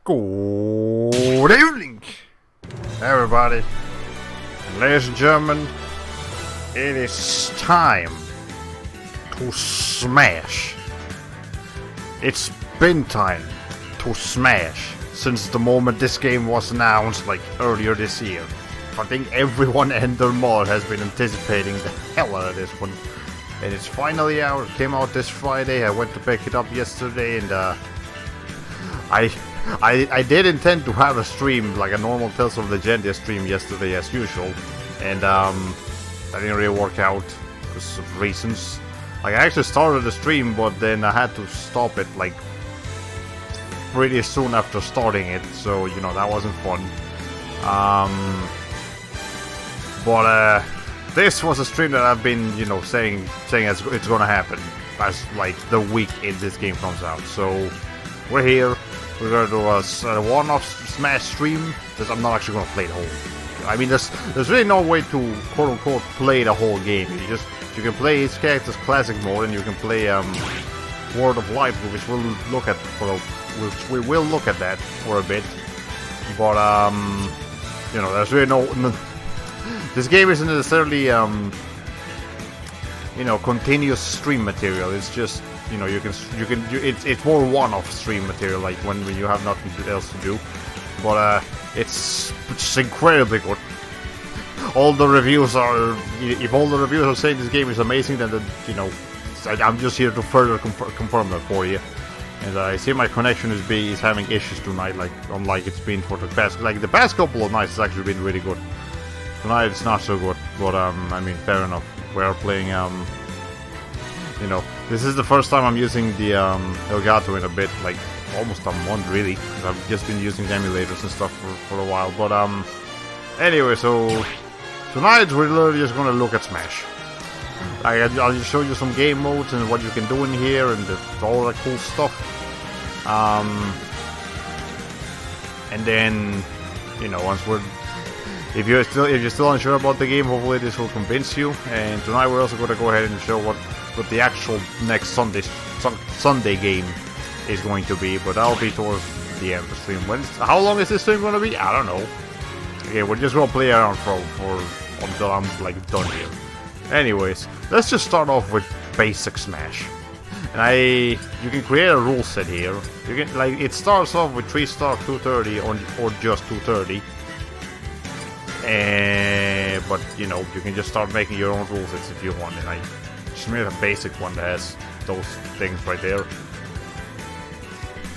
Good evening, everybody. And ladies and gentlemen, it is time to smash. It's been time to smash since the moment this game was announced, like earlier this year. I think everyone and their mother has been anticipating the hell out of this one. And it's finally out. It came out this Friday. I went to pick it up yesterday, and I did intend to have a stream, like a normal Tales of Legendia stream yesterday as usual, and that didn't really work out because of reasons. Like, I actually started the stream, but then I had to stop it like pretty soon after starting it, so you know that wasn't fun. But this was a stream that I've been, you know, saying it's gonna happen as like the week this game comes out. So we're here. We're gonna do a one-off Smash stream. I'm not actually gonna play the whole. I mean, there's really no way to quote unquote play the whole game. You can play each character's classic mode, and you can play World of Light, which we will look at that for a bit. But you know, there's really no this game isn't necessarily you know, continuous stream material. It's just, you know, it's more one-off stream material, like when you have nothing else to do. But it's incredibly good. All the reviews are, if all the reviews are saying this game is amazing, then you know, I'm just here to further confirm that for you. And I see my connection is having issues tonight, like unlike it's been for the past couple of nights. It's actually been really good. Tonight it's not so good, but I mean, fair enough. We're playing you know, this is the first time I'm using the Elgato in a bit, like almost a month really. I've just been using the emulators and stuff for a while. But anyway, so tonight we're literally just gonna look at Smash. I'll just show you some game modes and what you can do in here and all that cool stuff. And then, you know, once if you're still unsure about the game, hopefully this will convince you. And tonight we're also going to go ahead and show what the actual next Sunday game is going to be. But that'll be towards the end of the stream. How long is this stream going to be? I don't know. Okay, we're just going to play around for until I'm like done here. Anyways, let's just start off with basic Smash. And you can create a rule set here. You can, like, it starts off with 3-star 230 or just 230. But you know, you can just start making your own rule sets if you want, and I just made a basic one that has those things right there.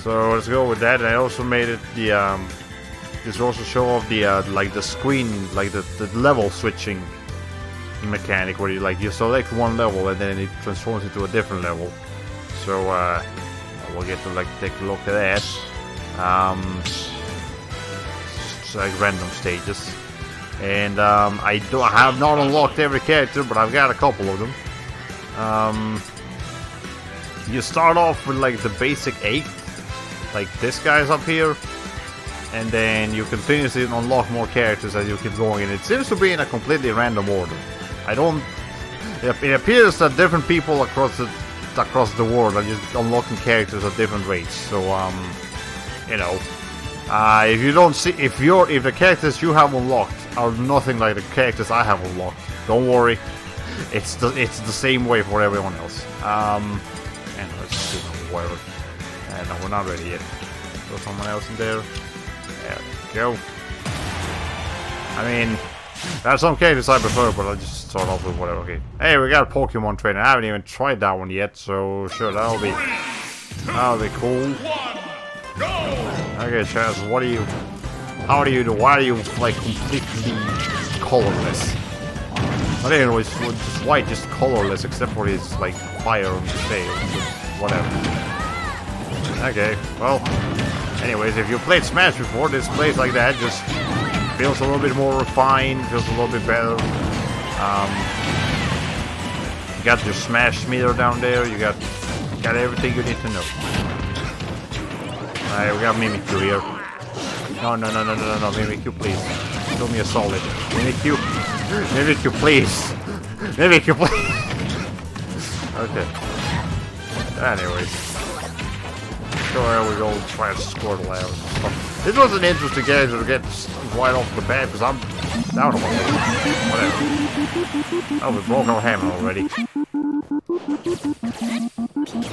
So let's go with that. And I also made it this will also show off the like the screen, like the level switching mechanic, where you select one level and then it transforms into a different level. So we'll get to like take a look at that. It's like random stages. And I have not unlocked every character, but I've got a couple of them. You start off with like the basic 8, like this guy's up here, and then you continuously unlock more characters as you keep going, and it seems to be in a completely random order. It appears that different people across the world are just unlocking characters at different rates. So you know, if the characters you have unlocked are nothing like the characters I have unlocked, don't worry, it's the same way for everyone else. And let's do whatever. No, we're not ready yet. Throw someone else in there. There we go. I mean, there are some characters I prefer, but I'll just start off with whatever. Okay. Hey, we got a Pokemon trainer. I haven't even tried that one yet, so sure, that'll be cool. Okay, Chaz, how do you do? Why are you like completely colorless? I didn't know it's just white, just colorless, except for his like fire on his tail. Whatever. Okay, well. Anyways, if you played Smash before, this plays like that just feels a little bit more refined, feels a little bit better. You got your Smash meter down there. You got everything you need to know. Alright, we got Mimikyu here. No, Mimikyu, please. Do me a solid. Mimikyu, please. Mimikyu, please. Okay. Anyways. So there we go, try to score the layer and stuff. This was an interesting game to get right off the bat because I'm down on whatever. Oh, we broke our hammer already.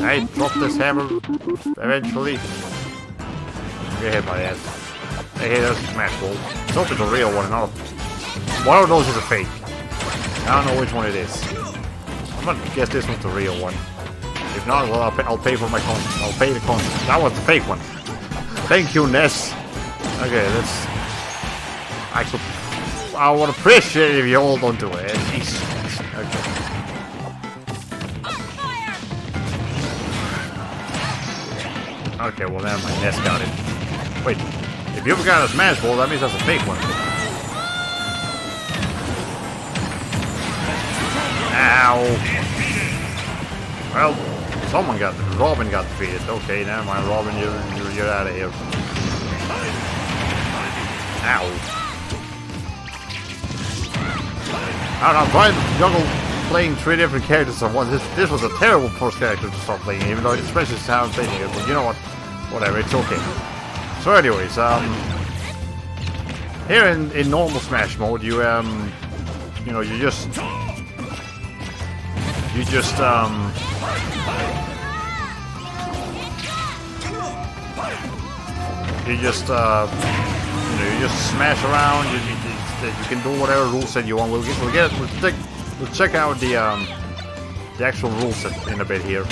I dropped this hammer eventually. Get hit by that. Hey, there's a smash ball. Let's hope it's a real one, not one of those is a fake. I don't know which one it is. I'm gonna guess this one's the real one. If not, well, I'll pay for my console. I'll pay the console. That was the fake one. Thank you, Ness. Okay, let's... I would appreciate it if you hold on to it. Jesus. Okay. Okay, well, never mind. Ness got it. Wait. If you've got a smash ball, that means that's a fake one. Ow. Well... Someone got Robin got defeated. Okay, never mind, Robin, you're out of here. Ow! I don't know. I'm trying to juggle playing 3 different characters at once. This was a terrible first character to start playing, even though especially since I'm playing it. But you know what? Whatever, it's okay. So, anyways, here in normal Smash mode, you know, you just you just smash around. You can do whatever rule set you want. We'll check out the actual rule set in a bit here.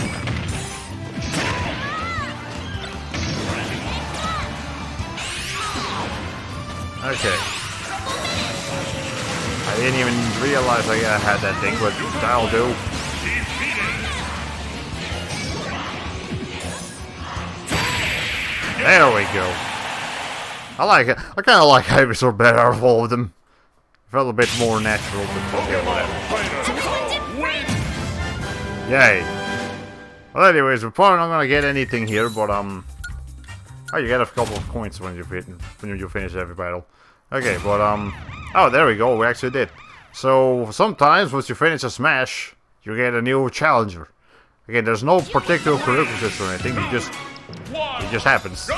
Okay. I didn't even realize I had that thing, but that'll do. There we go. I like it. I kind of like Ivysaur better of all of them. Felt a bit more natural, but okay, whatever. Yay. Well, anyways, we're probably not gonna get anything here, but oh, you get a couple of coins when you finish every battle. Okay, but oh, there we go. We actually did. So sometimes once you finish a smash, you get a new challenger. Again, there's no particular prerequisites or anything. It just happens.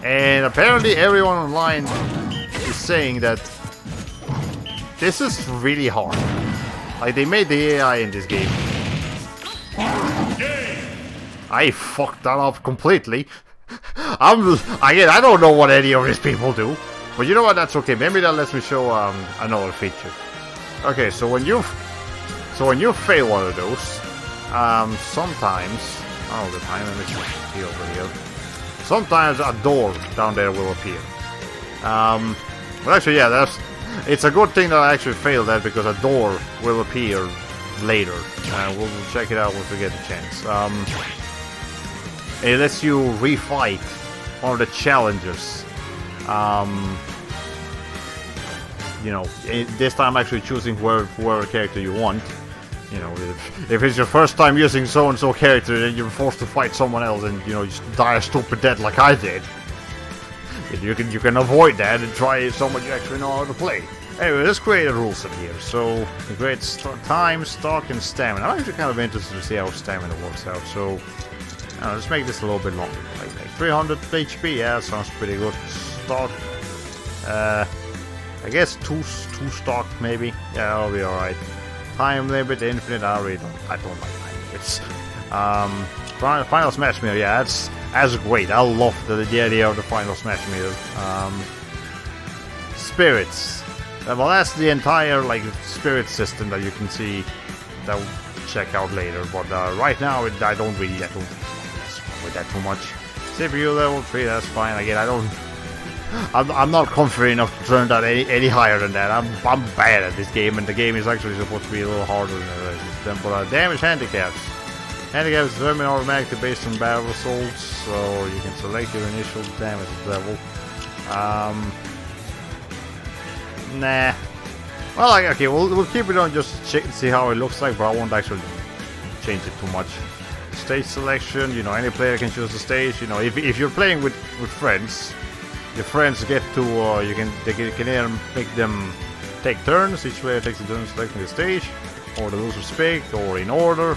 And apparently everyone online is saying that this is really hard. Like, they made the AI in this game. I fucked that up completely. I don't know what any of these people do. But you know what, that's okay. Maybe that lets me show another feature. Okay, so when you fail one of those, sometimes, all the time, let me just see over here. Sometimes a door down there will appear. But actually, yeah, it's a good thing that I actually failed that, because a door will appear later. We'll check it out once we get the chance. It lets you refight one of the challengers. You know, this time actually choosing whoever character you want. You know, if it's your first time using so-and-so character, then you're forced to fight someone else, and you know, just die a stupid death like I did. You can avoid that and try someone you actually know how to play. Anyway, let's create a rule set here. So you can create time, stock, and stamina. I'm actually kind of interested to see how stamina works out. So let's make this a little bit longer. Like 300 HP. Yeah, that sounds pretty good. Stock. I guess two stock maybe. Yeah, that'll be all right. Time limit, infinite. I don't like time limits. Final smash meter. Yeah, that's great. I love the idea of the final smash meter. Spirits. Well, that's the entire like spirit system that you can see. That we'll check out later. But right now, I don't really get with that too much. CPU level 3. That's fine. Again, I'm not confident enough to turn that any higher than that. I'm bad at this game, and the game is actually supposed to be a little harder than the rest of them. But damage handicaps. Handicaps determine automatically based on battle results, so you can select your initial damage level. Nah. Well, like, okay, we'll keep it on just see how it looks like, but I won't actually change it too much. Stage selection, you know, any player can choose the stage. You know, if you're playing with friends. Your friends get to, they can either make them take turns, each player takes a turn selecting the stage, or the losers pick, or in order.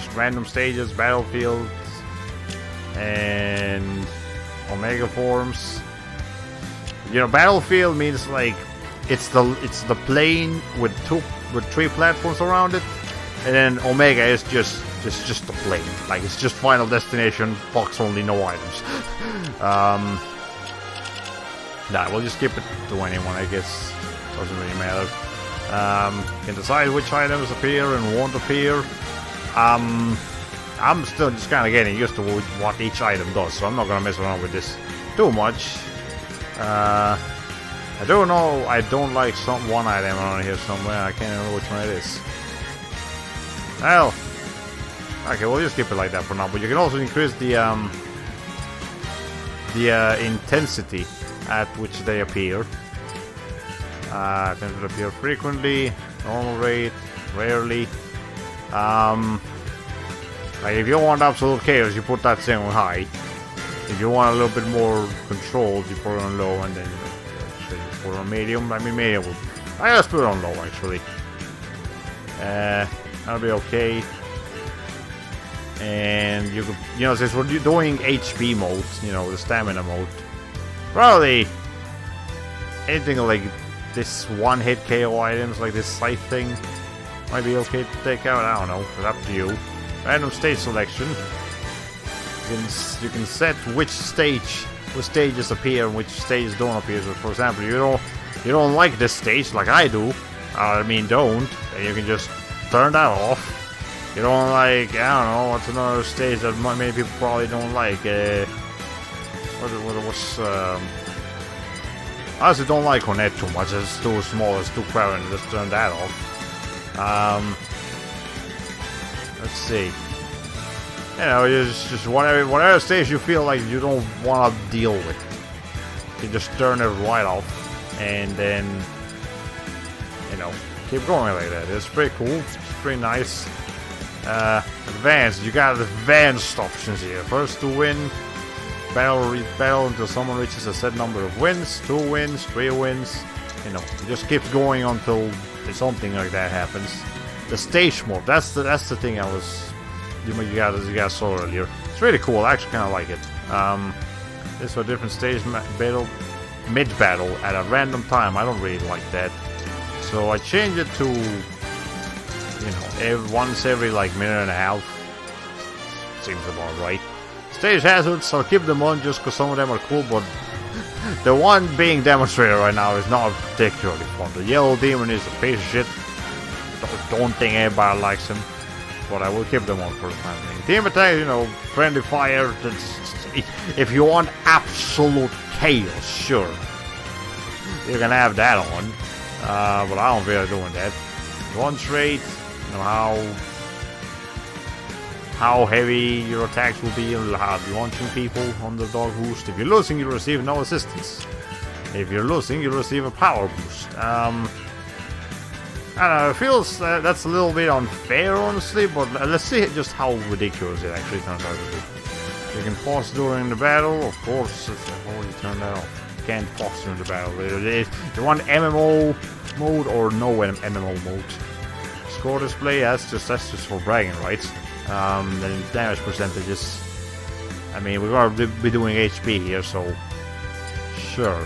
just random stages, battlefields, and Omega forms. You know, battlefield means like it's the plane with 3 platforms around it, and then Omega is just the plane. Like it's just final destination, box only, no items. Nah, we'll just skip it to anyone, I guess. Doesn't really matter. Can decide which items appear and won't appear. I'm still just kind of getting used to what each item does, so I'm not gonna mess around with this too much. I do know I don't like one item around here somewhere. I can't remember which one it is. Well, okay, we'll just keep it like that for now. But you can also increase the intensity at which they appear. Tend to appear frequently, normal rate, rarely. Like if you want absolute chaos, you put that thing on high. If you want a little bit more controlled, you put it on low, and then you put it on medium. I mean, medium will. I just put it on low actually. That'll be okay. And you could, you know, since we're doing HP mode, you know, the stamina mode, probably anything like this one-hit KO items, like this scythe thing, might be okay to take out. I don't know. It's up to you. Random stage selection. You can set which stages appear and which stages don't appear. So for example, you don't like this stage like I do. I mean, don't. And you can just turn that off. You don't like, I don't know, what's another stage that many people probably don't like? I honestly don't like Cornet too much. It's too small, it's too crowded. Just turn that off. Let's see. You know, just whatever stage you feel like you don't want to deal with, you just turn it right off, and then, you know, keep going like that. It's pretty cool. It's pretty nice. Advanced. You got advanced options here. First to win. Battle until someone reaches a set number of wins. 2 wins, 3 wins. You know, it just keeps going until something like that happens. The stage mode. That's the thing I was. You guys saw earlier. It's really cool. I actually kind of like it. This is a different stage battle, mid battle at a random time. I don't really like that, so I changed it to, you know, once every like minute and a half. Seems about right. Stage hazards. I'll keep them on just because some of them are cool, but the one being demonstrated right now is not particularly fun. The yellow demon is a piece of shit. Don't think anybody likes him. But I will keep them on for the time being. Team attack, you know, friendly fire. If you want absolute chaos, sure, you can have that on. But I don't feel doing that. Launch rate, you know how heavy your attacks will be. You'll have launching people on the dog boost. If you're losing, you receive no assistance. If you're losing, you receive a power boost. I don't know, it feels that's a little bit unfair, honestly, but let's see just how ridiculous it actually turns out to be. You can pause during the battle, of course. I've already turned that off. You can't pause during the battle. You want MMO mode or no MMO mode. Score display, that's just for bragging rights. Then damage percentages. I mean, we're gonna be doing HP here, so sure,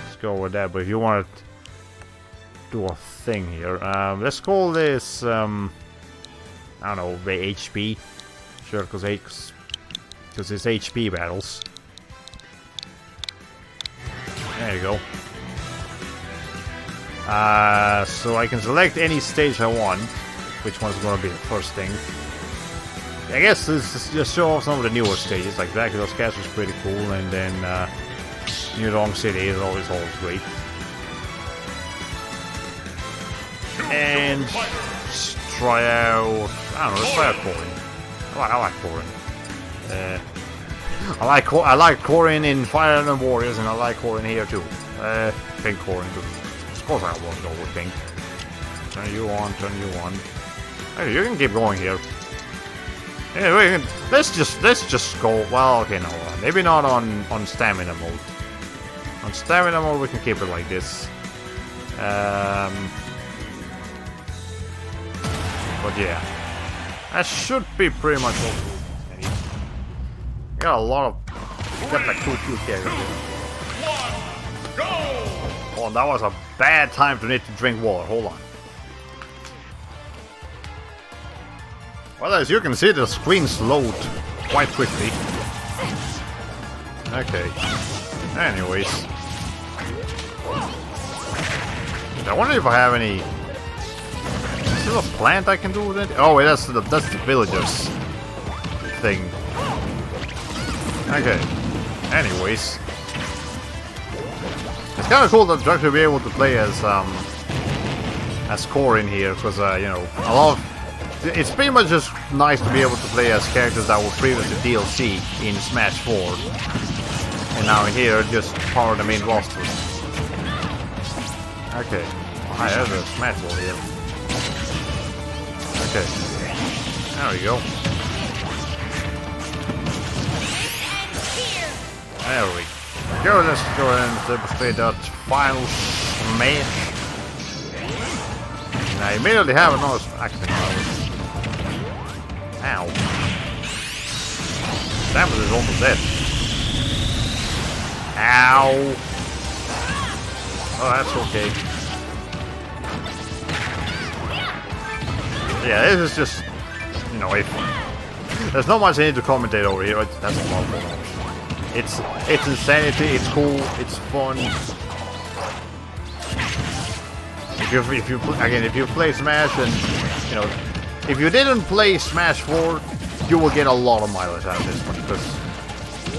let's go with that. But if you want to do a thing here, let's call this I don't know, HP. Sure, because it's HP battles. There you go. So I can select any stage I want. Which one's going to be the first thing? I guess this is just show off some of the newer stages. Like Dracula's Castle is pretty cool, and then New Dong City is always great. And let's try out, I don't know, let's try out Corin. I like Corin. I like Corin in Fire Emblem Warriors, and I like Corin here too. Pink Corin, of course I won't go with pink. Turn you on. Hey, you can keep going here. Anyway, let's just go. Well, okay, no, maybe not on stamina mode. On stamina mode, we can keep it like this. But yeah, that should be pretty much all. Got a lot of. Got like 2 cute characters. Oh, that was a bad time to need to drink water. Hold on. Well, as you can see, the screen slowed quite quickly. Okay. Anyways. I wonder if I have any. Is there a plant I can do with it? Oh, wait, that's the villagers thing. Okay. Anyways. It's kind of cool that you'll actually be able to play as core in here, because you know, a lot of it's pretty much just nice to be able to play as characters that were previously DLC in Smash 4, and now here just part of the main roster. Okay, I have a Smash ball here. Okay, there we go. There we go. Let's go and demonstrate that final smash. And I immediately have another action power. Ow. Samus is almost dead. Ow. Oh, that's okay. Yeah, this is just, you know, if there's not much I need to commentate over here. That's a lot more. It's insanity, it's cool, it's fun. If you play Smash and, you know, if you didn't play Smash 4, you will get a lot of mileage out of this one, because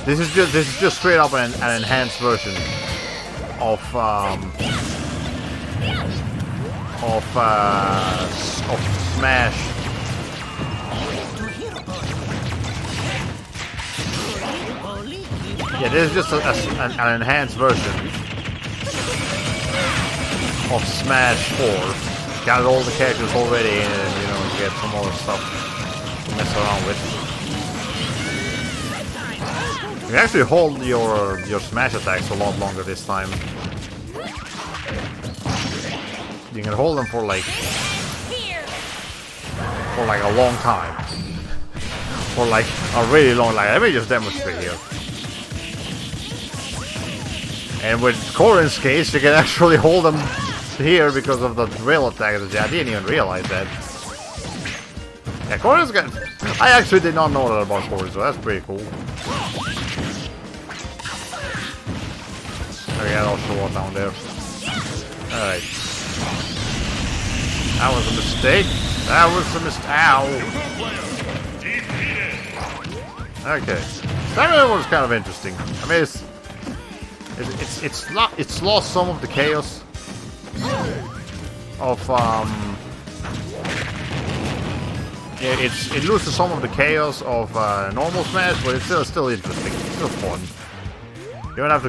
this is just straight up an enhanced version of Smash. Yeah, this is just an enhanced version of Smash 4. Got all the characters already in it, and you know, you get some more stuff to mess around with. You can actually hold your Smash attacks a lot longer this time. You can hold them for like a long time. For like a really long time. Let me just demonstrate here. And with Corrin's case, you can actually hold them here because of the rail attack. I didn't even realize that. Yeah, Corrin's got... I actually did not know that about Corrin, so that's pretty cool. Okay, I'll show what down there. Alright. That was a mistake. That was a mistake. Ow! Okay. That was kind of interesting. I mean, it's lost some of the chaos of yeah, it loses some of the chaos of normal Smash, but it's still interesting. It's still fun. You don't have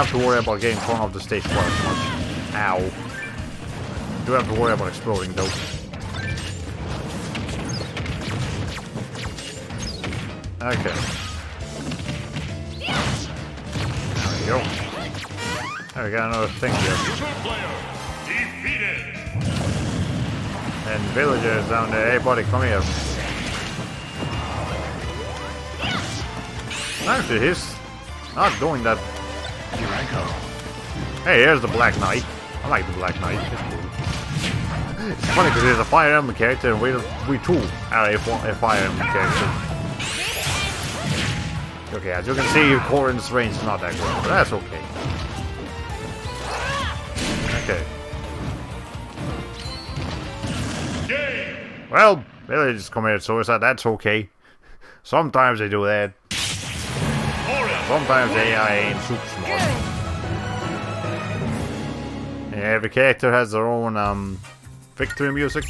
to worry about getting thrown off the stage quite as much. Ow! You do have to worry about exploding though. Okay. Go. There we got another thing here. And villagers down there. Hey buddy, come here. Actually, he's not doing that. Here I go. Hey, here's the Black Knight. I like the Black Knight. It's cool. It's funny because there's a Fire Emblem character and we too are a Fire Emblem character. Okay, as you can see, Corrin's range is not that good, but that's okay. Okay. Well, villagers commit suicide, that's okay. Sometimes they do that. Sometimes AI ain't super smart. Yeah, every character has their own victory music.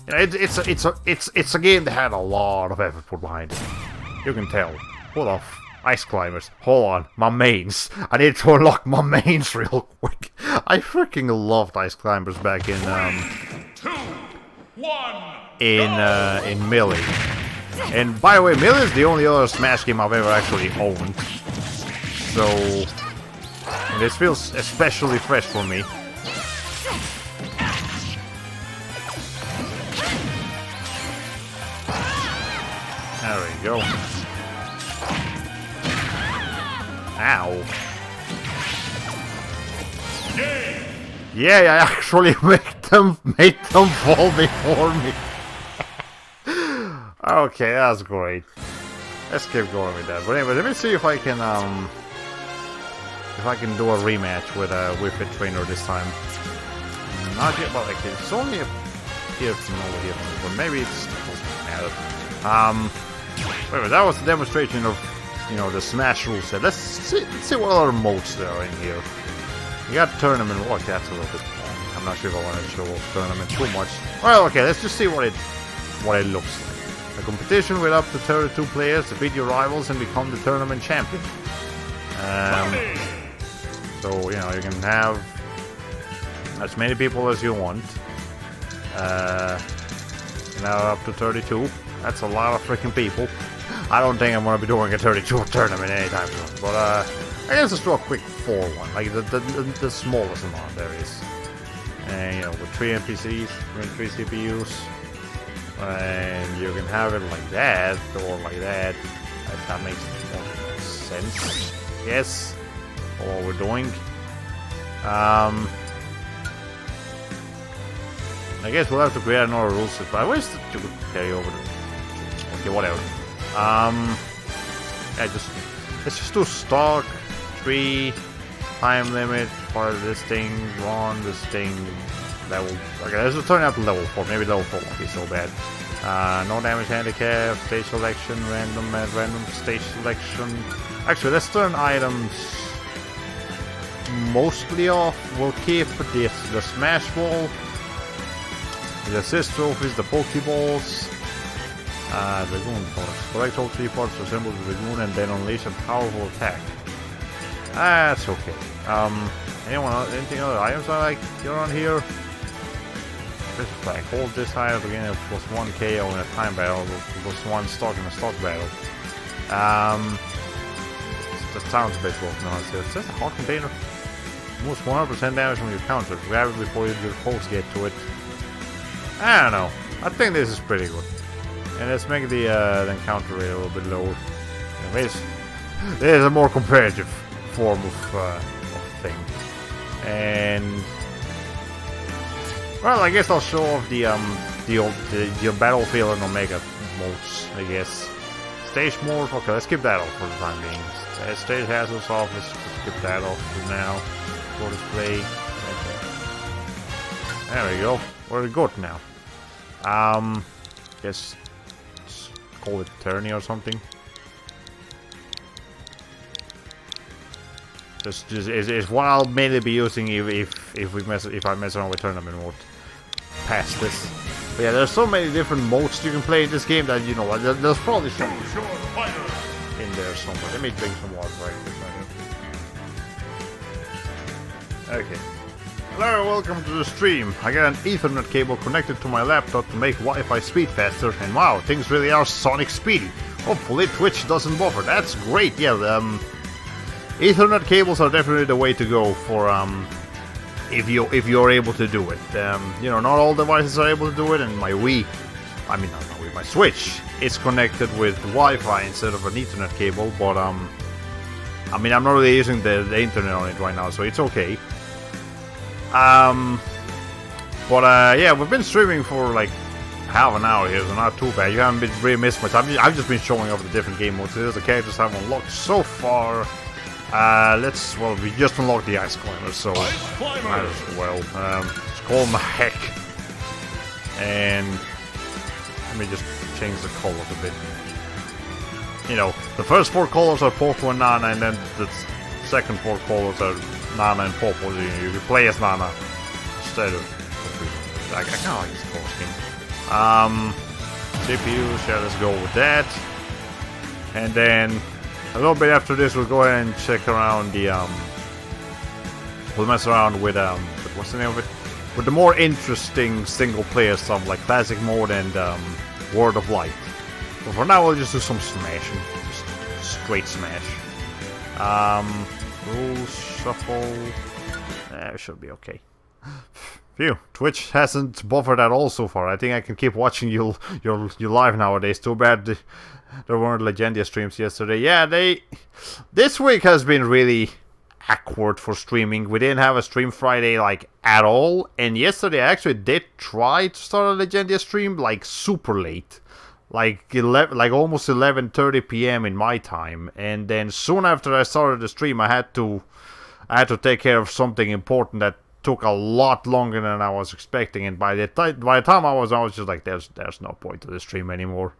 You know, it's a game that had a lot of effort put behind it. You can tell. Hold off. Ice climbers. Hold on. My mains. I need to unlock my mains real quick. I freaking loved ice climbers back in 3, 2, 1, in Melee. And by the way, Melee is the only other Smash game I've ever actually owned. So this feels especially fresh for me. we go. Ow. Yeah, I actually make them fall before me. Okay, that's great. Let's keep going with that. But anyway, let me see if I can do a rematch with a Whippet Trainer this time. Not yet, but like it's only here from over here, but maybe it doesn't matter. Wait, that was a demonstration of, you know, the Smash rule set. Let's see what other modes there are in here. You got tournament. Oh, that's a little bit long. I'm not sure if I want to show tournament too much. Well, okay, let's just see what it looks like. A competition with up to 32 players to beat your rivals and become the tournament champion. So, you know, you can have as many people as you want. Now up to 32. That's a lot of freaking people. I don't think I'm going to be doing a 32 tournament anytime soon. But, I guess let's do a quick 4-1. Like, the smallest amount there is. And, you know, with 3 NPCs, 3 CPUs. And you can have it like that, or like that. If that makes more sense. Yes. For what we're doing. I guess we'll have to create another rule set, but I wish that you could carry over the... Okay, whatever. Yeah, let's just do stock, 3, time limit, part of this thing, this thing, level... Okay, let's turn it up to level 4, maybe level 4 won't be so bad. No damage handicap, stage selection, random stage selection. Actually, let's turn items mostly off. We'll keep the Smash Ball, the assist trophies, the Pokeballs, Dragoon parts. Collect all 3 parts to assemble the Dragoon and then unleash a powerful attack. That's okay. Anything other items I like here on here? This flag. Hold this high at the beginning of +1 KO in a time battle, +1 stock in a stock battle. That sounds a bit rough now. It says a hot container. Moves 100% damage when you counter. Grab it before your foes get to it. I don't know. I think this is pretty good. And let's make the encounter rate a little bit lower. Anyways, there's a more competitive form of thing. And well, I guess I'll show off the Battlefield and Omega modes, I guess. Stage mode, okay, let's skip that off for the time being. Stage hazards off, let's skip that off for now. For display. Okay. There we go. We're good now. Guess let's call it tourney or something. Just is what I'll mainly be using if I mess around with tournament mode past this. But yeah, there's so many different modes you can play in this game that, you know, there's probably some in there somewhere. Let me drink some water right this second. Okay. Hello, welcome to the stream. I got an Ethernet cable connected to my laptop to make Wi-Fi speed faster, and wow, things really are Sonic speedy. Hopefully Twitch doesn't buffer. That's great. Yeah, Ethernet cables are definitely the way to go for if you're able to do it. You know, not all devices are able to do it, and my Wii, I mean not my Wii, my Switch is connected with Wi-Fi instead of an Ethernet cable. But I mean, I'm not really using the internet on it right now, so it's okay. Yeah, we've been streaming for like half an hour here, so not too bad. You haven't really missed much. I've just been showing off the different game modes. There's the characters I've unlocked so far. We just unlocked the Ice Climber, so might as well. Let's call him a heck. And let me just change the colors a bit. You know, the first 4 colors are Poco and Nana, and then the second 4 colors are Nana and Popo. You can play as Nana instead of I kind of like this color scheme. CPU, yeah, let's go with that. And then a little bit after this, we'll go ahead and check around the we'll mess around with what's the name of it? With the more interesting single player stuff like classic mode and World of Light. But for now, we'll just do some smashing, just straight smash. Rules shuffle. It should be okay. Phew, Twitch hasn't buffered at all so far. I think I can keep watching you live nowadays. Too bad there weren't Legendia streams yesterday. Yeah, this week has been really awkward for streaming. We didn't have a stream Friday like at all, and yesterday I actually did try to start a Legendia stream like super late, like almost 11:30 p.m. in my time, and then soon after I started the stream, I had to take care of something important that took a lot longer than I was expecting, and by the time I was just like, there's no point to the stream anymore.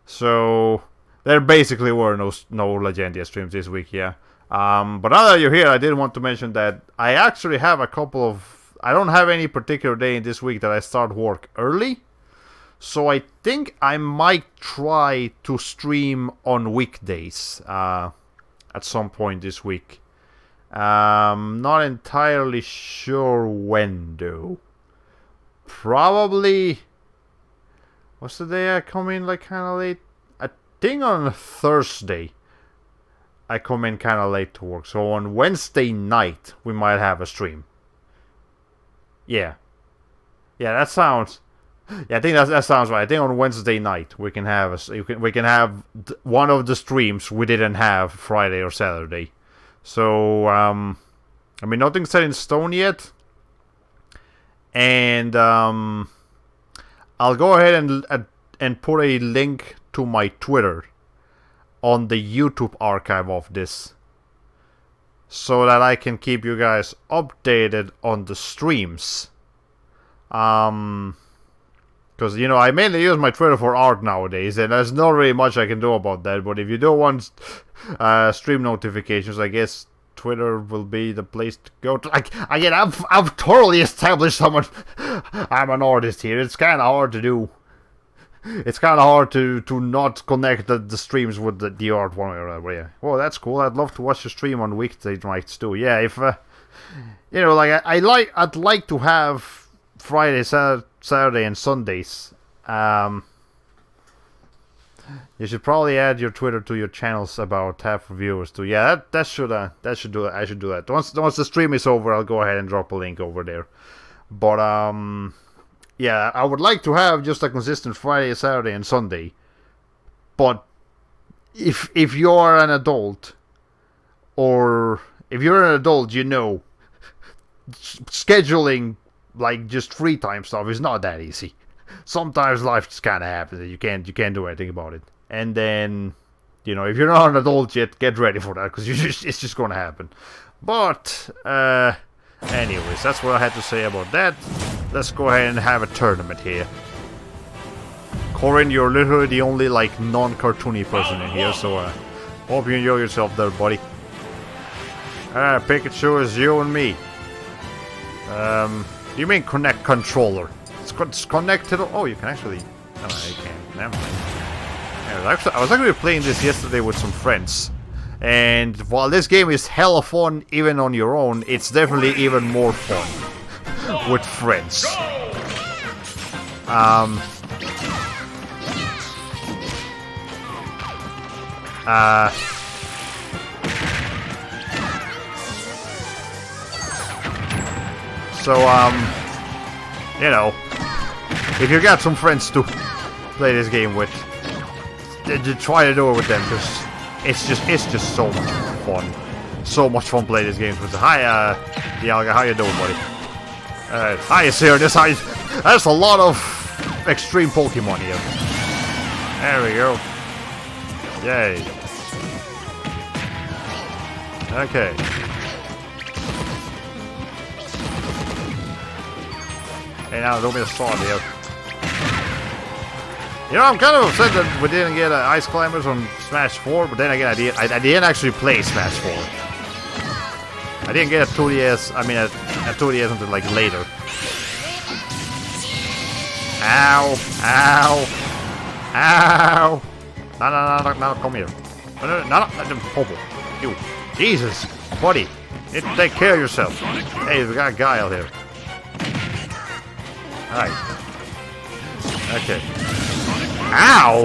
So there basically were no Legendia streams this week, yeah. But now that you're here, I did want to mention that I actually have a couple of... I don't have any particular day in this week that I start work early. So I think I might try to stream on weekdays at some point this week. Not entirely sure when, though. Probably... What's the day I come in like kind of late? I think on a Thursday I come in kind of late to work. So on Wednesday night we might have a stream. Yeah. Yeah, that sounds... Yeah, I think that sounds right. I think on Wednesday night we can have one of the streams we didn't have Friday or Saturday. So I mean, nothing's set in stone yet. And I'll go ahead and put a link to my Twitter on the YouTube archive of this, so that I can keep you guys updated on the streams. Because, you know, I mainly use my Twitter for art nowadays, and there's not really much I can do about that. But if you do want stream notifications, I guess Twitter will be the place to go to. Like, again, I've thoroughly established someone. I'm an artist here. It's kind of hard to do. It's kind of hard to not connect the streams with the art one way or another. Yeah. Well, that's cool. I'd love to watch your stream on weekday nights too. Yeah, if you know, like I'd like to have Friday, Saturday, and Sundays. You should probably add your Twitter to your channels about half reviewers too. Yeah, that should do it. I should do that. Once the stream is over, I'll go ahead and drop a link over there. But yeah, I would like to have just a consistent Friday, Saturday, and Sunday. But if you're an adult, or if you're an adult, you know, scheduling like just free time stuff is not that easy. Sometimes life just kind of happens and you can't do anything about it. And then, you know, if you're not an adult yet, get ready for that, because it's just going to happen. But anyways, that's what I had to say about that. Let's go ahead and have a tournament here. Corin, you're literally the only like non-cartoony person in here, so hope you enjoy yourself there, buddy. Pikachu is you and me. You mean connect controller? It's connected. Oh, you can actually... No, you can't. Never mind. I was actually playing this yesterday with some friends. And while this game is hella fun even on your own, it's definitely even more fun with friends. So, you know, if you got some friends to play this game with, try to do it with them, because it's just so much fun. So much fun playing these games with. Hi, Dialga, how you doing, buddy? Hi, Sirius. There's a lot of extreme Pokemon here. There we go. Yay. Okay. Hey, now don't be a star, dear. You know, I'm kind of upset that we didn't get Ice Climbers on Smash 4, but then again, I didn't actually play Smash 4. I didn't get a 2DS, I mean a 2DS until like later. Ow! Ow! Ow! No, come here. No, Popo. You. Jesus! Buddy! You need to take care of yourself. Hey, we got a guy out here. Alright. Okay. Ow!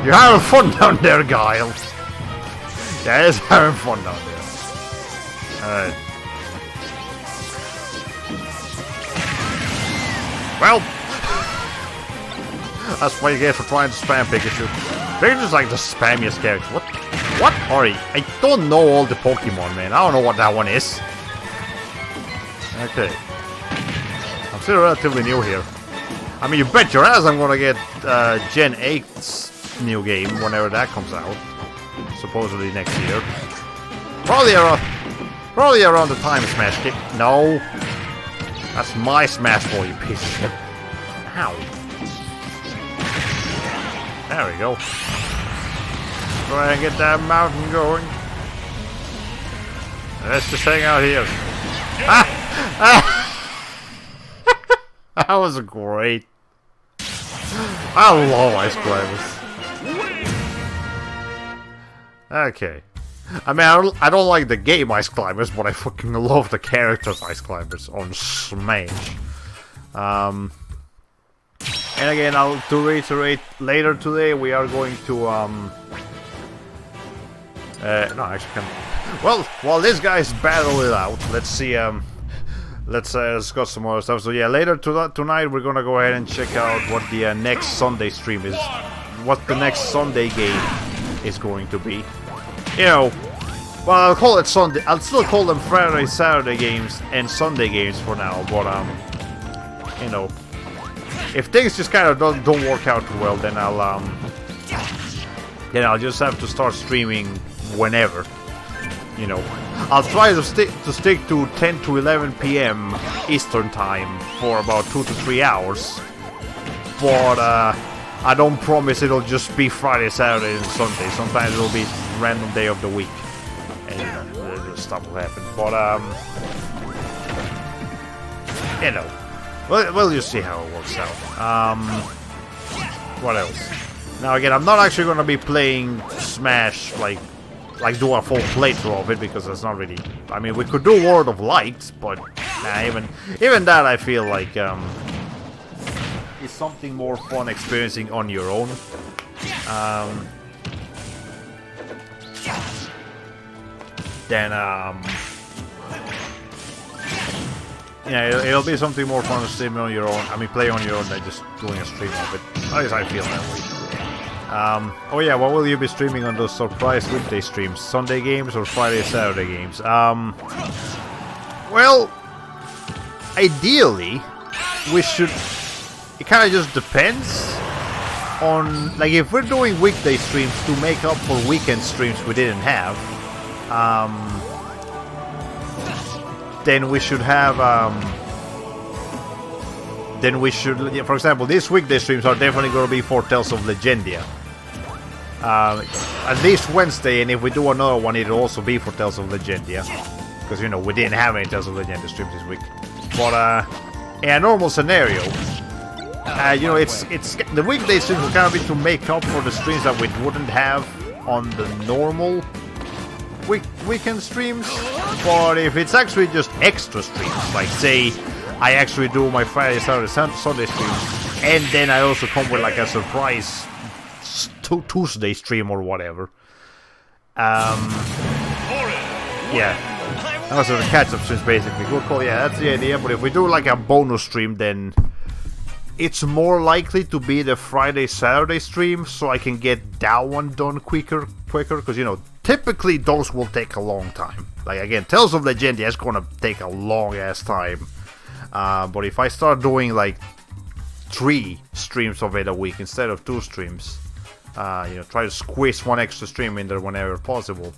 You're having fun down there, Guile. Yeah, it's having fun down there. Alright. Well, That's what you get for trying to spam Pikachu. Pikachu's like the spammiest character. What are you? I don't know all the Pokemon, man. I don't know what that one is. Okay. I'm still relatively new here. I mean, you bet your ass I'm gonna get Gen 8's new game whenever that comes out. Supposedly next year. Probably around the time Smash Kick. No. That's my Smash Ball, you piece of shit. Ow. There we go. Try and get that mountain going. Let's just hang out here. That was great. I love ice climbers. Okay. I mean, I don't like the game Ice Climbers, but I fucking love the characters Ice Climbers on Smash. And again, to reiterate, later today we are going to no, actually, well, while this guy's battle it out, let's see. Let's discuss some more stuff. So yeah, later tonight we're gonna go ahead and check out what the next Sunday stream is, what the next Sunday game is going to be. You know, well, I'll call it Sunday. I'll still call them Friday, Saturday games and Sunday games for now. But you know, if things just kind of don't work out too well, then I'll just have to start streaming whenever. You know, I'll try to stick to 10 to 11 p.m. Eastern time for about 2 to 3 hours. But I don't promise it'll just be Friday, Saturday, and Sunday. Sometimes it'll be random day of the week, and stuff will happen. But you know, we'll just see how it works out. What else? Now again, I'm not actually gonna be playing Smash like do a full playthrough of it, because that's not really. I mean, we could do World of Light, but nah, even that I feel like is something more fun experiencing on your own. Then yeah, it'll be something more fun to stream on your own. I mean, play on your own than just doing a stream of it. At least I feel that way. Oh yeah, what will you be streaming on those surprise weekday streams? Sunday games or Friday, Saturday games? Well, ideally, we should. It kind of just depends on, like, if we're doing weekday streams to make up for weekend streams we didn't have, then we should have, for example, these weekday streams are definitely going to be for Tales of Legendia. At least Wednesday, and if we do another one, it'll also be for Tales of Legendia. Because, you know, we didn't have any Tales of Legendia streams this week. But, in a normal scenario, you know, it's the weekday streams will kind of be to make up for the streams that we wouldn't have on the normal weekend streams. But if it's actually just extra streams, like say I actually do my Friday, Saturday, Sunday streams, and then I also come with like a surprise Tuesday stream or whatever. Yeah, those are the catch-up streams basically. Good call. Yeah, that's the idea. But if we do like a bonus stream, then it's more likely to be the Friday, Saturday stream, so I can get that one done quicker, because, you know, typically those will take a long time. Like, again, Tales of Legendia is gonna take a long-ass time. But if I start doing, like, 3 streams of it a week instead of 2 streams, you know, try to squeeze one extra stream in there whenever possible,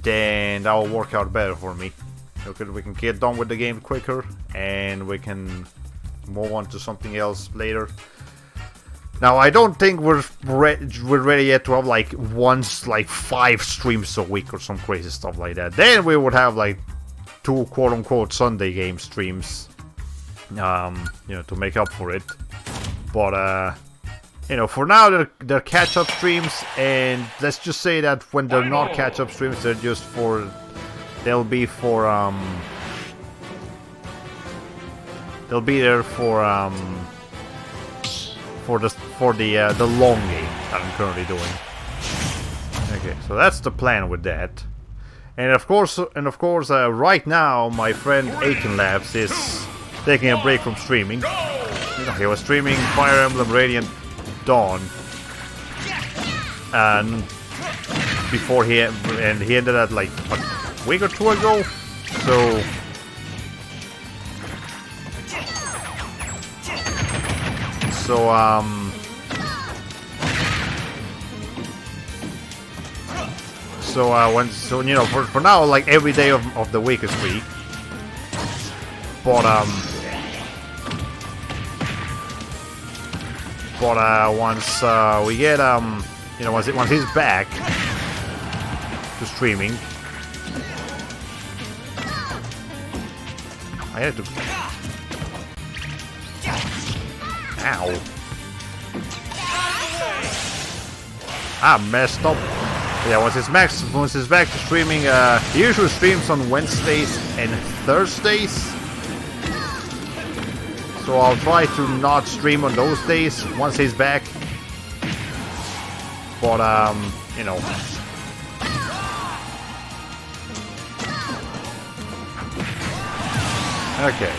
then that will work out better for me. Okay, we can get done with the game quicker, and we can move on to something else later. Now, I don't think we're ready yet to have like 5 streams a week or some crazy stuff like that. Then we would have like 2 quote-unquote Sunday game streams, you know, to make up for it. But you know, for now they're catch-up streams, and let's just say that when they're not catch-up streams, they're just they'll be there for the long game that I'm currently doing. Okay, so that's the plan with that. And of course, right now my friend Aiken Labs is taking a break from streaming. You know, he was streaming Fire Emblem Radiant done. And before he ended that like a week or two ago. So you know, for now, like every day of the week is free. But once we get you know, once he's back to streaming, I had to. Ow! I messed up. Yeah, once he's back to streaming, he usually streams on Wednesdays and Thursdays. So I'll try to not stream on those days once he's back. But you know. Okay.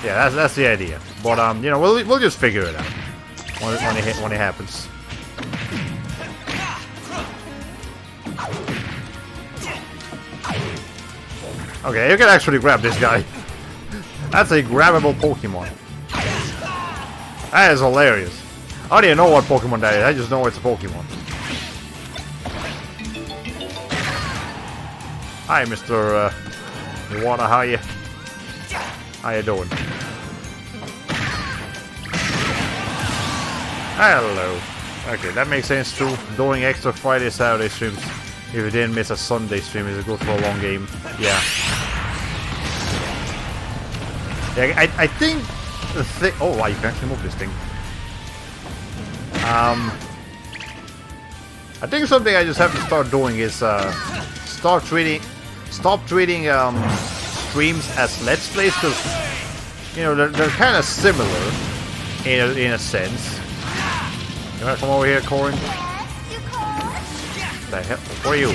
Yeah, that's the idea. But you know, we'll just figure it out when it happens. Okay, you can actually grab this guy. That's a grabbable Pokemon. That is hilarious. I don't even know what Pokemon that is. I just know it's a Pokemon. Hi, Mr. Iwana. How you doing? Hello. Okay, that makes sense too. Doing extra Friday, Saturday streams. If you didn't miss a Sunday stream, is good for a long game. Yeah. Yeah, I think the thing. Oh, wow, you can actually move this thing. I think something I just have to start doing is stop treating streams as Let's Plays, because you know they're kind of similar in a sense. You wanna come over here, Corin? The hell? Who are you?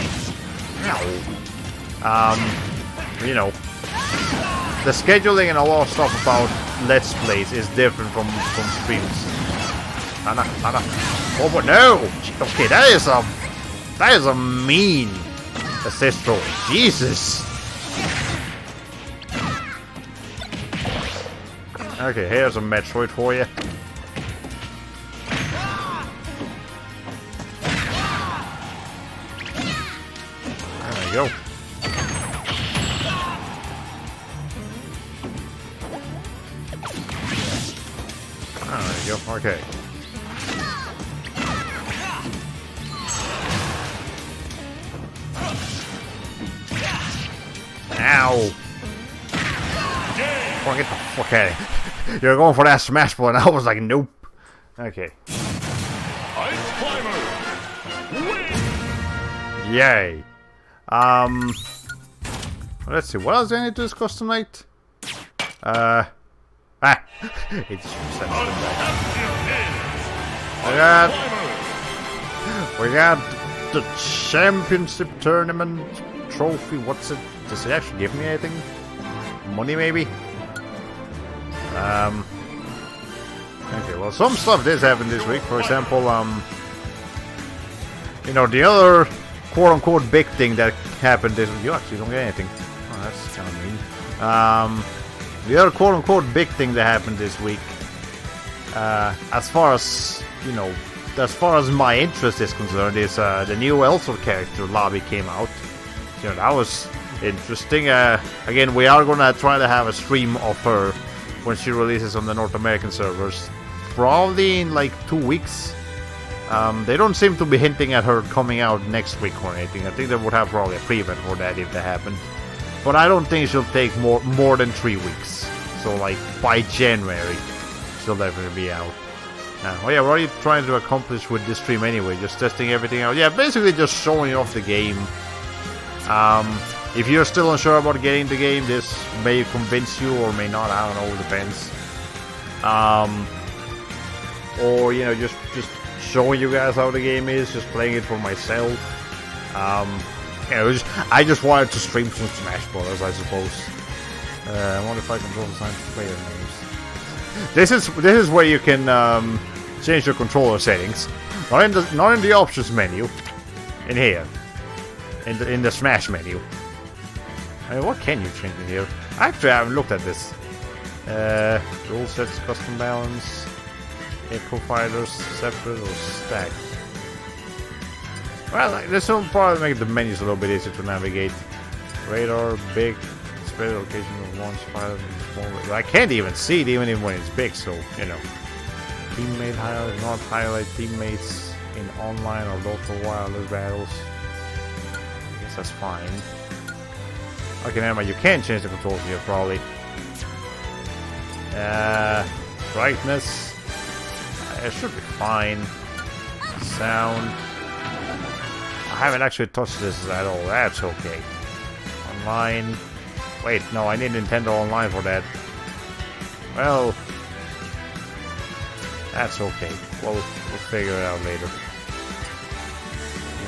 Ow. You know, the scheduling and a lot of stuff about Let's Plays is different from streams. Nana. Oh, but no! Okay, that is a mean assist roll. Jesus. Okay, here's a Metroid for you. There you go. There you go. Okay. Ow! Oh, get the fuck out of here. You're going for that smash ball, and I was like, nope. Okay. Ice Climber! Win! Yay. Let's see, what else do I need to discuss tonight? It's we got the championship tournament trophy. What's it? Does it actually give me anything? Money, maybe? Okay, well, some stuff did happen this week. For example, you know, the other quote-unquote big thing that happened this week. You actually don't get anything. Oh, that's kind of mean. The other quote-unquote big thing that happened this week, as far as, you know, as far as my interest is concerned, is the new Elsa character lobby came out. You know, that was interesting. Again, we are gonna try to have a stream of her when she releases on the North American servers, probably in like 2 weeks. They don't seem to be hinting at her coming out next week or anything. I think they would have probably a pre-event for that if that happened. But I don't think she'll take more than 3 weeks. So like by January, she'll definitely be out. Oh yeah, what are you trying to accomplish with this stream anyway? Just testing everything out? Yeah, basically just showing off the game. If you're still unsure about getting the game, this may convince you or may not. I don't know, it depends. Or you know, just showing you guys how the game is, just playing it for myself. You know, I just wanted to stream some Smash Brothers, I suppose. I wonder if I can draw the sign for player names. This is where you can change your controller settings. Not in the options menu. In here. In the Smash menu. I mean, what can you change in here? Actually, I haven't looked at this. Rule sets, custom balance, echo fighters, separate or stacked. Well, this will probably make the menus a little bit easier to navigate. Radar, big, spread location of launch pilot, small. I can't even see it even when it's big, so you know. Teammate highlight, not highlight teammates in online or local wireless battles. I guess that's fine. Okay, never mind. You can change the controls here, probably. Brightness. It should be fine. Sound. I haven't actually touched this at all. That's okay. Online. Wait, no, I need Nintendo Online for that. Well, that's okay. We'll figure it out later.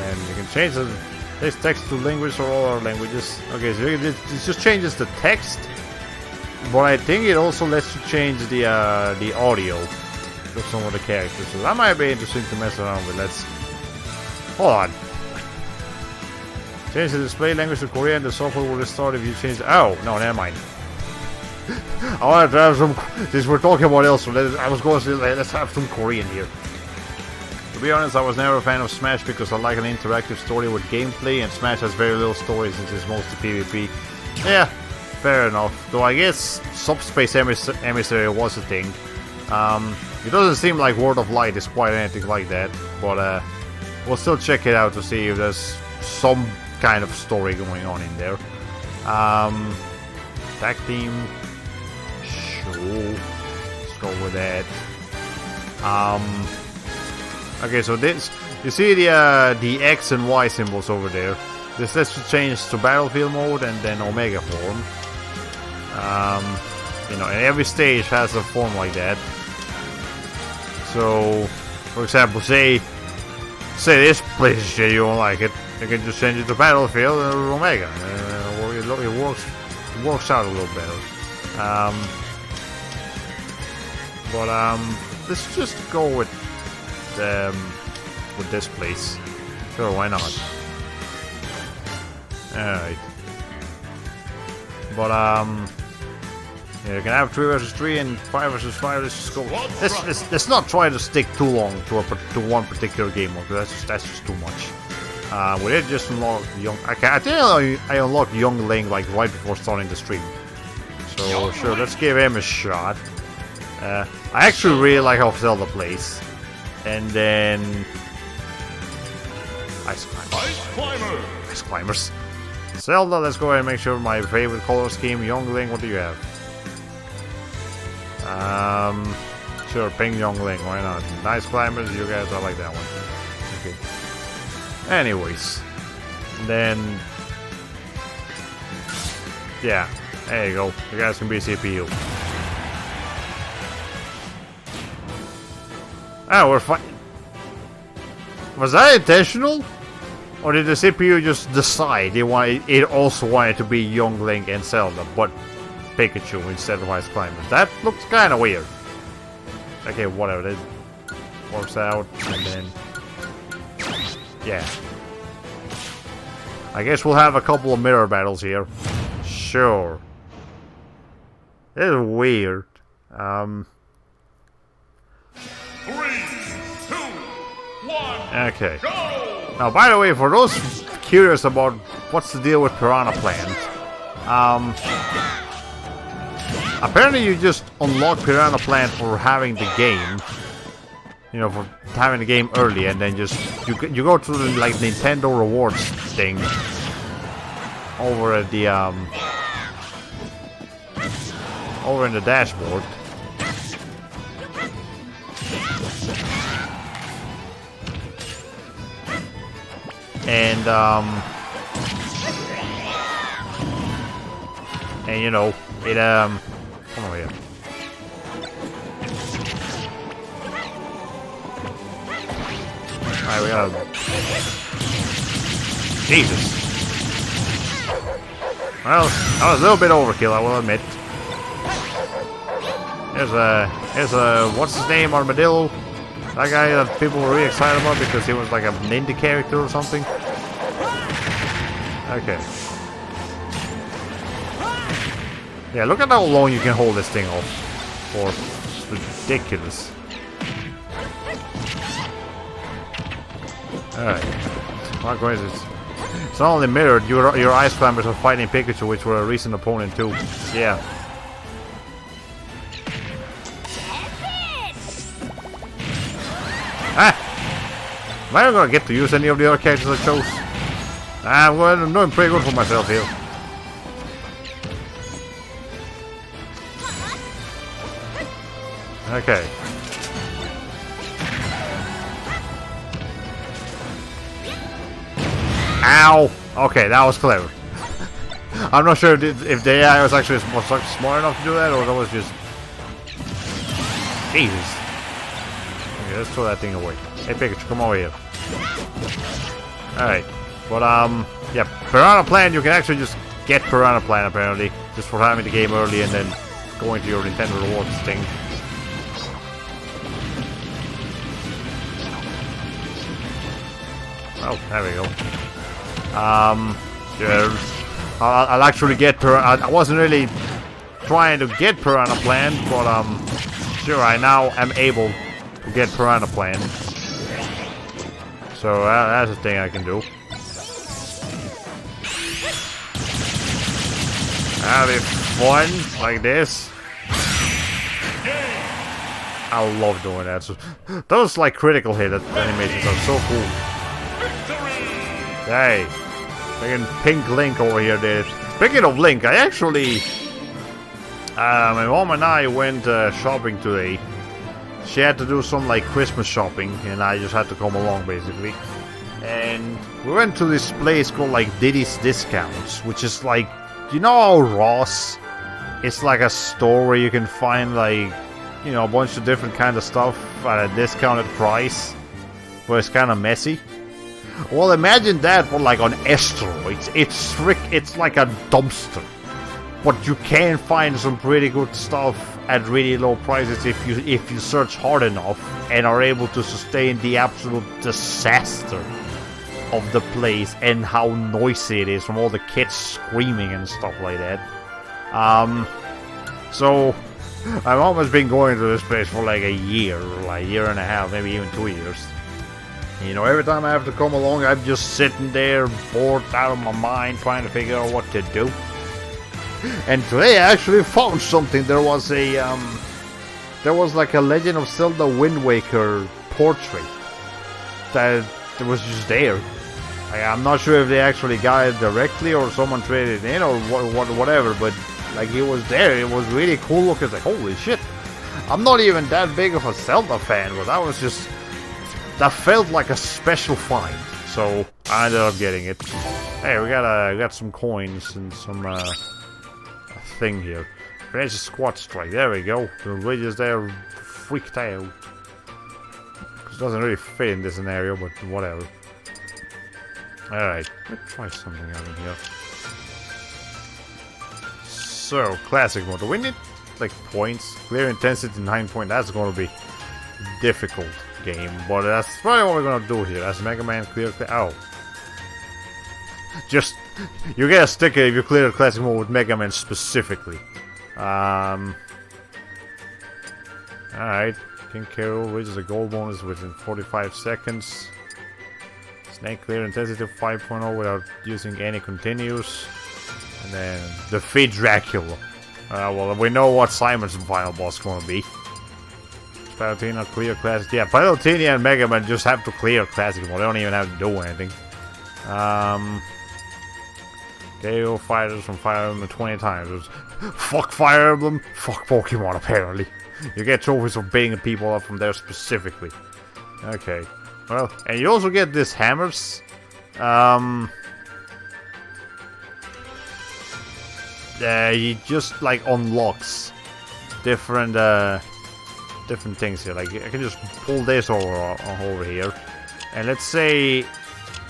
And you can change this text to language or all our languages. Okay, so it just changes the text, but I think it also lets you change the audio of some of the characters. So that might be interesting to mess around with. Let's hold on. Change the display language to Korean. The software will restart if you change. Oh no, never mind. I want to have some. Since we're talking about else, I was going to say let's have some Korean here. To be honest, I was never a fan of Smash because I like an interactive story with gameplay, and Smash has very little story since it's mostly PvP. Yeah, fair enough. Though I guess Subspace Emissary was a thing. It doesn't seem like World of Light is quite anything like that, but we'll still check it out to see if there's some kind of story going on in there. Tag team. Sure. Let's go with that. Okay, so this, you see the X and Y symbols over there. This lets you change to battlefield mode and then Omega form. You know, and every stage has a form like that. So, for example, say this place you don't like it, you can just change it to battlefield or Omega. It works out a little better. Let's just go with this place. Sure, why not? Alright. But yeah, you can have 3 versus 3 and 5 versus 5. Let's just go. Let's not try to stick too long to one particular game mode, because that's just too much. We did just unlock young. Okay, I think I unlocked Young Link like right before starting the stream. So sure, let's give him a shot. I actually really like how Zelda plays. And then Ice Climbers. Zelda, let's go ahead and make sure my favorite color scheme, Young Link, what do you have? Sure, pink Young Link, why not? Nice Climbers, you guys, I like that one. Okay. Anyways. Then yeah, there you go. You guys can be CPU. Ah, we're fine. Was that intentional? Or did the CPU just decide it also wanted to be Young Link and Zelda, but Pikachu instead of Ice Climbers? That looks kind of weird. Okay, whatever. It works out, and then yeah. I guess we'll have a couple of mirror battles here. Sure. This is weird. 3, 2, 1. Okay. Go! Now, by the way, for those curious about what's the deal with Piranha Plant, apparently you just unlock Piranha Plant for having the game, you know, for having the game early, and then just you go to the like Nintendo rewards thing over at the over in the dashboard. And you know, it come over here. Alright, we gotta. Jesus. Well, that was a little bit overkill, I will admit. Here's a what's his name, Armadillo? That guy that people were really excited about because he was like a indie character or something. Okay. Yeah, look at how long you can hold this thing off for. It's ridiculous. Alright. My coincidence. It's not only mirrored, your ice climbers are fighting Pikachu, which were a recent opponent too. Yeah. Ah! Am I not gonna get to use any of the other characters I chose? I'm doing pretty good for myself here. Okay. Ow! Okay, that was clever. I'm not sure if the AI was actually smart enough to do that, or that was just... Jesus. Okay, let's throw that thing away. Hey, Pikachu, come over here. Alright. But, yeah, Piranha Plant, you can actually just get Piranha Plant, apparently. Just for having the game early and then going to your Nintendo Rewards thing. Oh, there we go. Yeah, I'll actually get I wasn't really trying to get Piranha Plant, but sure, I now am able to get Piranha Plant. So that's a thing I can do. That'll be fun, like this. I love doing that. So, those like critical hit animations are so cool. Hey, freaking Pink Link over here, dude. Speaking of Link, I actually, my mom and I went shopping today. She had to do some like Christmas shopping, and I just had to come along basically. And we went to this place called like Diddy's Discounts, which is like, you know how Ross? It's like a store where you can find like, you know, a bunch of different kind of stuff at a discounted price, but it's kind of messy. Well, imagine that, but like on steroids. It's like a dumpster, but you can find some pretty good stuff at really low prices if you search hard enough and are able to sustain the absolute disaster of the place and how noisy it is from all the kids screaming and stuff like that. So my mom has been going to this place for like a year and a half, maybe even 2 years. You know, every time I have to come along, I'm just sitting there, bored out of my mind, trying to figure out what to do. And today I actually found something. There was like a Legend of Zelda Wind Waker portrait that was just there. I'm not sure if they actually got it directly or someone traded it in or whatever, but like it was there. It was really cool looking. It's like, holy shit. I'm not even that big of a Zelda fan, but that felt like a special find, so I ended up getting it. Hey, we got some coins and some thing here. There's a squat strike. There we go. The wages there freaked out. It doesn't really fit in this scenario, but whatever. All right, let's try something out in here. So classic mode. Do we need like points? Clear intensity 9 point. That's going to be difficult game, but that's probably what we're gonna do here. That's Mega Man clear. Oh, just you get a sticker if you clear the classic mode with Mega Man specifically. All right, King Carol reaches a gold bonus within 45 seconds. Snake clear intensity 5.0 without using any continues, and then defeat Dracula. Well, we know what Simon's final boss is gonna be. Palutena clear classic. Yeah, Palutena and Mega Man just have to clear classic mode. They don't even have to do anything. KO fighters from Fire Emblem 20 times. Fuck Fire Emblem, fuck Pokemon apparently. You get trophies for beating people up from there specifically. Okay. Well, and you also get these hammers. He just like unlocks different things here. Like I can just pull this over here, and let's say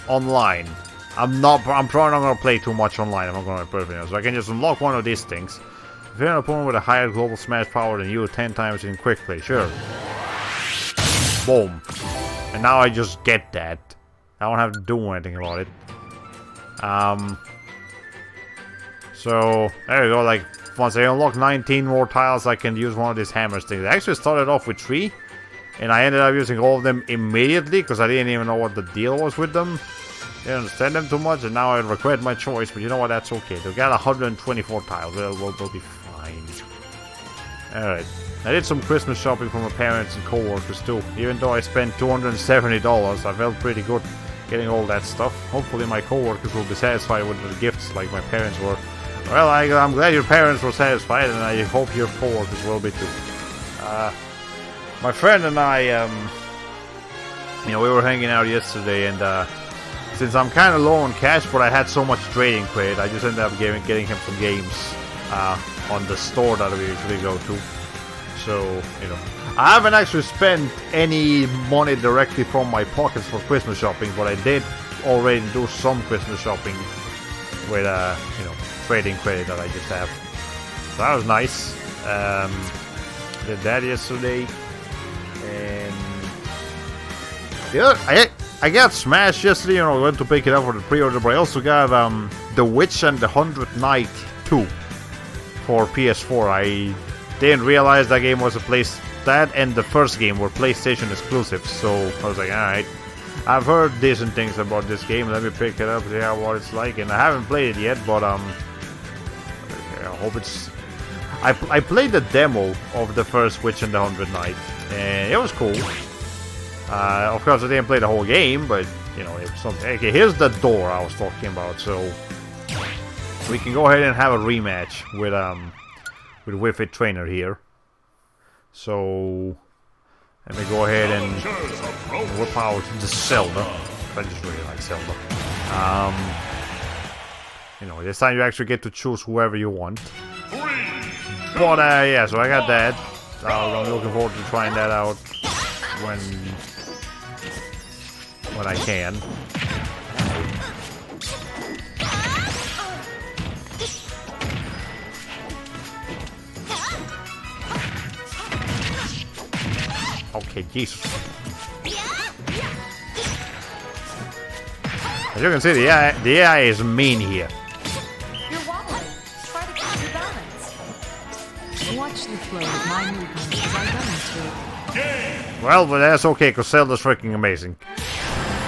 online. I'm probably not gonna play too much online. I'm not gonna be perfect now, so I can just unlock one of these things. If you're an opponent with a higher global smash power than you, 10 times in quick play, sure. Boom. And now I just get that. I don't have to do anything about it. So, there you go, like, once I unlock 19 more tiles, I can use one of these hammers things. I actually started off with 3, and I ended up using all of them immediately, because I didn't even know what the deal was with them. Didn't understand them too much, and now I regret my choice, but you know what, that's okay. They got 124 tiles, we'll be fine. Alright. I did some Christmas shopping for my parents and co-workers too. Even though I spent $270, I felt pretty good getting all that stuff. Hopefully my co-workers will be satisfied with the gifts like my parents were. Well, I'm glad your parents were satisfied, and I hope your co-workers will be too. My friend and I, we were hanging out yesterday, and since I'm kind of low on cash, but I had so much trading credit, I just ended up getting him some games on the store that we usually go to. So, I haven't actually spent any money directly from my pockets for Christmas shopping, but I did already do some Christmas shopping with, trading credit that I just have. So that was nice. Did that yesterday. And I got Smash yesterday, I went to pick it up for the pre-order, but I also got The Witch and the 100th Night 2 for PS4. I didn't realize that game was that and the first game were PlayStation exclusives, so I was like, alright, I've heard decent things about this game, let me pick it up, see what it's like, and I haven't played it yet, but I hope it's... I played the demo of the first Witch and the 100th Night, and it was cool. Of course I didn't play the whole game, but, it was something. Okay, here's the door I was talking about, so we can go ahead and have a rematch with Wii-Fit Trainer here. So let me go ahead and whip out the Zelda. I just really like Zelda. This time you actually get to choose whoever you want. But yeah, so I got that. I'm looking forward to trying that out when I can. Okay, Jesus. As you can see, the AI is mean here. You're wobbling. Try to keep your balance. Watch the flow of my movements as I demonstrate. Well, but that's okay, because Zelda's freaking amazing.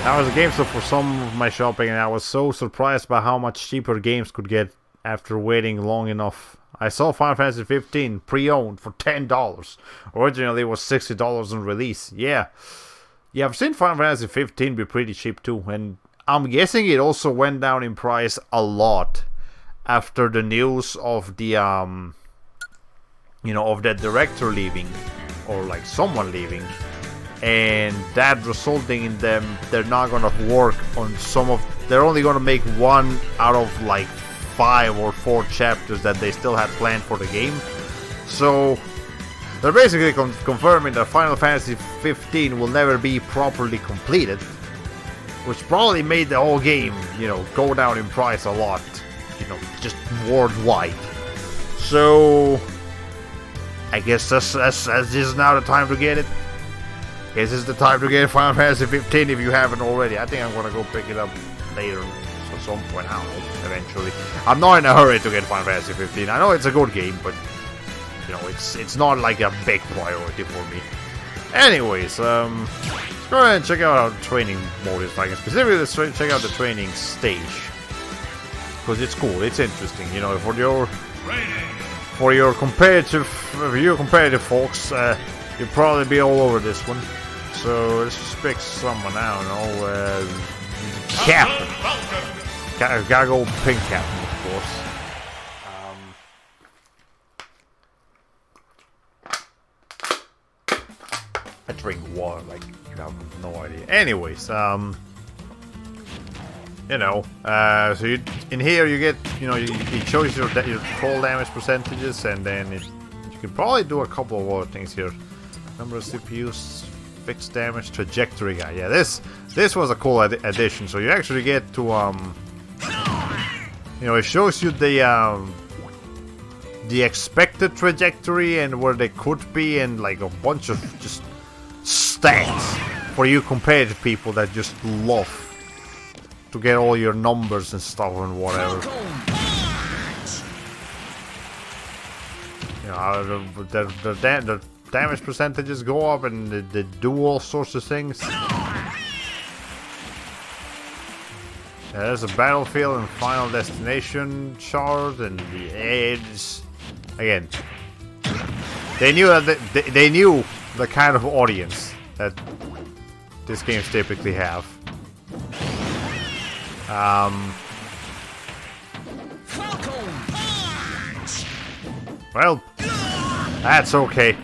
I was a GameStop for some of my shopping, and I was so surprised by how much cheaper games could get after waiting long enough. I saw Final Fantasy 15 pre-owned for $10. Originally it was $60 on release. Yeah, I've seen Final Fantasy 15 be pretty cheap too, and I'm guessing it also went down in price a lot after the news of the of that director leaving, or like someone leaving, and that resulting in they're not gonna work on they're only gonna make one out of like 5 or 4 chapters that they still had planned for the game. So they're basically confirming that Final Fantasy 15 will never be properly completed, which probably made the whole game, go down in price a lot, just worldwide. So I guess that's just now the time to get it. Guess it's the time to get Final Fantasy 15 if you haven't already. I think I'm gonna go pick it up later. At some point, I don't know, eventually. I'm not in a hurry to get Final Fantasy 15. I know it's a good game, but it's not like a big priority for me. Anyways, let's go ahead and check out our training mode is like. Specifically, let's check out the training stage, because it's cool, it's interesting. For your competitive folks, you'll probably be all over this one. So let's just pick someone, I don't know, Captain. Gotta go pink Captain, of course. I drink water, like, you have no idea. Anyways, so in here you get, it shows your fall damage percentages, and then you can probably do a couple of other things here. Number of CPUs, fixed damage, trajectory guy. Yeah, this was a cool addition. So you actually get to it shows you the expected trajectory and where they could be, and like a bunch of just stats for you competitive people that just love to get all your numbers and stuff and whatever. You know, the damage percentages go up and they do all sorts of things. There's a battlefield and final destination chart and the edge. Again, they knew that they knew the kind of audience that these games typically have. Well, that's okay.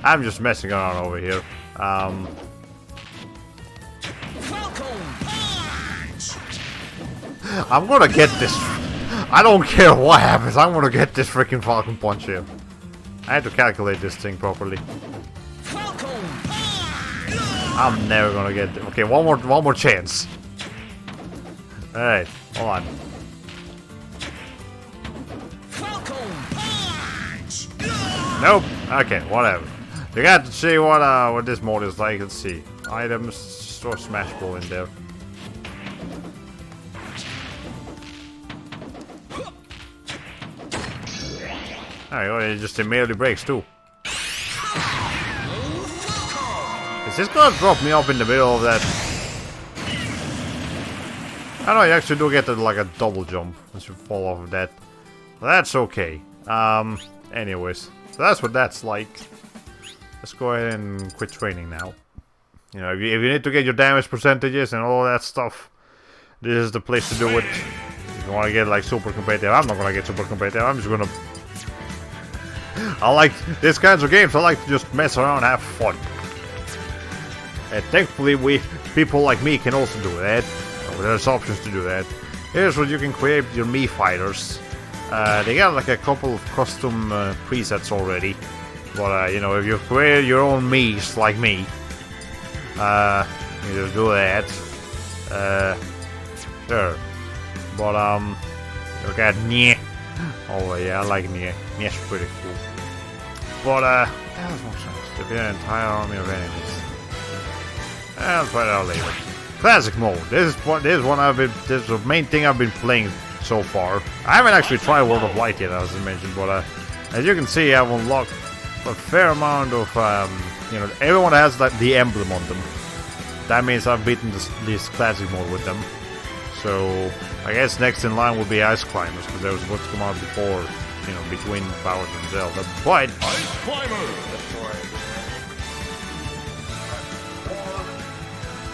I'm just messing around over here. I'm gonna get this. I don't care what happens. I'm gonna get this freaking Falcon Punch here. I had to calculate this thing properly. I'm never gonna get it. Okay, one more chance. All right, hold on. Nope. Okay, whatever. You got to see what this mode is like. Let's see. Items, store Smash Ball in there. Alright, it just immediately breaks too. Is this gonna drop me up in the middle of that? I know you actually do get like a double jump once you fall off of that. That's okay. Anyways, so that's what that's like. Let's go ahead and quit training now. You know, if you need to get your damage percentages and all that stuff, this is the place to do it. If you want to get like super competitive, I'm not gonna get super competitive. I'm just gonna. I like these kinds of games. I like to just mess around and have fun. And thankfully, people like me can also do that. There's options to do that. Here's what you can create your Mii fighters. They got like a couple of custom presets already. But you know, if you create your own Mii's like me, you just do that. Sure. But look at Nye. Oh yeah, I like Nye. Nye's pretty cool. But that was more sense. Defeat an entire army of enemies. I'll try that out later. Classic mode. This is the main thing I've been playing so far. I haven't actually tried World of Light yet, as I mentioned, but as you can see, I've unlocked a fair amount of you know, everyone has like the emblem on them. That means I've beaten this classic mode with them. So I guess next in line will be Ice Climbers, because that was what's come out before, you know, between Bowser and Zelda. But Ice Climber.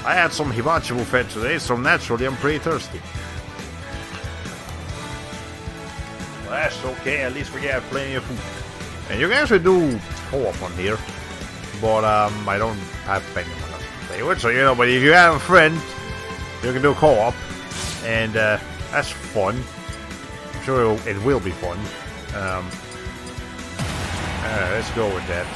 I had some hibachi buffet today, so naturally I'm pretty thirsty. Well, that's okay, at least we got plenty of food. And you can actually do co-op on here, but I don't have anyone else to play with, so you know, but if you have a friend, you can do co-op, and that's fun. I'm sure it will be fun. Let's go with that.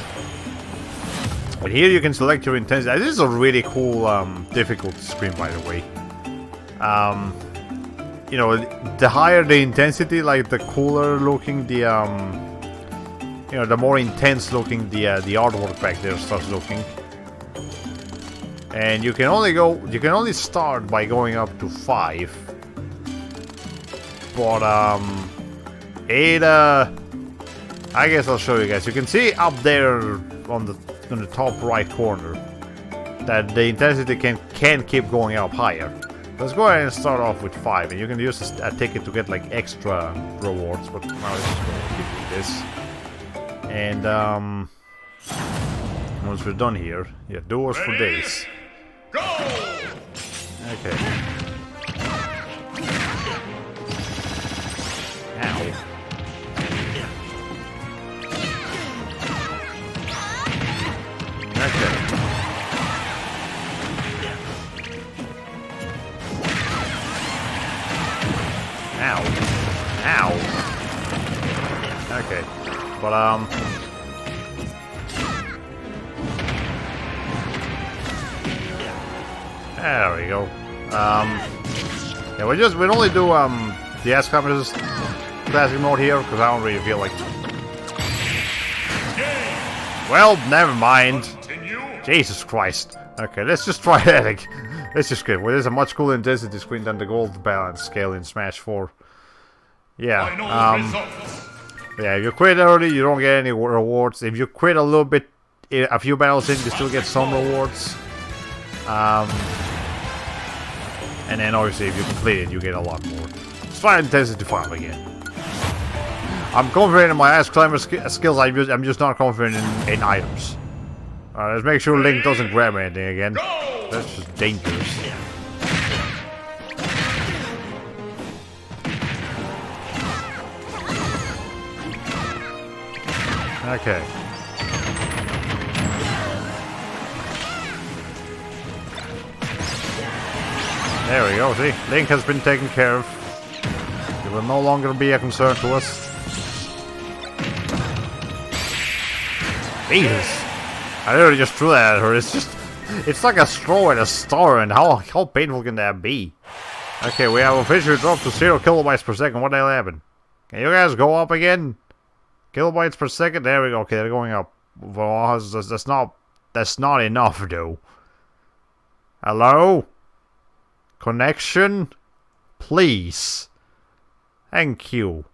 But here you can select your intensity. This is a really cool difficulty screen, by the way. You know, the higher the intensity, like the cooler looking the you know, the more intense looking the artwork back there starts looking. And you can only start by going up to 5. But I guess I'll show you guys. You can see up there on the top right corner that the intensity can keep going up higher. Let's go ahead and start off with 5, and you can use a ticket to get like extra rewards. But now let's just go give you this. And once we're done here, yeah, duels for days. Go! Okay. Ow. Okay. Ow. Ow. Okay. But there we go. Yeah, we'll only do the Ice Climbers classic mode here because I don't really feel like. Well, never mind. Continue. Jesus Christ. Okay, let's just try that again. Let's just get. Well, there's a much cooler intensity screen than the gold balance scale in Smash 4. Yeah. Yeah, if you quit early, you don't get any rewards. If you quit a little bit, a few battles in, you still get some rewards. And then obviously if you complete it, you get a lot more. Let's try intensity 5 again. I'm confident in my ice climber skills. I'm just not confident in items. Let's make sure Link doesn't grab anything again. That's just dangerous. Okay. There we go, see? Link has been taken care of. He will no longer be a concern to us. Jesus! I literally just threw that at her. It's just... It's like a straw at a star, and how painful can that be? Okay, we have officially dropped to 0 kilobytes per second. What the hell happened? Can you guys go up again? Kilobytes per second? There we go. Okay, they're going up. Well, that's not enough, though. Hello? Connection? Please. Thank you.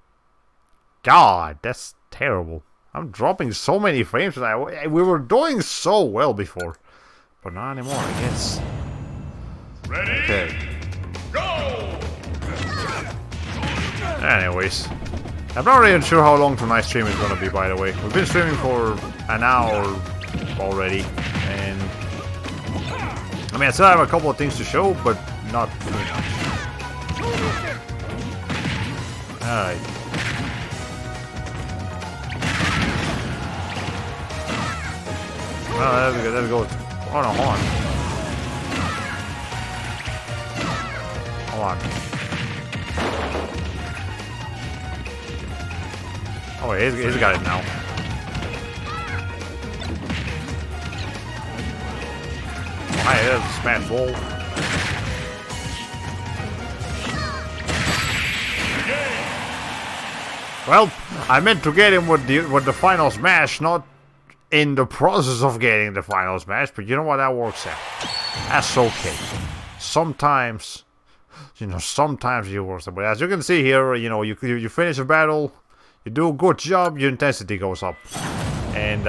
God, that's terrible. I'm dropping so many frames tonight. We were doing so well before. But not anymore, I guess. Ready? Okay. Go! Anyways. I'm not really sure how long tonight's stream is gonna be, by the way. We've been streaming for an hour already. And... I mean, I still have a couple of things to show, but not too much. Alright. Well, let's go. Hold on. Hold on. Oh, he's got it now. Hi, there's a smash ball. Well, I meant to get him with the final smash, not in the process of getting the final smash, but you know what, that works out. That's okay. Sometimes, sometimes it works out. But as you can see here, you finish a battle, you do a good job, your intensity goes up. And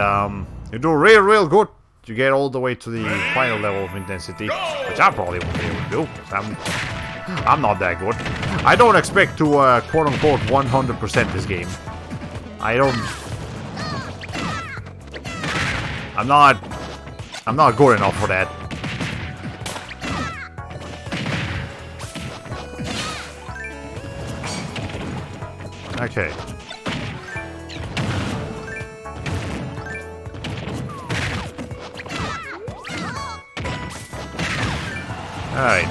you do real good, you get all the way to the final level of intensity, which I probably won't be able to do, because I'm not that good. I don't expect to quote-unquote 100% this game. I'm not good enough for that. Okay. Alright.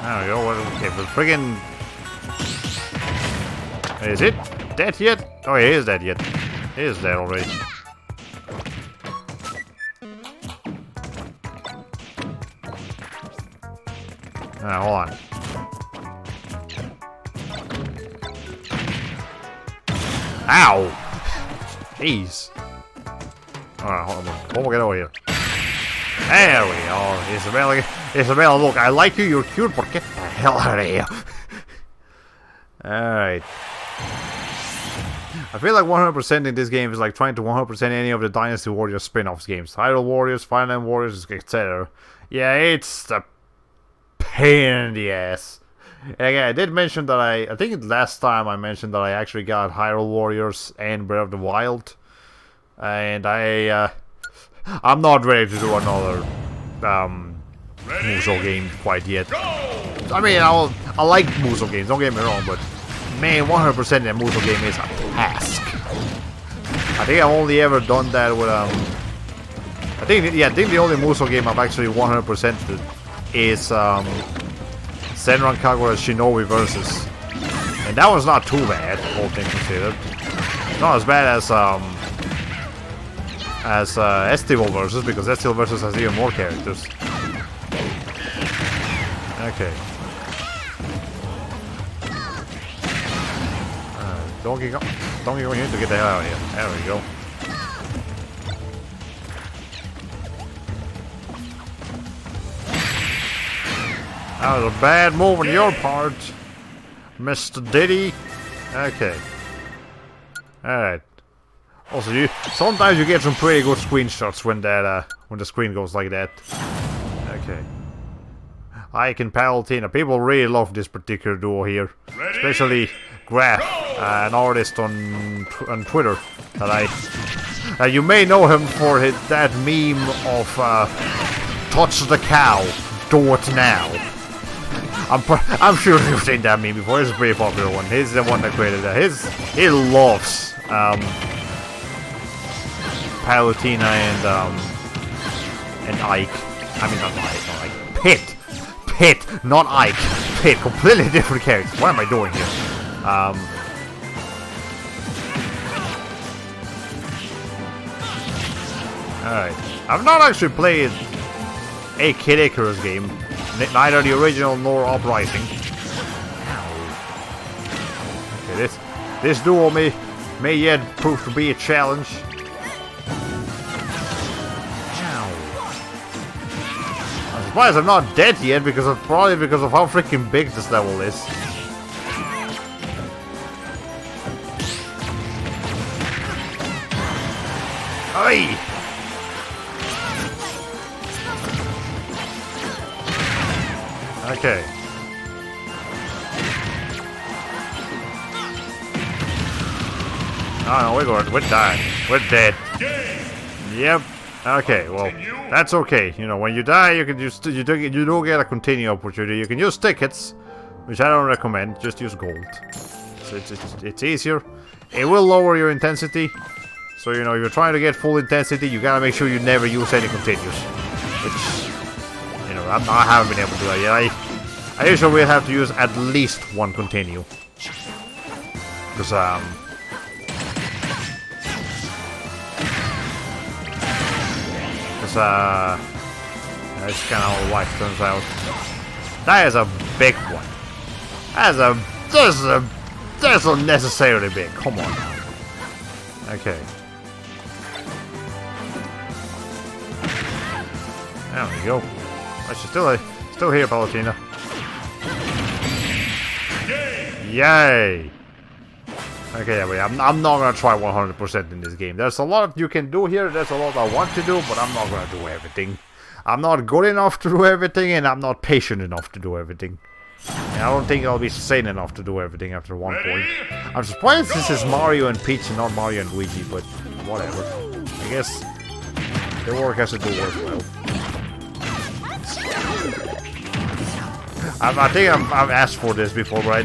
There we go. Okay, but friggin'... Is it dead yet? Oh, he is dead yet. He is dead already. Hold on. Ow! Jeez. Alright, hold on. We'll get over here. There we go. Isabella, look, I like you, you're cute, but get the hell out of here. Alright. I feel like 100% in this game is like trying to 100% any of the Dynasty Warriors spin-offs games. Hyrule Warriors, Fire Emblem Warriors, etc. Yeah, it's a pain in the ass. And again, I did mention that I think last time I mentioned that I actually got Hyrule Warriors and Breath of the Wild. And I'm not ready to do another Musou game quite yet. I mean, I like Musou games, don't get me wrong, but man, 100% in a Musou game is a task. I think I've only ever done that with I think the only Musou game I've actually 100%ed is Senran Kagura Shinobi Versus, and that was not too bad, all things considered. Not as bad as Estival Versus, because Estival Versus has even more characters. Okay. Donkey Kong. Don't you need to get the hell out of here. There we go. That was a bad move on your part, Mr. Diddy. Okay. Alright. Also, sometimes you get some pretty good screenshots when that when the screen goes like that. Okay. Ike and Palutena. People really love this particular duo here, especially Graf, an artist on Twitter that you may know him for that meme of "touch the cow, do it now." I'm sure you've seen that meme before. It's a pretty popular one. He's the one that created that. He loves Palutena and Ike. I mean, not Ike. Pit, not Ike. Pit, completely different characters. What am I doing here? Alright. I've not actually played a Kid Icarus game. Neither the original nor Uprising. Okay, this duo may yet prove to be a challenge. I'm surprised I'm not dead yet probably because of how freaking big this level is. Oi! Okay. Oh no, we're dying. We're dead. Yep. Okay, well, that's okay. You know, when you die, you can you do get a continue opportunity. You can use tickets, which I don't recommend. Just use gold. So it's easier. It will lower your intensity. So you know, if you're trying to get full intensity, you gotta make sure you never use any continues. Which, you know, I haven't been able to do that yet. I usually will have to use at least one continue. Because, that's kind of how life turns out. That is a big one. That's unnecessarily big. Come on now. Okay. There we go. I should still here, Palutena. Yay! Okay, yeah, wait, I'm not gonna try 100% in this game. There's a lot you can do here, there's a lot I want to do, but I'm not gonna do everything. I'm not good enough to do everything, and I'm not patient enough to do everything. And I don't think I'll be sane enough to do everything after one point. I'm surprised this is Mario and Peach and not Mario and Luigi, but whatever. I guess the work has to do work well. I think I've asked for this before, but I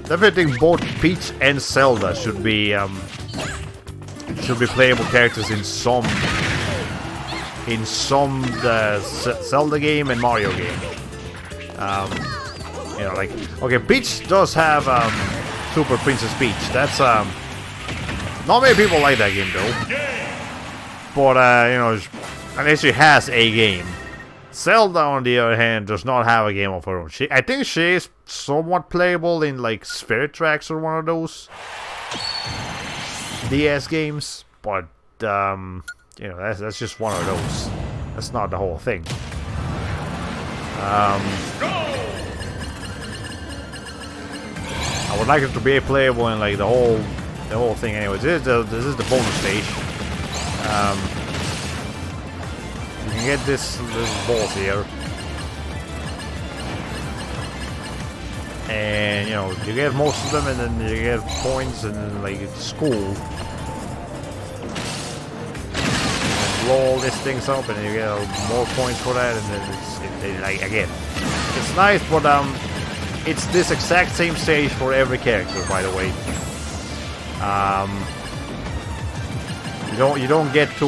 definitely think both Peach and Zelda should be playable characters in some Zelda game and Mario game. You know, like, okay, Peach does have Super Princess Peach. That's not many people like that game though. But you know, at least she has a game. Zelda, on the other hand, does not have a game of her own. I think she is somewhat playable in like Spirit Tracks or one of those DS games, but you know, that's just one of those. That's not the whole thing. I would like it to be playable in like the whole thing. Anyways, this is the bonus stage. You can get this balls here, and you know, you get most of them, and then you get points, and then like it's cool. Blow all these things up, and you get more points for that, and then it's like again, it's nice, but it's this exact same stage for every character, by the way. You don't get to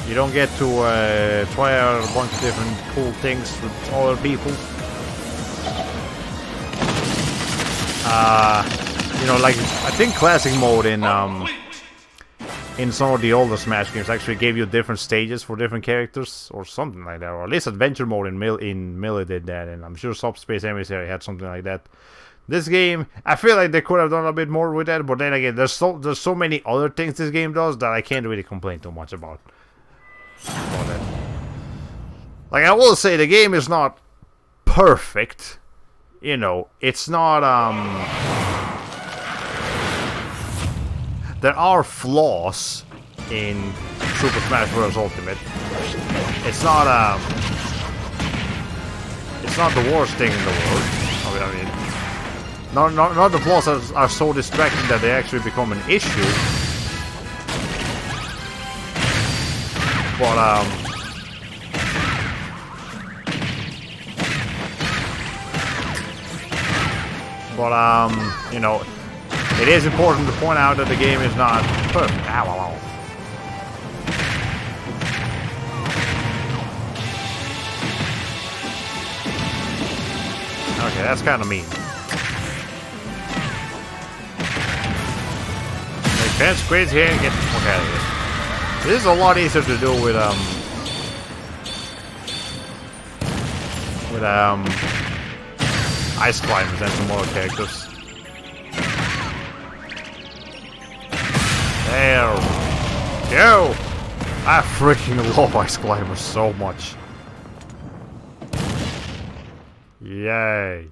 you don't get to try out a bunch of different cool things with other people. You know, like I think classic mode in in some of the older Smash games actually gave you different stages for different characters or something like that, or at least adventure mode in Melee did that, and I'm sure Subspace Emissary had something like that. This game, I feel like they could have done a bit more with that, but then again, there's so many other things this game does that I can't really complain too much about that. Like, I will say, the game is not perfect. You know, it's not, there are flaws in Super Smash Bros. Ultimate. It's not the worst thing in the world. I mean, not the flaws are so distracting that they actually become an issue. But, you know, it is important to point out that the game is not perfect. Ow, ow, ow. Okay, that's kind of mean. Make fence squids here and get the fuck out of here. This is a lot easier to do with ice climbers than some other characters. There. Go! I freaking love ice climbers so much. Yay.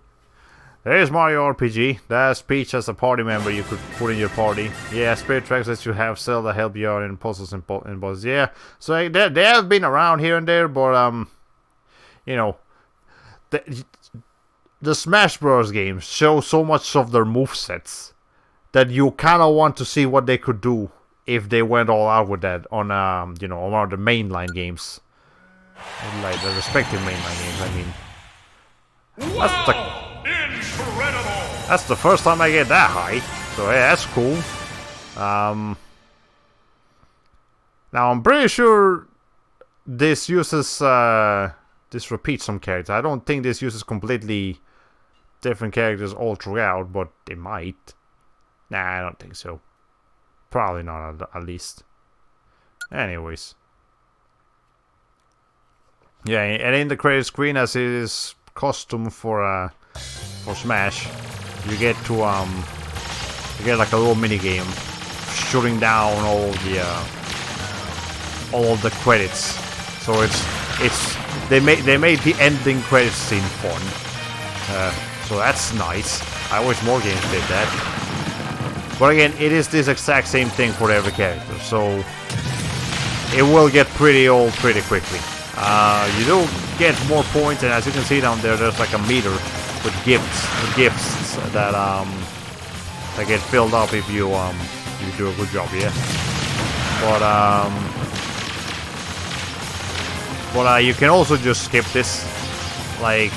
There's Mario RPG. There's Peach as a party member you could put in your party. Yeah, spirit tracks that you have Zelda help you out in puzzles and bosses. Yeah, so they have been around here and there, but you know, the Smash Bros. Games show so much of their movesets that you kind of want to see what they could do if they went all out with that on you know, on one of the mainline games, like the respective mainline games. I mean, that's the first time I get that high, so yeah, that's cool. Now I'm pretty sure this uses this repeats some characters. I don't think this uses completely different characters all throughout, but it might. Nah, I don't think so. Probably not, at least. Anyways. Yeah, and in the credit screen, as it is custom for Smash, you get to you get like a little mini game shooting down all of the credits. So they made the ending credits scene fun. So that's nice. I wish more games did that. But again, it is this exact same thing for every character, so it will get pretty old pretty quickly. You do get more points, and as you can see down there, there's like a meter with gifts that get filled up if you do a good job, yeah. But you can also just skip this. Like,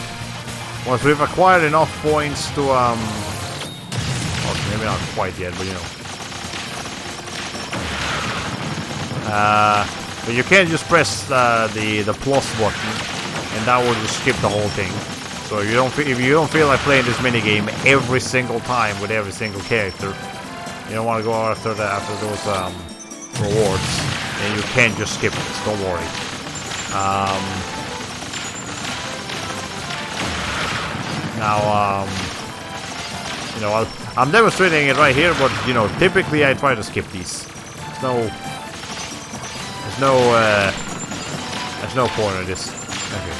once we've acquired enough points to well, maybe not quite yet, but you know. But you can just press the plus button, and that will just skip the whole thing. So if you don't feel like playing this mini game every single time with every single character, you don't want to go after those rewards, and you can just skip this. Don't worry. Now, you know, I'm demonstrating it right here, but you know, typically I try to skip these. There's no point in this. Okay.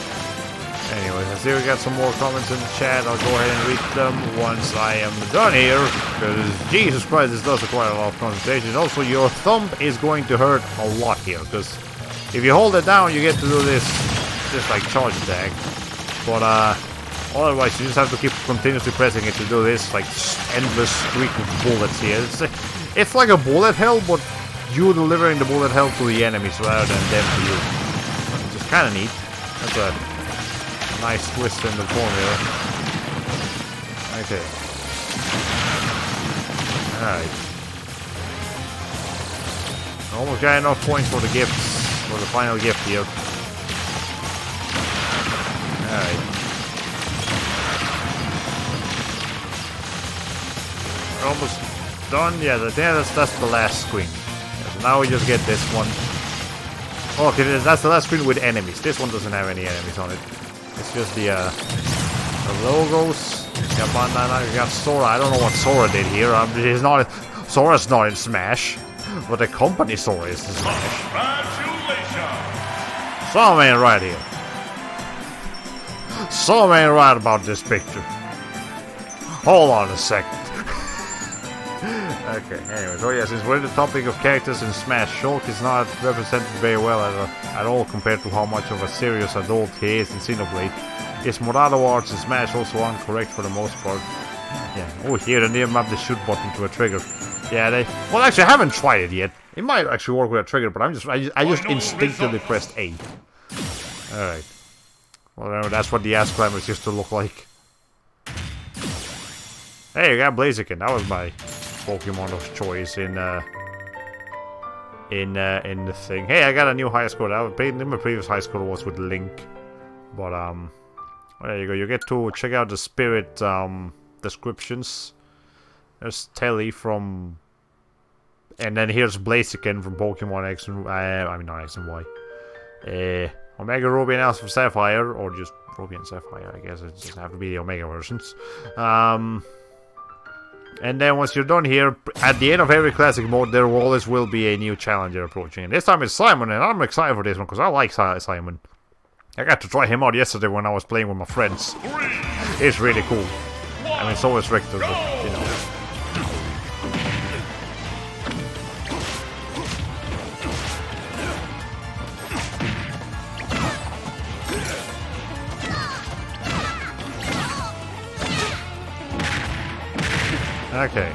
Anyways, I see we got some more comments in the chat. I'll go ahead and read them once I am done here, because Jesus Christ, this does require a lot of concentration. Also, your thumb is going to hurt a lot here, because if you hold it down, you get to do this like charge attack. But otherwise, you just have to keep continuously pressing it to do this like endless streak of bullets here. It's like a bullet hell, but you delivering the bullet hell to the enemies rather than them to you. Which is kind of neat. That's a nice twist in the formula. Okay. Alright. Almost got enough points for the gifts. For the final gift here. Alright. Almost done. Yeah, that's the last screen. Yeah, now we just get this one. Oh, okay, that's the last screen with enemies. This one doesn't have any enemies on it. It's just the logos. You got Banana, you got Sora. I don't know what Sora did here. He's not. Sora's not in Smash, but the company Sora is in Smash. Congratulations! Something ain't right here. Something ain't right about this picture. Hold on a second. Okay, anyway, so yeah, since we're in the topic of characters in Smash, Shulk is not represented very well at all compared to how much of a serious adult he is in Xenoblade. His Morado arts in Smash also incorrect for the most part. Yeah, oh here they near map the shoot button to a trigger. Yeah, well actually I haven't tried it yet. It might actually work with a trigger, but I just instinctively pressed A. Alright. Well, that's what the ass climbers used to look like. Hey, you got Blaziken. That was my Pokemon of choice in the thing. Hey, I got a new high score. My previous high score was with Link, but well, there you go. You get to check out the spirit descriptions. There's Telly from, and then here's Blaziken from Pokemon X and I mean not X and Y. Omega Ruby and Alpha Sapphire, or just Ruby and Sapphire. I guess it just have to be the Omega versions. And then once you're done here, at the end of every classic mode, there always will be a new challenger approaching. And this time it's Simon, and I'm excited for this one, because I like Simon. I got to try him out yesterday when I was playing with my friends. It's really cool. I mean, so is Richter, but, you know. Okay.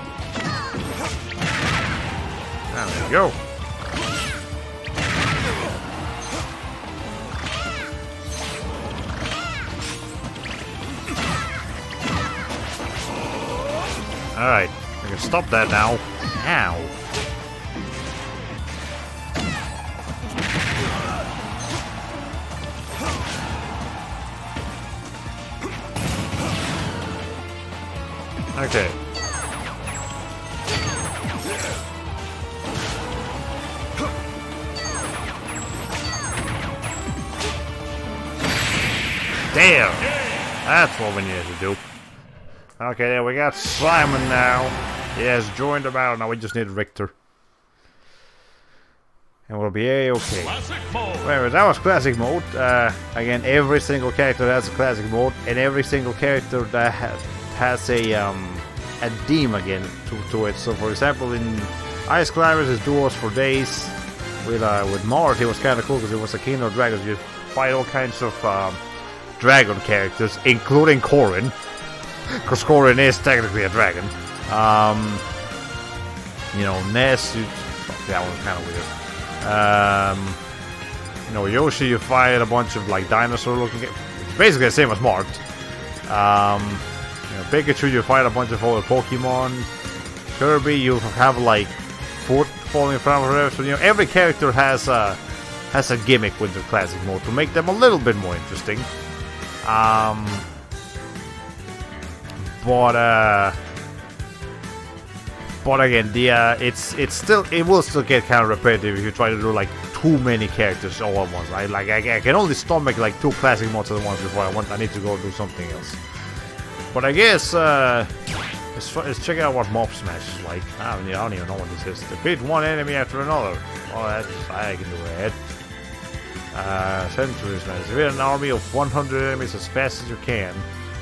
There we go. Alright, we can stop that now. Ow. Okay. There! That's what we needed to do. Okay, there we got Simon now. He has joined the battle. Now we just need Richter. And we'll be a-okay. Well, that was classic mode. Again, every single character has a classic mode, and every single character that has a theme again to it. So, for example, in Ice Climbers, it's duos for days. With Mars, it was kind of cool because it was a Kingdom of Dragons. You fight all kinds of dragon characters, including Corrin, because Corrin is technically a dragon. You know, Ness, that was kind of weird. You know, Yoshi, you fight a bunch of like dinosaur-looking. It's basically the same as Mart. You know, Pikachu, you fight a bunch of other Pokemon. Kirby, you have like foot falling in front of her. So you know, every character has a gimmick with the classic mode to make them a little bit more interesting. But again, it will still get kind of repetitive if you try to do like too many characters all at once. I can only stomach like 2 classic modes at once before I need to go do something else. But I guess let's check out what Mob Smash is like. I don't even know what this is. Defeat one enemy after another. Oh, I can do that. Centuries, man. Defeat an army of 100 enemies as fast as you can.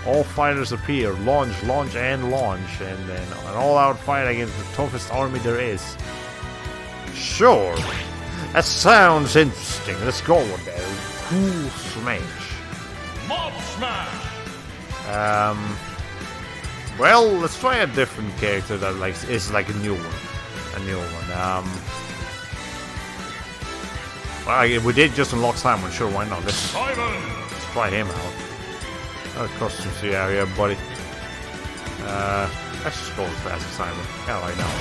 All fighters appear, launch, and launch, and then an all-out fight against the toughest army there is. Sure, that sounds interesting. Let's go with that. Cool Smash. Mob Smash. Well, let's try a different character that is like a new one. Well, we did just unlock Simon. Sure, why not? Let's try him out. Costumes, yeah, buddy. Let's just go with classic Simon. Yeah, right now.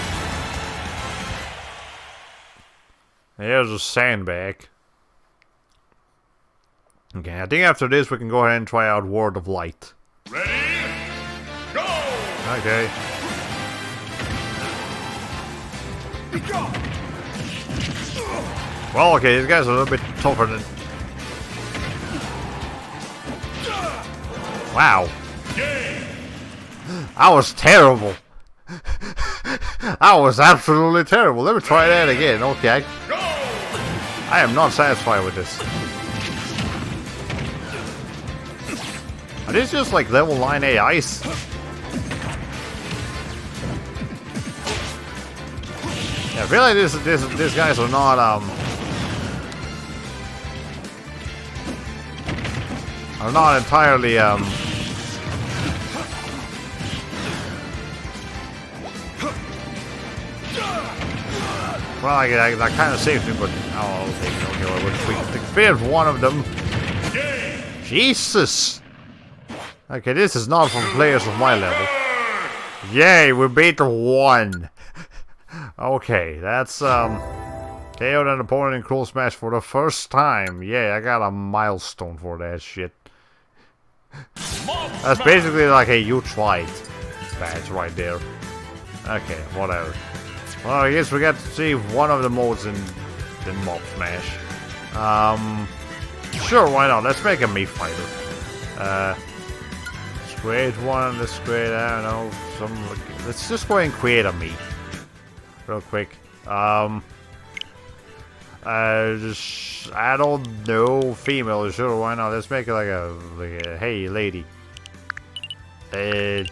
Here's a sandbag. Okay, I think after this we can go ahead and try out World of Light. Ready? Go! Okay. Go! Well, okay, these guys are a little bit tougher than... Wow. That was terrible. That was absolutely terrible. Let me try that again. Okay. I am not satisfied with this. Are these just like level 9 AIs? Yeah, I feel like these guys are not entirely well, that kind of saved me, but oh, okay, we defeated one of them. Jesus! Okay, this is not for players of my level. Yay, we beat one. Okay, that's KO'd an opponent in Cruel Smash for the first time. Yeah, I got a milestone for that shit. That's basically like a you tried badge right there. Okay, whatever. Well, I guess we got to see one of the modes in Mob Smash. Sure, why not? Let's make a Mii fighter. Let's create one. Let's create, I don't know, let's just go ahead and create a Mii. Real quick. I don't know, female, sure, why not? Let's make it like a hey, lady. Let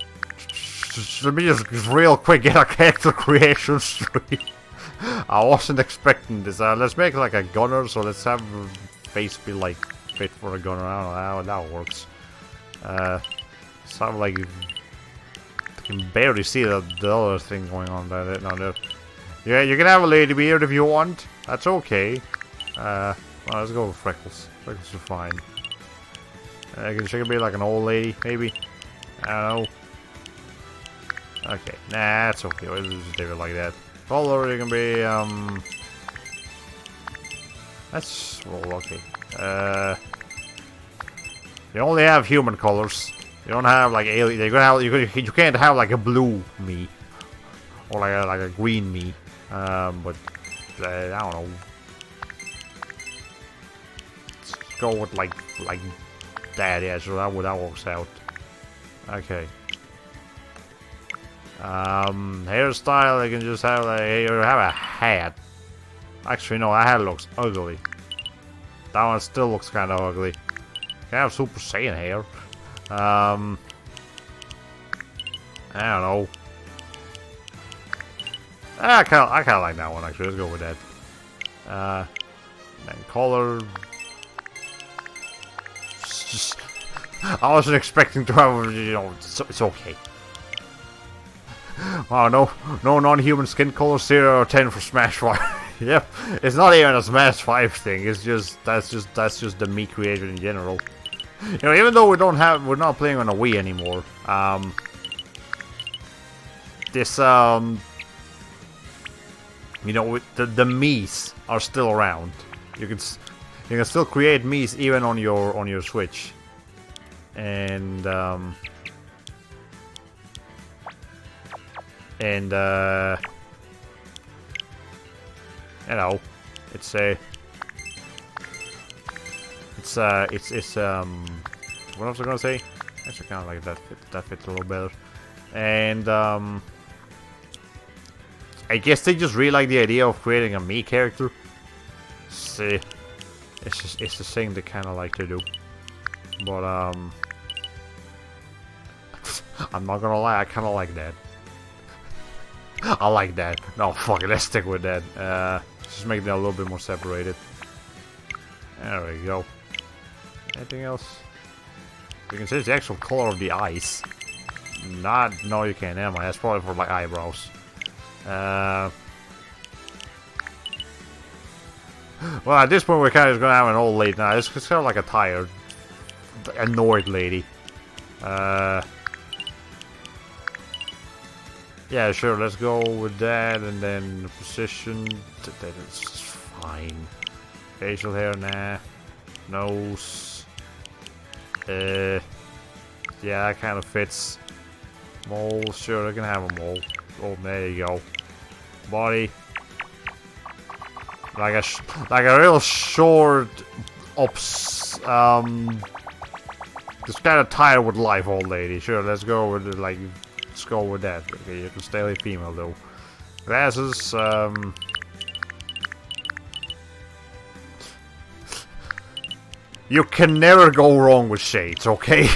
me just real quick get a character creation stream. I wasn't expecting this. Let's make it like a gunner, so let's have her face be like fit for a gunner. I don't know how that works. Sound like you can barely see the other thing going on there. Yeah, you can have a lady beard if you want. That's okay. Well, let's go with Freckles. Freckles are fine. She could be like an old lady, maybe. I don't know. Okay, nah, that's okay. We'll just leave it like that. Color, you can be, that's, well, okay. You only have human colors. You don't have, like, alien. You're gonna have, you can't have, like, a blue Mii. Or, like a green Mii. But, I don't know. Let's go with, like that, yeah, so that works out. Okay. Hairstyle, I can just have a hat. Actually, no, that hat looks ugly. That one still looks kind of ugly. Can I have Super Saiyan hair? I don't know. I kind of like that one actually. Let's go with that. And color. Just, I wasn't expecting to have, you know, it's okay. Oh, no non-human skin color, 0 or 10 for Smash 5. Yep, it's not even a Smash 5 thing. It's just that's just the Mii creator in general. You know, even though we're not playing on a Wii anymore. This you know, the Miis are still around. You can still create Miis even on your Switch, and you know, it's what else was I gonna say? Actually, kind of like that fits a little better, and I guess they just really like the idea of creating a Mii character. See, it's the thing they kind of like to do, but I'm not gonna lie, I kind of like that. I like that. No, fuck it, let's stick with that. Just make that a little bit more separated. There we go. Anything else? You can change the actual color of the eyes. No, you can't. Never mind. That's probably for like eyebrows. Well, at this point, we're kind of gonna have an old lady now. It's kind of like a tired, annoyed lady. Yeah, sure, let's go with that, and then the position, that is fine. Facial hair, nah. Nose. Yeah, that kind of fits. Mole, sure, I can have a mole. Oh, there you go. Body. like a real short, just kind of tired with life, old lady. Sure, let's go with it, like, let's go with that. Okay, you can stay a female though. Glasses, you can never go wrong with shades, okay?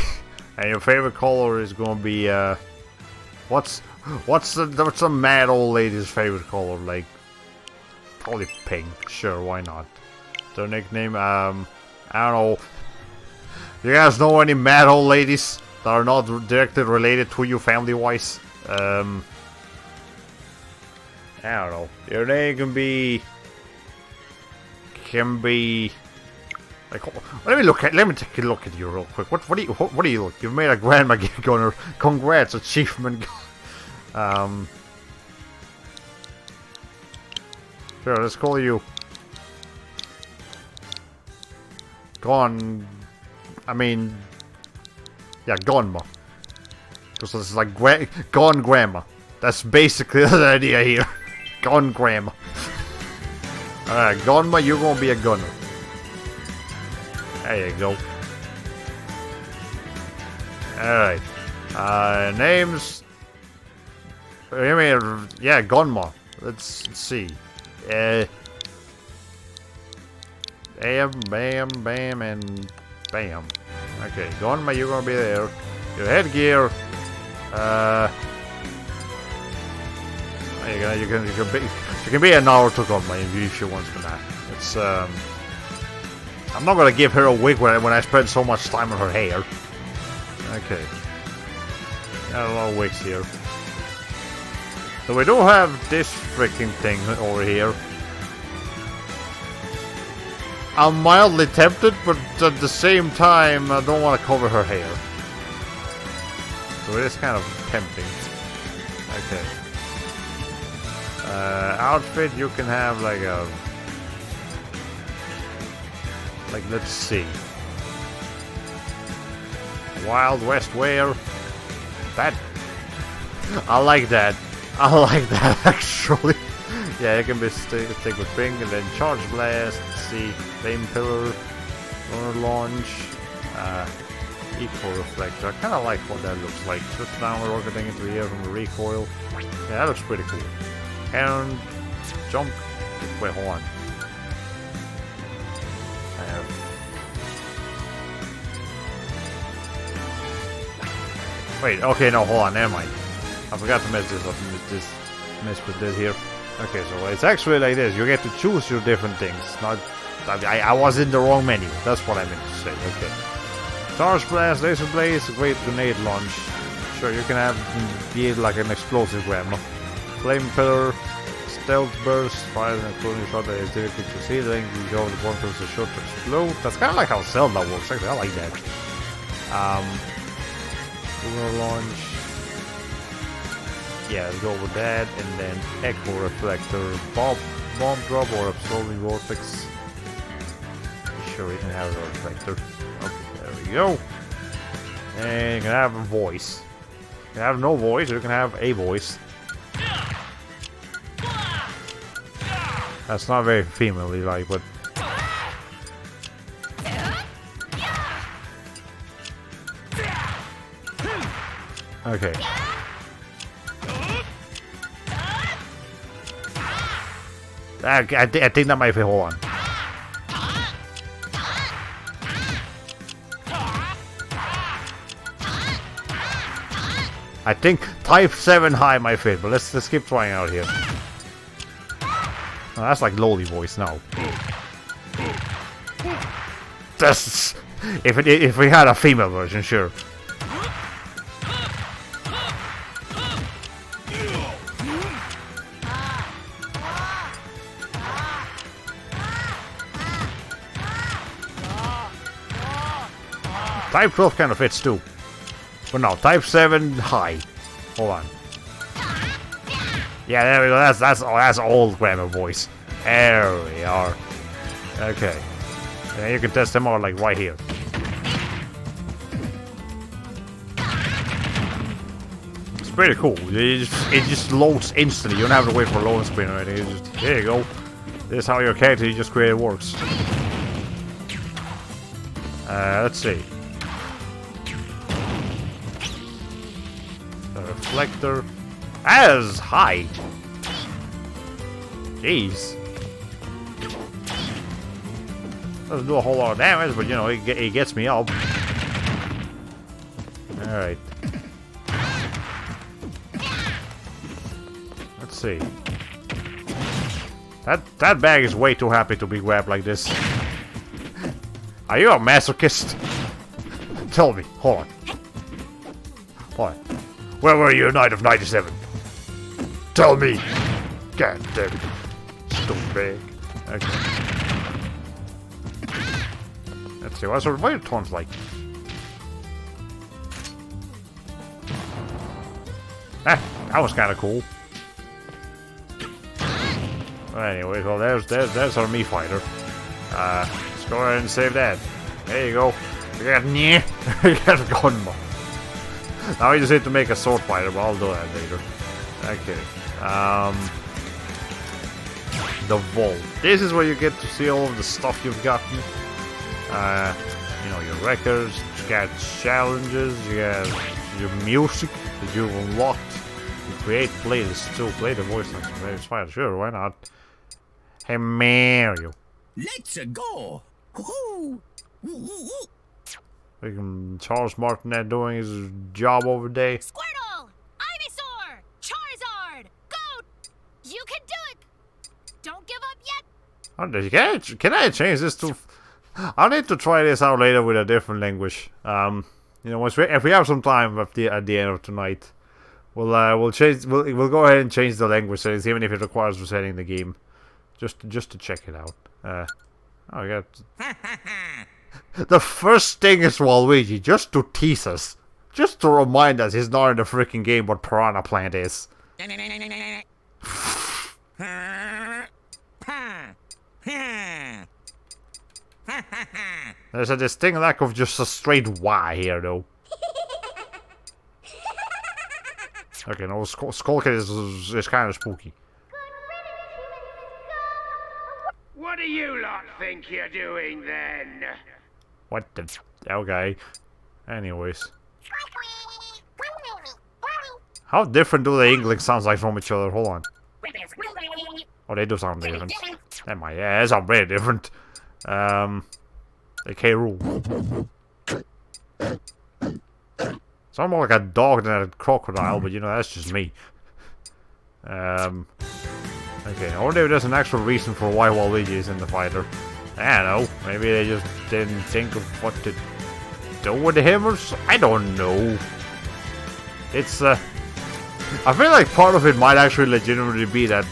And your favorite color is gonna be what's the mad old lady's favorite color? Like, probably pink. Sure, why not? Their nickname, I don't know. You guys know any mad old ladies that are not directly related to you family-wise? I don't know. Your name can be like, let me take a look at you real quick. What do you look? You've made a grandma gunner. Congrats, achievement. Sure, let's call you Gonma. Because it's like Gone Grandma. That's basically the idea here. Gone Grandma. Alright, Gonma, you're gonna be a gunner. There you go. Alright. Names. I mean, yeah, Gonma. Let's see. Bam, bam, bam, and bam. Okay, Gonma, you're gonna be there. Your headgear. You can be an Naruto Gonma if she wants to that. It's I'm not gonna give her a wig when I spend so much time on her hair. Okay. Got a lot of wigs here. So we do have this freaking thing over here. I'm mildly tempted, but at the same time, I don't want to cover her hair. So it is kind of tempting. Okay. Outfit, you can have like a... Like, let's see. Wild West wear. That... I like that. I like that, actually. Yeah, it can be stick with ping, and then Charge Blast, let's see, Flame Pillar, Lunar Launch, Eco Reflector. I kind of like what that looks like. Just downward rocketing into the air from the recoil. Yeah, that looks pretty cool. And jump. Wait, hold on. Wait, okay, no, hold on, never mind. I forgot to mess this up, mess with this here. Okay, so it's actually like this. You get to choose your different things. Not, I was in the wrong menu. That's what I meant to say. Okay. Charge Blast, Laser Blaze, Great Grenade Launch. Sure, you can have be like an explosive grandma. Flame Pillar, Stealth Burst, fires an exploding shot that is difficult to see. Then you go the one cause the shot to explode. That's kind of like how Zelda works. Actually, I like that. Lunar Launch. Yeah, let's go with that, and then Echo Reflector, Bomb Drop, or Absorbing Vortex. Sure, you can have a reflector. Okay, there we go. And you can have a voice. You can have no voice, or you can have a voice. That's not very female-y like, but... Okay. I think that might be, hold on. I think type 7 high might fit, but let's keep trying out here. Oh, that's like lowly voice now. That's if we had a female version, sure. Type 12 kind of fits too. But no, type 7 high. Hold on. Yeah, there we go. That's old grammar voice. There we are. Okay. And you can test them out like right here. It's pretty cool. It just loads instantly. You don't have to wait for a loading screen or anything. There you go. This is how your character you just created works. Let's see. The reflector. As high. Jeez. Doesn't do a whole lot of damage, but you know, it gets me up. Alright. Let's see. That bag is way too happy to be grabbed like this. Are you a masochist? Tell me. Hold on. What? Where were you, Night of 97? Tell me. God damn it. Stupid bag. Okay. Let's see. What are your tones like? Ah, that was kind of cool. Anyway, well, there's our me fighter. Let's go ahead and save that. There you go. We got we got a gun. Now we just need to make a sword fighter, but I'll do that later. Okay. The vault. This is where you get to see all of the stuff you've gotten. You know, your records. You got challenges. You got your music that you've unlocked. You create playlists too. Play the voice actor. It's fine. Sure, why not? Hey Mario. Let's go. Woohoo! Charles Martinet doing his job over there. Squirtle! Ivysaur! Charizard! Goat! You can do it! Don't give up yet! Can I change this to... I'll need to try this out later with a different language. You know, if we have some time at the end of tonight, we'll go ahead and change the language settings, even if it requires resetting the game. Just to check it out. Oh, I got... The first thing is Waluigi, just to tease us. Just to remind us he's not in the freaking game what Piranha Plant is. There's a distinct lack of just a straight Y here, though. Okay, no, Skullkid is kind of spooky. What do you lot think you're doing then? What the... Okay. Anyways. How different do the Inklings sound like from each other? Hold on. Oh, they do sound different. Never mind. Yeah, they sound very different. Okay, rule. Sound more like a dog than a crocodile, but you know, that's just me. Okay, I wonder if there's an actual reason for why Waluigi is in the fighter. I don't know. Maybe they just didn't think of what to do with him or so. I don't know. It's, I feel like part of it might actually legitimately be that,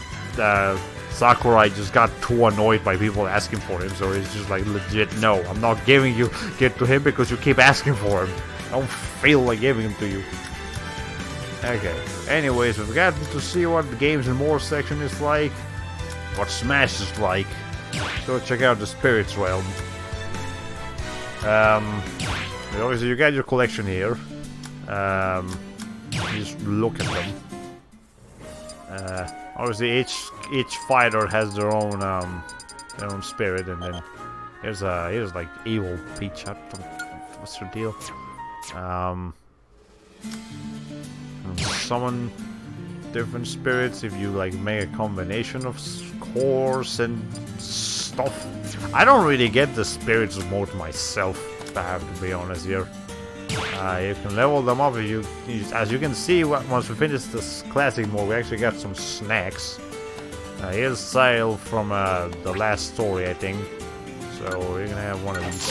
Sakurai just got too annoyed by people asking for him, so he's just like, legit, no, I'm not giving you get to him because you keep asking for him. I don't feel like giving him to you. Okay, anyways, we've gotten to see what the Games and More section is like, what Smash is like. So check out the Spirits Realm. Obviously you got your collection here. Just look at them. Obviously each fighter has their own spirit, and then here's like evil Peach. What's your deal? Summon different spirits if you like make a combination of cores and stuff. I don't really get the spirits mode myself, I have to be honest here. You can level them up if you as you can see, once we finish this classic mode, we actually got some snacks. Here's Sail from the last story, I think. So we're gonna have one of these.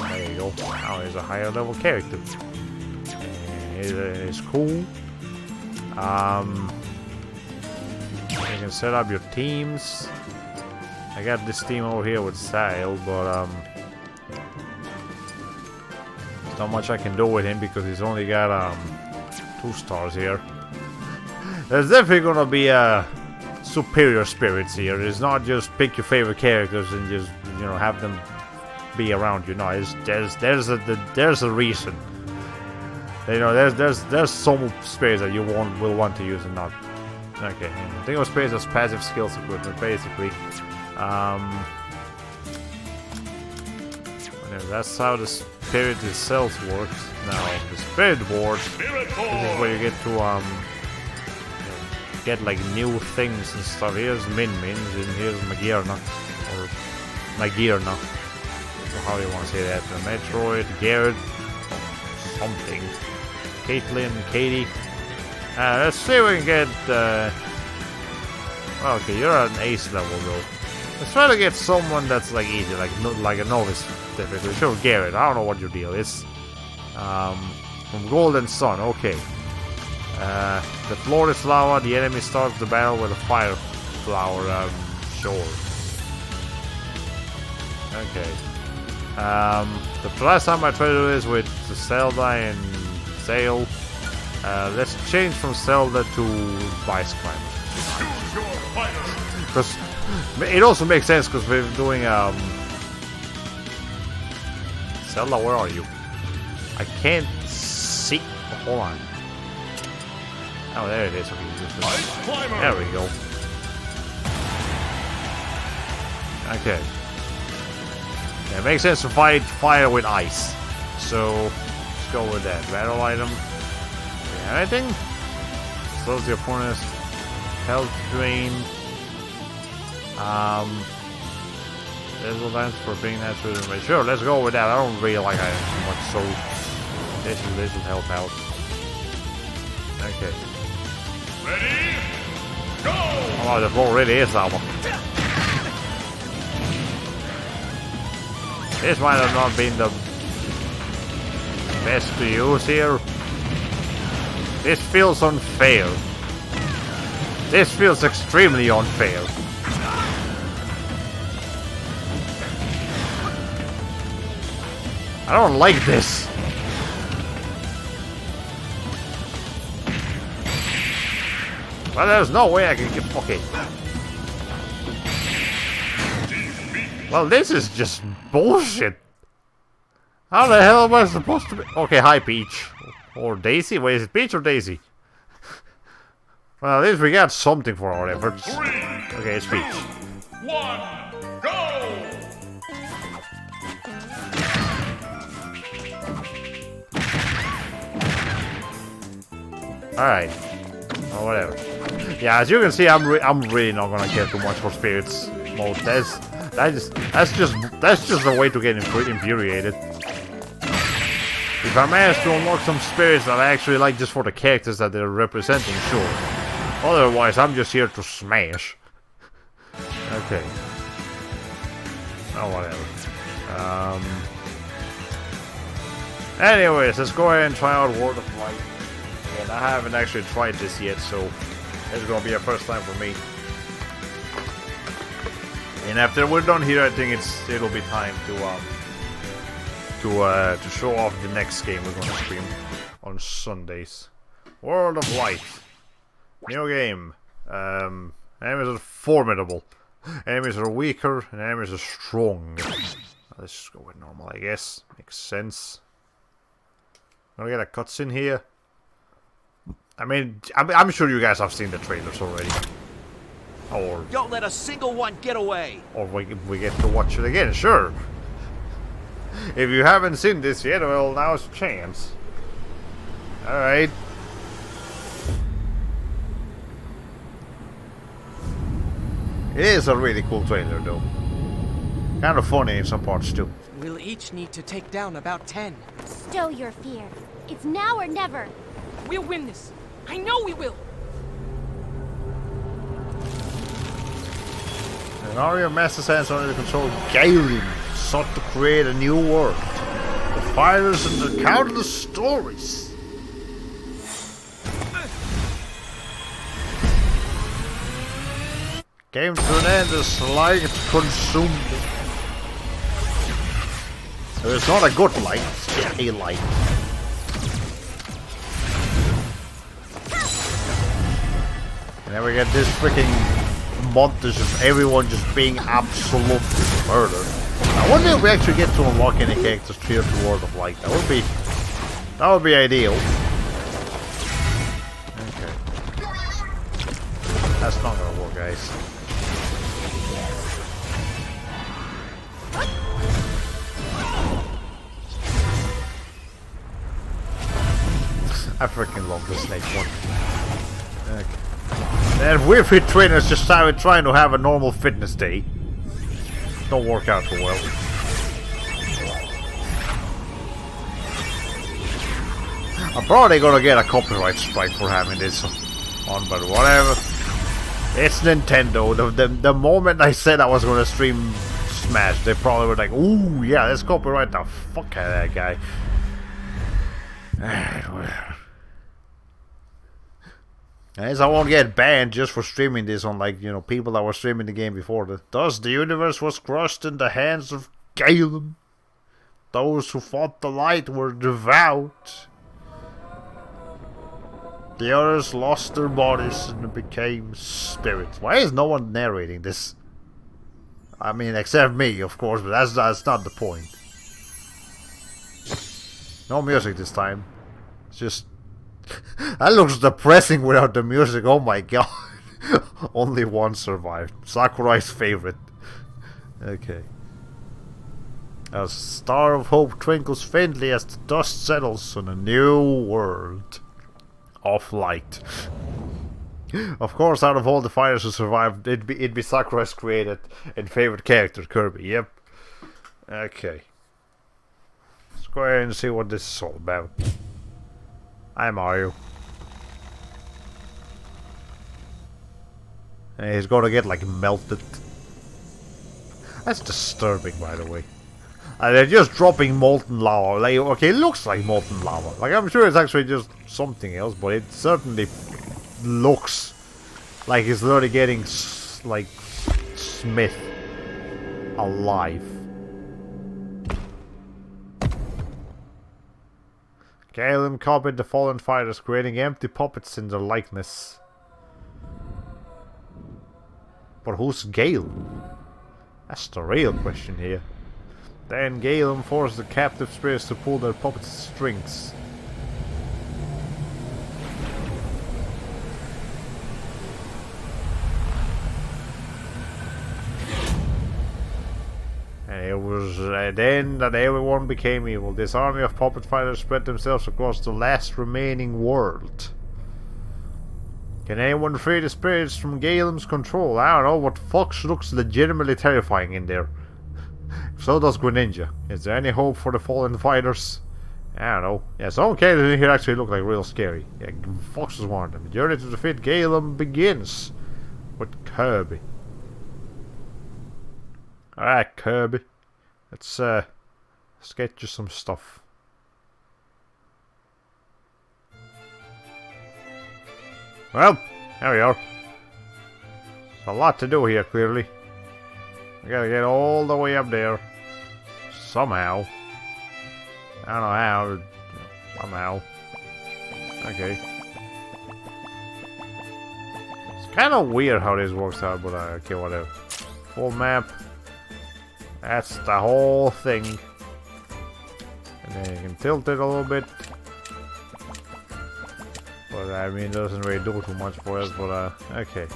There you go. Now he's a higher level character. It's cool. You can set up your teams. I got this team over here with Sail, but there's not much I can do with him because he's only got 2 stars here. There's definitely gonna be superior spirits here. It's not just pick your favorite characters and just, you know, have them be around you. No, there's a reason. You know, there's some spirits that you will want to use and not. Okay, think of spirits as passive skills equipment, basically. Whatever, that's how the spirit itself works. Now, the spirit board, Spirit this is board. where you get to get like new things and stuff. Here's Min Mins and here's Magirna, or Magirna, or how you want to say that. Metroid, Garrett, something. Caitlin, Katie. Let's see if we can get. Well, okay, you're at an ace level though. Let's try to get someone that's like easy, like a novice typically. Sure, Garrett. I don't know what your deal is. From Golden Sun. Okay. The floor is lava. The enemy starts the battle with a fire flower. Sure. Okay. The last time I tried to do this with Zelda and Sail. Let's change from Zelda to Vice Climber. Choose your fighter. Because it also makes sense because we're doing Zelda, where are you? I can't see. Hold on. Oh, there it is. Okay, Ice climber. there we go. Okay. Yeah, it makes sense to fight fire with ice. So let's go with that. Battle item. Anything? Slows the opponent's health drain. There's a lens for being naturally. Sure, let's go with that. I don't really like items too much, so this will help out. Okay. Ready? Go! Oh, the floor really is lava. This might have not been the best to use here. This feels unfair. This feels extremely unfair. I don't like this. Well, there's no way I can get... Okay. Well, this is just bullshit. How the hell am I supposed to be... Okay, hi, Peach. Or Daisy? Wait, is it Peach or Daisy? Well, at least we got something for our efforts. 3, Okay, it's Peach. 1, go! Alright. Or whatever. Yeah, as you can see, I'm really not gonna care too much for spirits mode. That's just a way to get infuriated. If I manage to unlock some spirits that I actually like just for the characters that they're representing, sure. Otherwise, I'm just here to smash. Okay. Oh, whatever. Anyways, let's go ahead and try out World of Light. And I haven't actually tried this yet, so it's gonna be a first time for me. And after we're done here, I think it'll be time to show off the next game we're gonna stream on Sundays. World of Light. New game. Enemies are formidable. Enemies are weaker, and enemies are strong. Let's just go with normal, I guess. Makes sense. Gonna get a cutscene here. I mean, I'm sure you guys have seen the trailers already. Or Don't let a single one get away. Or we get to watch it again, sure. If you haven't seen this yet, well, now's your chance. Alright. It is a really cool trailer, though. Kind of funny in some parts, too. We'll each need to take down about 10. Stow your fear. It's now or never. We'll win this. I know we will. An army of master sands under the control of Gairin sought to create a new world. The fighters and the countless stories. Came to an end as light consumed it. So it's not a good light, it's just a light. And then we get this freaking montage of everyone just being absolutely murdered. I wonder if we actually get to unlock any characters here to World of Light. That would be ideal. Okay. That's not gonna work, guys. I freaking love the snake one. Okay. And Wii Fit trainers just started trying to have a normal fitness day. Don't work out too well. I'm probably gonna get a copyright strike for having this on, but whatever. It's Nintendo. The moment I said I was gonna stream Smash, they probably were like, "Ooh, yeah, let's copyright the fuck out of that guy." I guess I won't get banned just for streaming this on, like, you know, people that were streaming the game before. Thus, the universe was crushed in the hands of Galen. Those who fought the light were devout. The others lost their bodies and became spirits. Why is no one narrating this? I mean, except me, of course, but that's not the point. No music this time. It's just... that looks depressing without the music, oh my god. Only one survived. Sakurai's favorite. Okay. A star of hope twinkles faintly as the dust settles on a new world of light. Of course, out of all the fighters who survived, it'd be Sakurai's created and favorite character, Kirby. Yep. Okay. Let's go ahead and see what this is all about. I'm Mario. And he's gonna get like melted. That's disturbing, by the way. And they're just dropping molten lava. Like, okay, it looks like molten lava. Like, I'm sure it's actually just something else, but it certainly looks like it's literally getting like Smith alive. Galen copied the fallen fighters, creating empty puppets in their likeness. But who's Galen? That's the real question here. Then Galen forced the captive spirits to pull their puppets' strings. And it was then that everyone became evil. This army of puppet fighters spread themselves across the last remaining world. Can anyone free the spirits from Galen's control? I don't know, what Fox looks legitimately terrifying in there. So does Greninja. Is there any hope for the fallen fighters? I don't know. Yeah, some characters in here actually look like real scary. Yeah, Fox is one of them. The journey to defeat Galen begins with Kirby. Alright, Kirby. Let's get you some stuff. Well, there we are. There's a lot to do here, clearly. We gotta get all the way up there. Somehow. I don't know how. Somehow. Okay. It's kind of weird how this works out, but okay, whatever. Full map. That's the whole thing. And then you can tilt it a little bit. But I mean, it doesn't really do too much for us, but okay.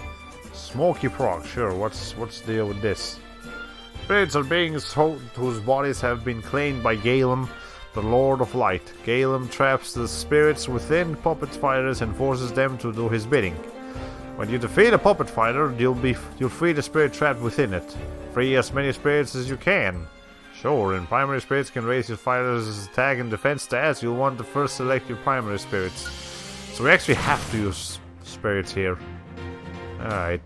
Smoky Prog, sure, what's the deal with this? Spirits are beings whose bodies have been claimed by Galen, the Lord of Light. Galen traps the spirits within puppet fighters and forces them to do his bidding. When you defeat a puppet fighter, you'll free the spirit trapped within it. Free as many spirits as you can. Sure, and primary spirits can raise your fighter's attack and defense stats. You'll want to first select your primary spirits. So we actually have to use spirits here. Alright.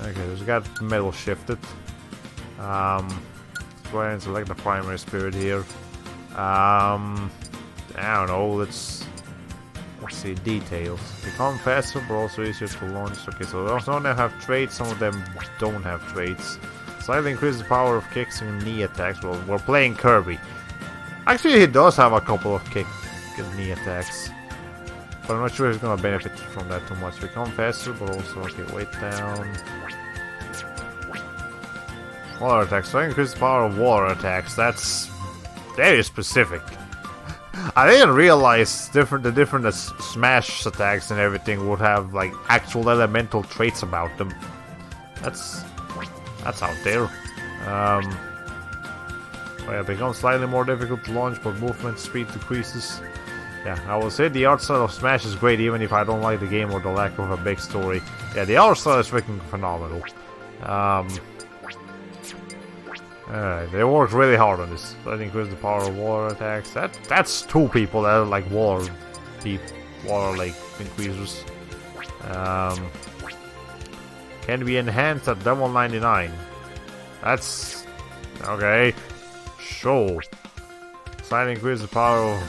Okay, so we got metal shifted. Let's go ahead and select the primary spirit here. I don't know, let's see, details. Become faster but also easier to launch. Okay, so some of them have traits, some of them don't have traits. Slightly increase the power of kicks and knee attacks. Well, we're playing Kirby. Actually, he does have a couple of kick and knee attacks. But I'm not sure he's gonna benefit from that too much. Become faster, but also, okay, weight down. Water attacks. So increase the power of water attacks. That's very specific. I didn't realize the different smash attacks and everything would have like actual elemental traits about them. That's out there. Well, yeah, becomes slightly more difficult to launch, but movement speed decreases. Yeah, I will say the art style of Smash is great even if I don't like the game or the lack of a big story. Yeah, the art style is freaking phenomenal. Alright, they worked really hard on this. That increases the power of water attacks. That's 2 people that are like water like increasers. Can be enhanced at level 99. That's okay. Sure. Slightly increase the power of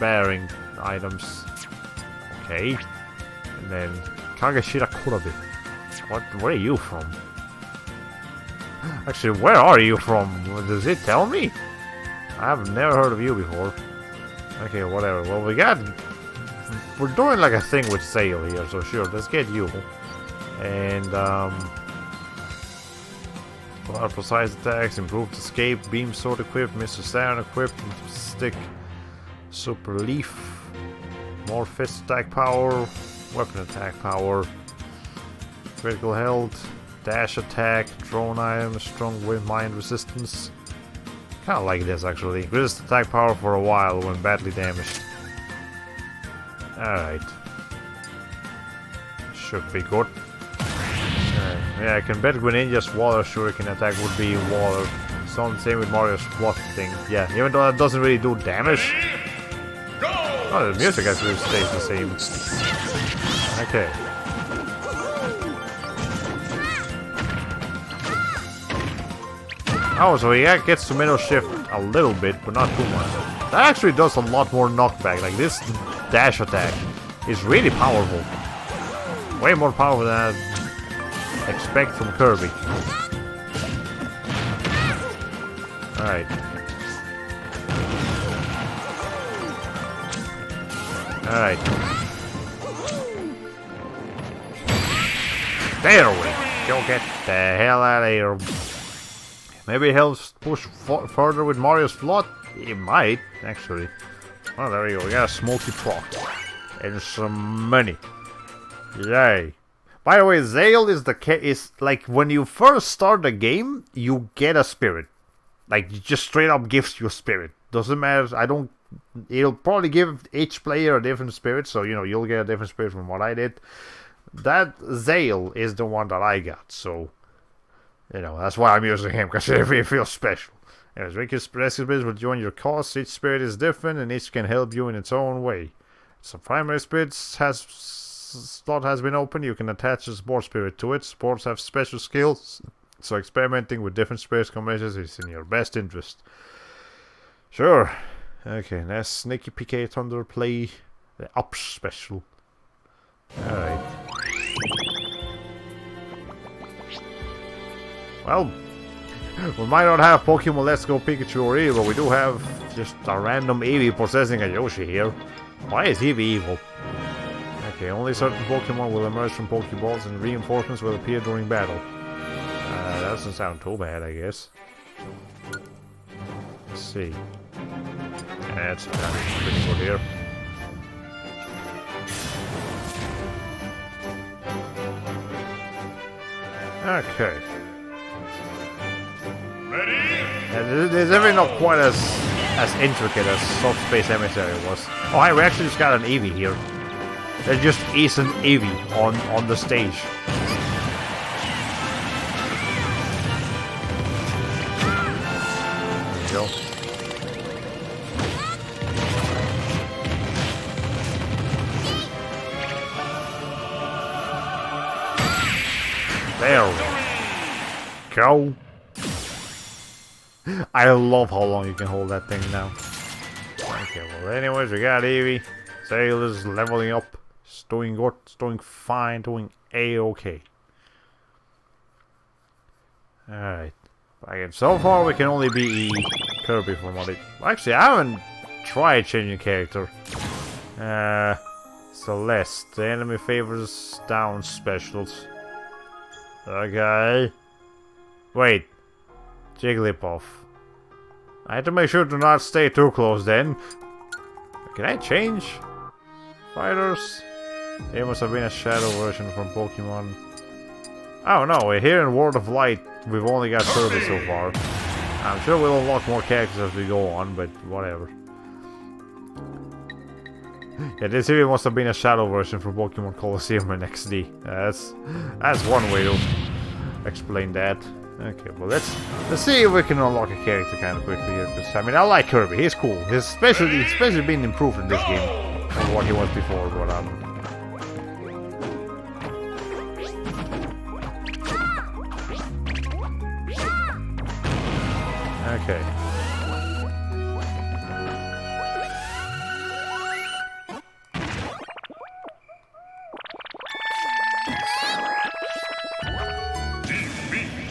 bearing items. Okay. And then Kagashira Kurabe. Where are you from? Actually, where are you from? Does it tell me? I've never heard of you before. Okay, whatever. Well, we're doing like a thing with Sail here, so sure, let's get you. And our precise attacks, improved escape, beam sword equipped, Mr. Siren equipped, stick, super leaf, more fist attack power, weapon attack power, critical health, dash attack, drone item, strong wind mine resistance. Kinda like this actually. Increased attack power for a while when badly damaged. Alright. Should be good. Yeah, I can bet Greninja's water shuriken attack would be water. Same with Mario's what thing. Yeah, even though that doesn't really do damage. Oh, the music actually stays the same. Okay. Oh, so he gets to middle shift a little bit, but not too much. That actually does a lot more knockback. Like this dash attack is really powerful. Way more powerful than I expect from Kirby. Alright. Alright. There we go. Get the hell out of here. Maybe he'll push further with Mario's Flood? He might, actually. Oh, there we go. We got a smoky proc. And some money. Yay. By the way, Zale is like when you first start the game, you get a spirit. Like, it just straight up gives you a spirit. Doesn't matter. It'll probably give each player a different spirit, so, you know, you'll get a different spirit from what I did. That Zale is the one that I got, so, you know, that's why I'm using him, because it feels special. Anyways, rescue spirits will join your cause. Each spirit is different, and each can help you in its own way. Some primary spirits slot has been opened. You can attach a support spirit to it. Supports have special skills, so experimenting with different spirit combinations is in your best interest. Sure. Okay, let's Sneaky PK Thunder play the up special. Alright. Well, we might not have Pokemon Let's Go Pikachu or Eevee, but we do have just a random Eevee possessing a Yoshi here. Why is Eevee evil? Okay, only certain Pokemon will emerge from Pokeballs and reinforcements will appear during battle. That doesn't sound too bad, I guess. Let's see. That's pretty good here. Okay. Ready? It's definitely not quite as intricate as Soft Space Emissary was. Oh, hey, we actually just got an Eevee here. There just is an Eevee on the stage. There you go. There we go. I love how long you can hold that thing now. Okay, well anyways, we got Eevee. Sail is leveling up. It's doing good. It's doing fine. Doing A-okay. Alright. Again, so far we can only be Kirby from what it... Actually, I haven't tried changing character. Celeste. The enemy favors down specials. Okay. Wait. Jigglypuff. I have to make sure to not stay too close then. Can I change fighters? There must have been a shadow version from Pokemon. Oh no, here in World of Light we've only got Kirby so far. I'm sure we'll unlock more characters as we go on, but whatever. Yeah, this even must have been a shadow version from Pokemon Colosseum and XD. That's one way to explain that. Okay, well let's see if we can unlock a character kind of quickly here. Because I mean, I like Kirby. He's cool. He's especially been improved in this game from what he was before. But okay.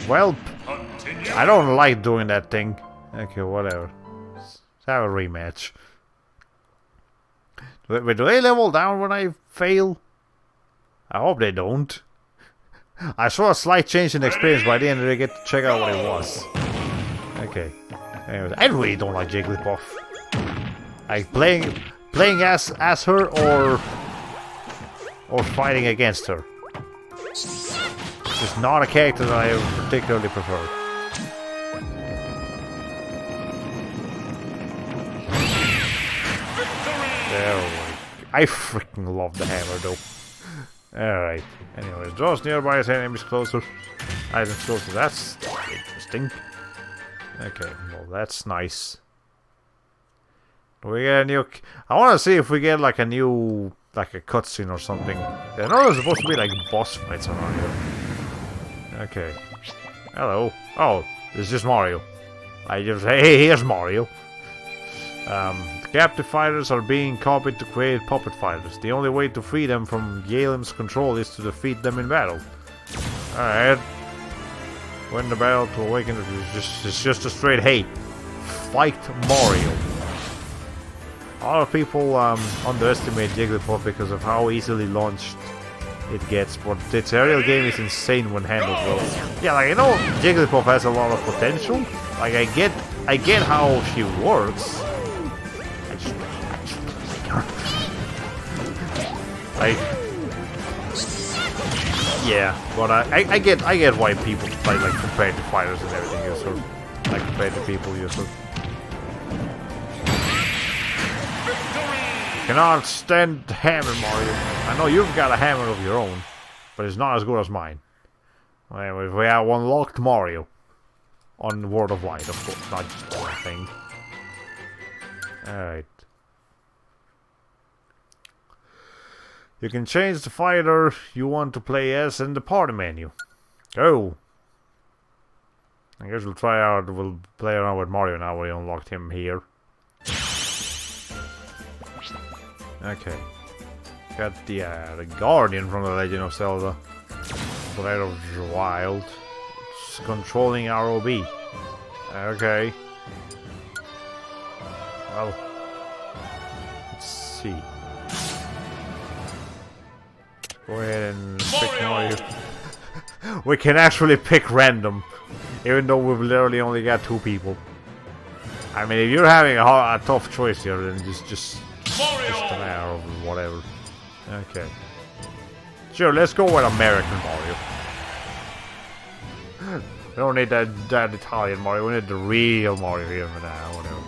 Well, I don't like doing that thing. Okay, whatever. Let's have a rematch. Do they level down when I fail? I hope they don't. I saw a slight change in experience by the end and I get to check out what it was. Okay. Anyways, I really don't like Jigglypuff. Like playing as her or fighting against her. It's not a character that I particularly prefer. There we go. I freaking love the hammer though. Alright. Anyways, draws nearby as enemies closer. Items closer. That's interesting. Okay, well that's nice. Do we get a new... I want to see if we get like a new... like a cutscene or something. I know there's supposed to be like boss fights around here. Okay. Hello. Oh, it's just Mario. I just hey, here's Mario. The captive fighters are being copied to create puppet fighters. The only way to free them from Galen's control is to defeat them in battle. Alright. Win the battle to awaken it's just a straight hate. Fight Mario. A lot of people underestimate Jigglypuff because of how easily launched it gets, but its aerial game is insane when handled well. Yeah, like I know Jigglypuff has a lot of potential. Like I get how she works. I just like her. Like, yeah, but I get why people like compared to fighters and everything else, or like compared to people use her. Cannot stand the hammer, Mario. I know you've got a hammer of your own, but it's not as good as mine. Anyway, we have unlocked Mario on World of Light, of course, not just one thing. Alright. You can change the fighter you want to play as in the party menu. Oh. I guess we'll play around with Mario now we unlocked him here. Okay. Got the Guardian from the Legend of Zelda. Breath of the Wild. It's controlling ROB. Okay. Well. Let's see. Go ahead and pick Mario. We can actually pick random. Even though we've literally only got 2 people. I mean, if you're having a tough choice here, then just an hour or whatever. Okay. Sure, let's go with American Mario. We don't need that Italian Mario, we need the real Mario here for now, whatever.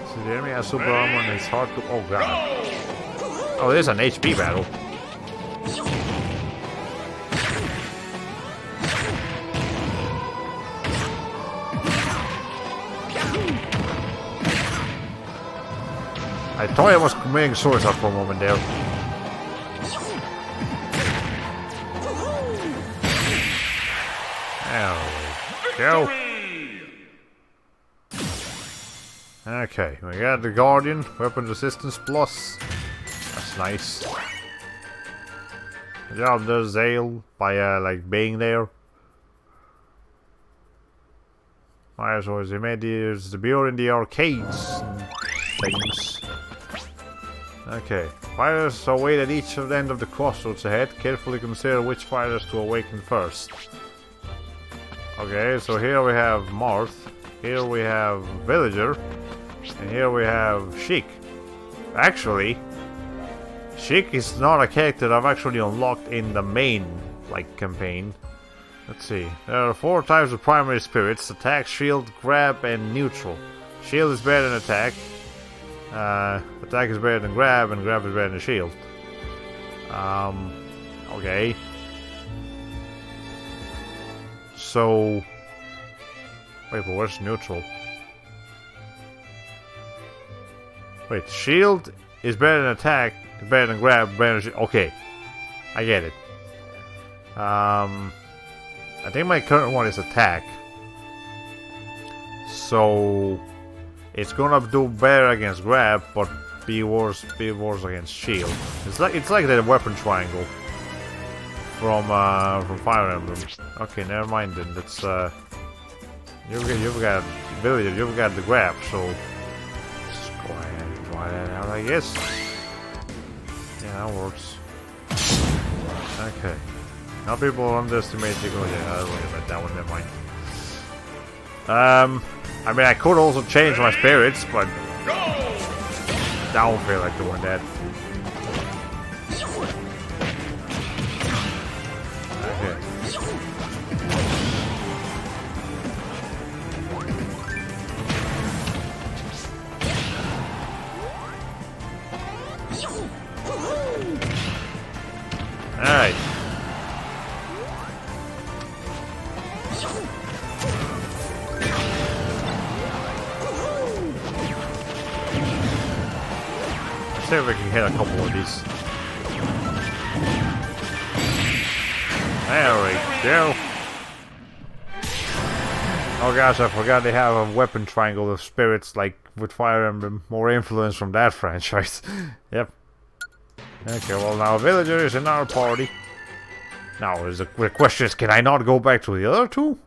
So the enemy has super armor and it's hard to... Oh god. Oh, this is an HP battle. I thought I was committing suicide for a moment there. There we go. Okay, we got the Guardian, weapon resistance plus. That's nice. Good job there, Zale, by like being there. Might as well, they made his debut in the arcades and things. Okay, fighters await at each end of the crossroads ahead. Carefully consider which fighters to awaken first. Okay, so here we have Marth, here we have Villager, and here we have Sheik. Actually, Sheik is not a character I've actually unlocked in the main, like, campaign. Let's see. There are 4 types of primary spirits: attack, shield, grab, and neutral. Shield is better than attack. Attack is better than grab, and grab is better than shield. Okay. So... Wait, but where's neutral? Wait, shield is better than attack, better than grab, better than shield. Okay. I get it. I think my current one is attack. So... It's gonna do better against grab, but be worse against shield. It's like the weapon triangle from Fire Emblem. Okay, never mind then. That's you've got ability, you've got the grab, so let's go ahead and try that out, I guess. Yeah, that works. Okay. Now people underestimate you. Oh yeah, wait a minute, that one, never mind. I mean, I could also change my spirits, but I don't feel like doing that. Okay. Alright. See if we can hit a couple of these. There we go. Oh gosh, I forgot they have a weapon triangle of spirits like with Fire Emblem. More influence from that franchise. Yep. Okay, well now Villager is in our party. Now the question is, can I not go back to the other two?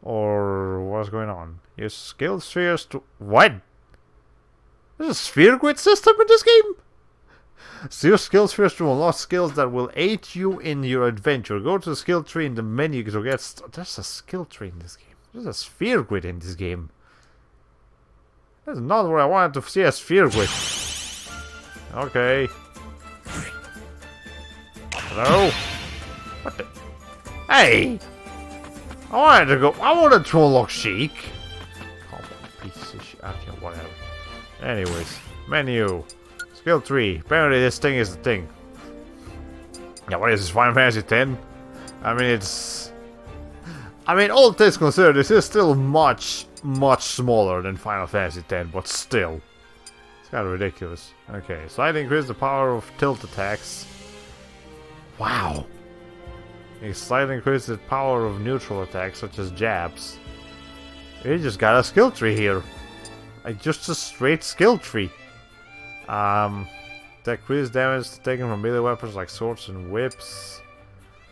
Or what's going on? Use skill spheres to... What? There's a sphere grid system in this game? Use skill spheres to unlock skills that will aid you in your adventure. Go to the skill tree in the menu to get... There's a skill tree in this game. There's a sphere grid in this game. That's not where I wanted to see a sphere grid. Okay. Hello? What the... Hey! I wanted to unlock Sheik. Come on, piece of shit. Okay, whatever. Anyways, menu. Skill tree. Apparently this thing is the thing. Yeah, what is this, Final Fantasy X? I mean, it's... I mean, all things considered, this is still much, much smaller than Final Fantasy X, but still. It's kind of ridiculous. Okay, slightly increase the power of tilt attacks. Wow. It slightly increases the power of neutral attacks, such as jabs. We just got a skill tree here. Like, just a straight skill tree. Decrease damage taken from melee weapons like swords and whips.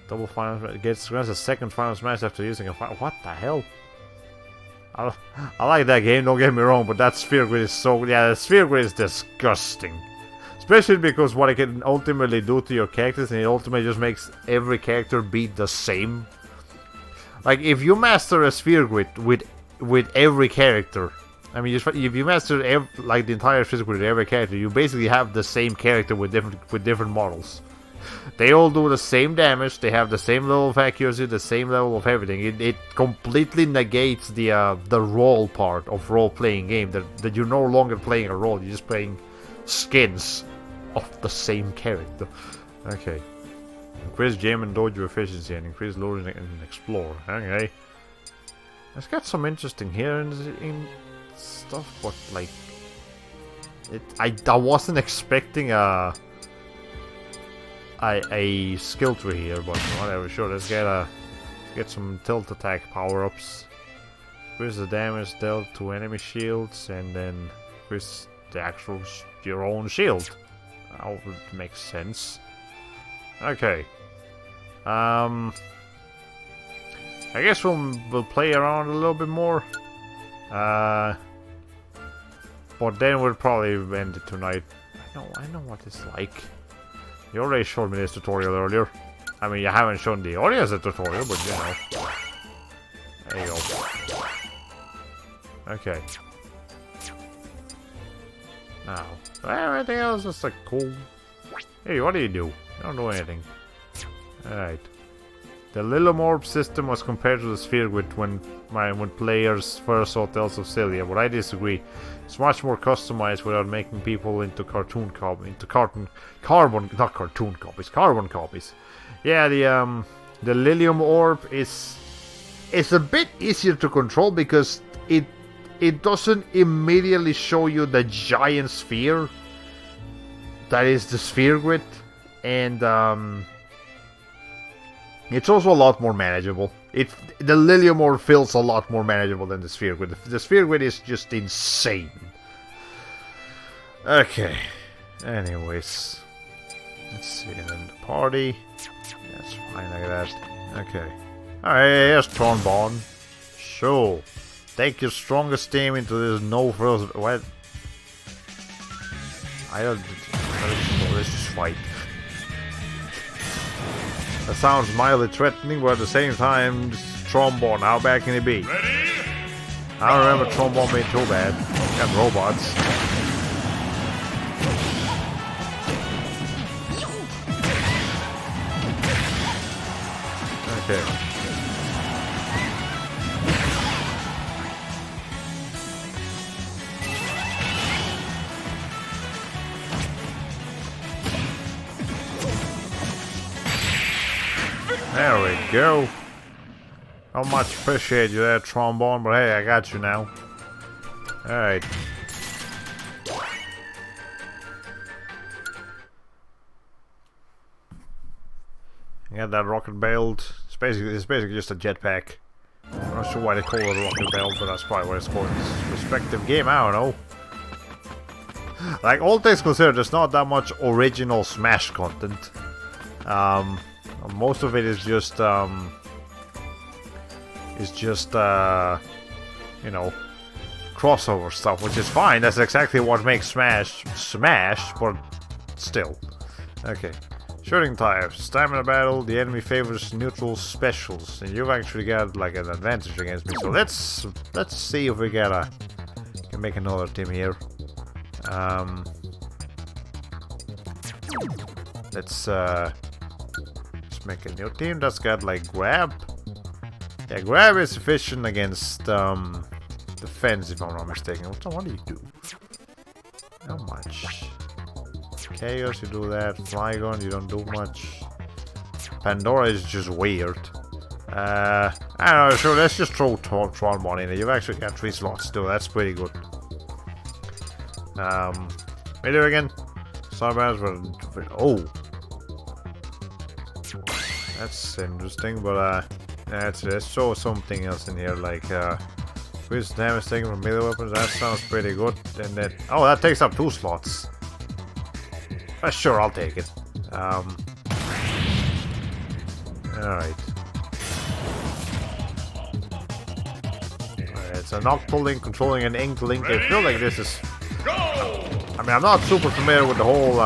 Double final grants a second final smash after using a final. What the hell? I like that game, don't get me wrong, but that sphere grid is so... Yeah, the sphere grid is disgusting. Especially because what it can ultimately do to your characters, and it ultimately just makes every character be the same. Like, if you master a sphere grid with every character, I mean, if you master like the entire sphere grid with every character, you basically have the same character with different models. They all do the same damage, they have the same level of accuracy, the same level of everything. It completely negates the role part of role-playing game, that you're no longer playing a role, you're just playing skins of the same character. Okay. Increase gem and dojo efficiency and increase loading and explore. Okay. It's got some interesting here in stuff, but like... I wasn't expecting a skill tree here, but whatever. Sure, let's get some tilt attack power-ups. Increase the damage dealt to enemy shields, and then increase the actual your own shield. That would make sense. Okay. I guess we'll play around a little bit more. But then we'll probably end it tonight. I know what it's like. You already showed me this tutorial earlier. I mean, you haven't shown the audience a tutorial, but you know. There you go. Okay. Now, everything else is like cool. Hey, what do? You don't do anything. Alright. The Lilium Orb system was compared to the Sphere Grid when players first saw Tales of Celia, but I disagree. It's much more customized without making people into carbon copies. Yeah, the Lilium Orb is a bit easier to control because it doesn't immediately show you the giant sphere that is the Sphere Grid, and it's also a lot more manageable. The Lilium Orb feels a lot more manageable than the Sphere Grid. The Sphere Grid is just insane. Okay. Anyways. Let's see, and then the party. That's fine like that. Okay. Alright, here's Trombone. So, take your strongest team into this no frills. What? Let's just fight. That sounds mildly threatening, but at the same time, Trombone, how bad can it be? Ready? I don't remember Trombone being too bad. Got robots. Okay. There we go. Not much appreciate you there, Trombone, but hey, I got you now. Alright. You got that rocket belt. It's basically just a jetpack. I'm not sure why they call it a rocket belt, but that's probably what it's called in this respective game. I don't know. Like, all things considered, there's not that much original Smash content. Most of it is just, you know, crossover stuff, which is fine. That's exactly what makes Smash, but still. Okay. Shooting types. Stamina battle, the enemy favors neutral specials, and you've actually got like an advantage against me. So let's see if we can make another team here. Let's make a new team that's got like grab. Yeah, grab is efficient against defense, if I'm not mistaken. What do you do? How much? Chaos, you do that. Flygon, you don't do much. Pandora is just weird. I don't know, sure, let's just throw Trombone in there. You've actually got 3 slots too, that's pretty good. Video again. Starbars, oh! That's interesting, but let's show something else in here, like increase damage taken from melee weapons. That sounds pretty good. And then, oh, that takes up 2 slots. Sure, I'll take it. Alright. It's an Octolink controlling an Inklink. I feel like this is... I mean, I'm not super familiar with the whole...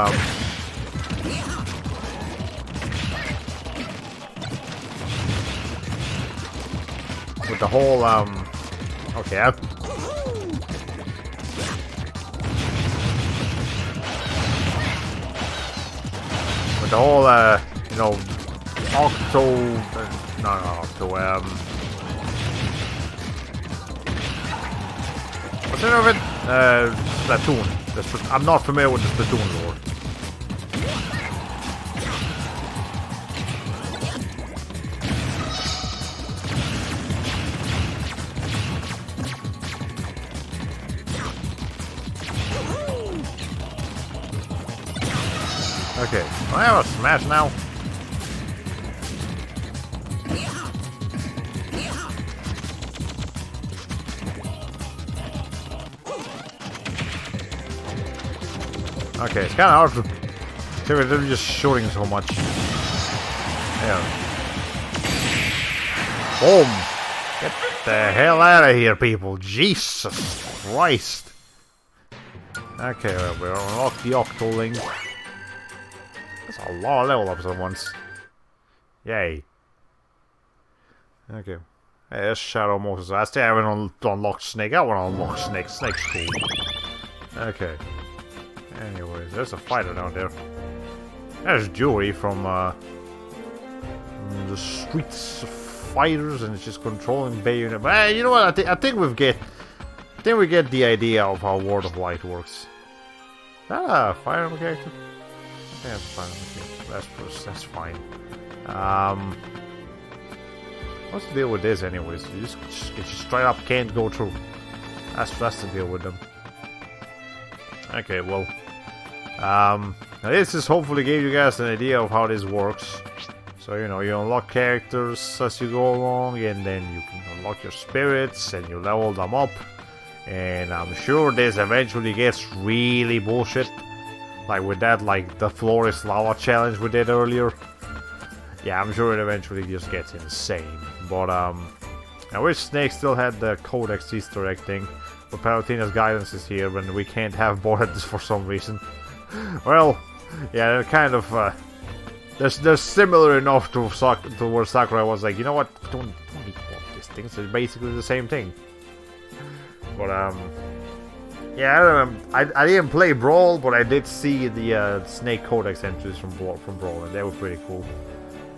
okay, with the whole, you know, what's the name of it? Splatoon. I'm not familiar with the Splatoon lore. Okay, do I have a smash now? Okay, it's kind of hard to... They're just shooting so much. Yeah. Boom! Get the hell out of here, people! Jesus Christ! Okay, well, we unlocked the Octolink. That's a lot of level ups at once. Yay. Okay. Hey, there's Shadow Moses. I still haven't unlocked Snake. I want to unlock Snake. Snake's cool. Okay. Anyways, there's a fighter down there. There's Jury from the streets fighters, and it's just controlling Bayonet. But you know what? I think we get the idea of how World of Light works. Fire Emblem character. I think that's a Fire Emblem character. That's fine. What's the deal with this, anyways? You just straight up can't go through. That's the deal with them. Okay, well, now this is hopefully gave you guys an idea of how this works. So, you know, you unlock characters as you go along, and then you can unlock your spirits, and you level them up. And I'm sure this eventually gets really bullshit. Like with that, like the floor is lava challenge we did earlier. Yeah, I'm sure it eventually just gets insane. But, I wish Snake still had the Codex Easter egg thing. But Palutena's guidance is here, and we can't have both of this for some reason. Well, yeah, they're kind of, they're similar enough to where Sakurai was like, you know what, don't need both these things, they're basically the same thing. But, yeah, I didn't play Brawl, but I did see the Snake Codex entries from Brawl, and they were pretty cool.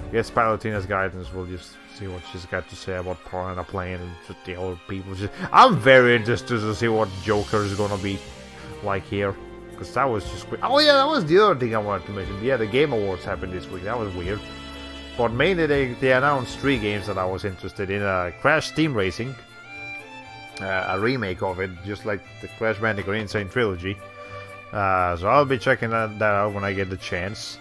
I guess Palutena's guidance, we'll just see what she's got to say about Piranha playing and just the other people. I'm very interested to see what Joker is gonna be like here. Because that was just great. Oh yeah, that was the other thing I wanted to mention. Yeah, the Game Awards happened this week. That was weird. But mainly they announced 3 games that I was interested in. Crash Team Racing. A remake of it, just like the Crash Bandicoot Insane Trilogy. So I'll be checking that out when I get the chance.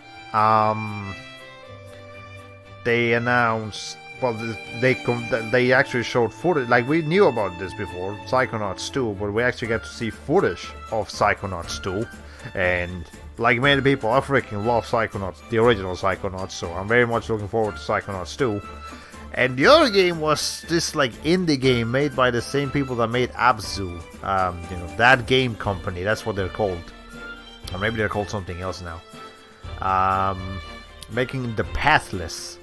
They announced, well, they actually showed footage. Like, we knew about this before, Psychonauts 2, but we actually got to see footage of Psychonauts 2. And like many people, I freaking love Psychonauts, the original Psychonauts, so I'm very much looking forward to Psychonauts 2. And the other game was this like indie game made by the same people that made Abzu. You know, that game company, that's what they're called. Or maybe they're called something else now. Making The Pathless.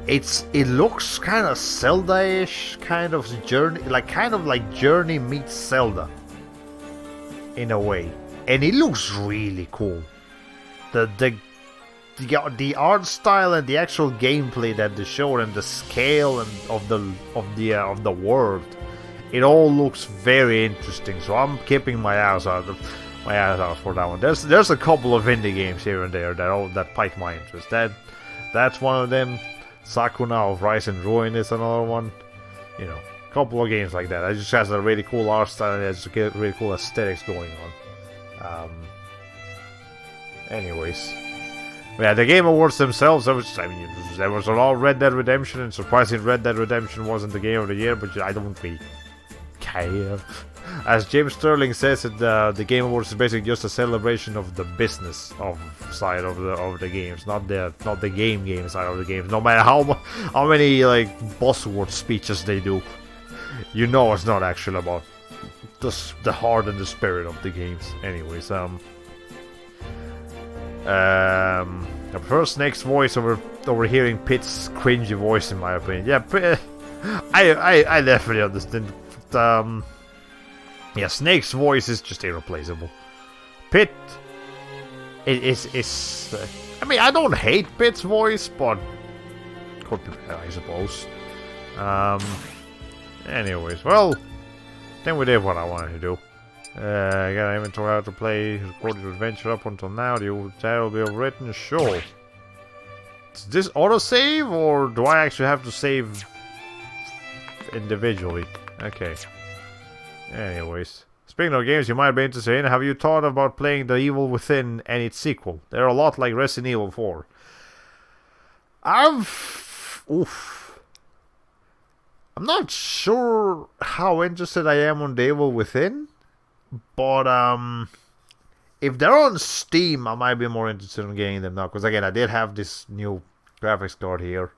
It looks kind of Zelda-ish, kind of Journey meets Zelda in a way, and it looks really cool. The art style and the actual gameplay that they showed and the scale and of the world, it all looks very interesting. So I'm keeping my eyes out for that one. There's a couple of indie games here and there that pique my interest. That's one of them. Sakuna of Rise and Ruin is another one. You know, a couple of games like that. It just has a really cool art style and it has really cool aesthetics going on. Anyways, yeah, the Game Awards themselves, there was a lot of Red Dead Redemption, and surprisingly Red Dead Redemption wasn't the game of the year, but I don't really care. As James Sterling says, the Game Awards is basically just a celebration of the business side of the games, not the game side of the games. No matter how many like buzzword speeches they do, you know it's not actually about the heart and the spirit of the games. Anyways, I prefer Snake's voice over hearing Pit's cringy voice, in my opinion. Yeah, I definitely understand. Yeah, Snake's voice is just irreplaceable. Pit is I mean, I don't hate Pit's voice, but could be better, I suppose. Anyways, well, then we did what I wanted to do. I got an inventory how to play recorded adventure up until now. The title will be overwritten. Sure. Is this autosave, or do I actually have to save individually? Okay. Anyways, speaking of games you might be interested in, have you thought about playing The Evil Within and its sequel? They're a lot like Resident Evil 4. I'm not sure how interested I am on The Evil Within, but if they're on Steam, I might be more interested in getting them now, because again, I did have this new graphics card here.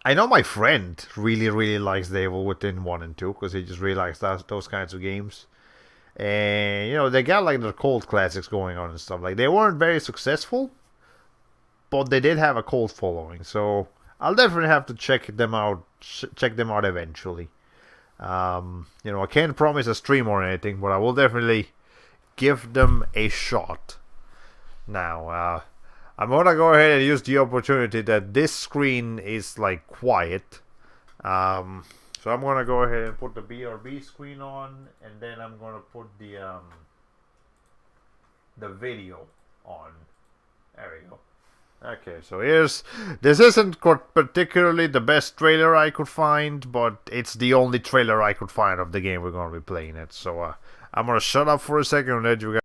I know my friend really likes The Evil Within 1 and 2, because he just really likes those kinds of games. And, you know, they got like their cult classics going on and stuff. Like, they weren't very successful, but they did have a cult following. So, I'll definitely have to check them out eventually. You know, I can't promise a stream or anything, but I will definitely give them a shot. Now, I'm gonna go ahead and use the opportunity that this screen is like quiet. So I'm gonna go ahead and put the BRB screen on, and then I'm gonna put the video on. There we go. Okay, so this isn't particularly the best trailer I could find, but it's the only trailer I could find of the game we're gonna be playing it. So I'm gonna shut up for a second and let you guys.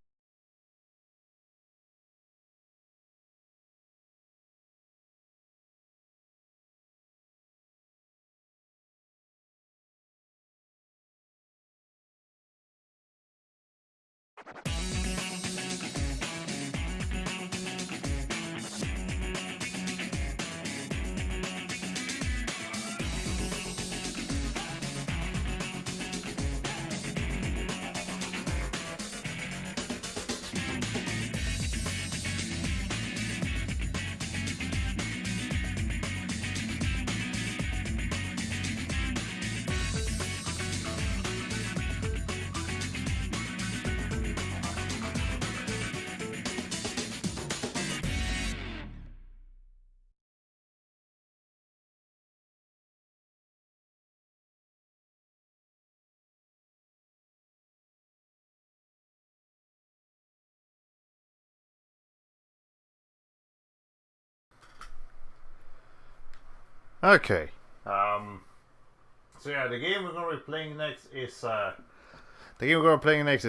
Okay. So yeah, the game we're gonna be playing next is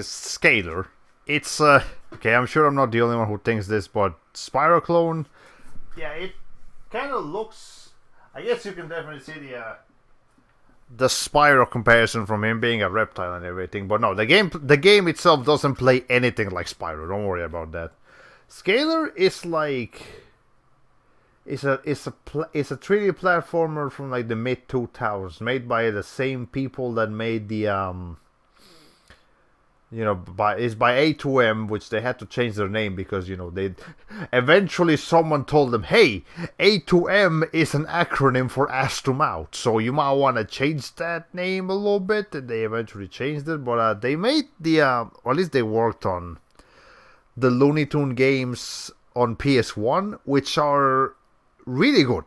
Scalar. It's okay. I'm sure I'm not the only one who thinks this, but Spyro clone. Yeah, it kind of looks. I guess you can definitely see the Spyro comparison from him being a reptile and everything. But no, the game itself doesn't play anything like Spyro. Don't worry about that. Scalar is like. It's a 3D platformer from like the mid 2000s, made by the same people that made the by A2M, which they had to change their name because they eventually someone told them, hey, A2M is an acronym for ass to mouth, so you might want to change that name a little bit, and they eventually changed it. But they made or at least they worked on the Looney Tune games on PS1, which are really good.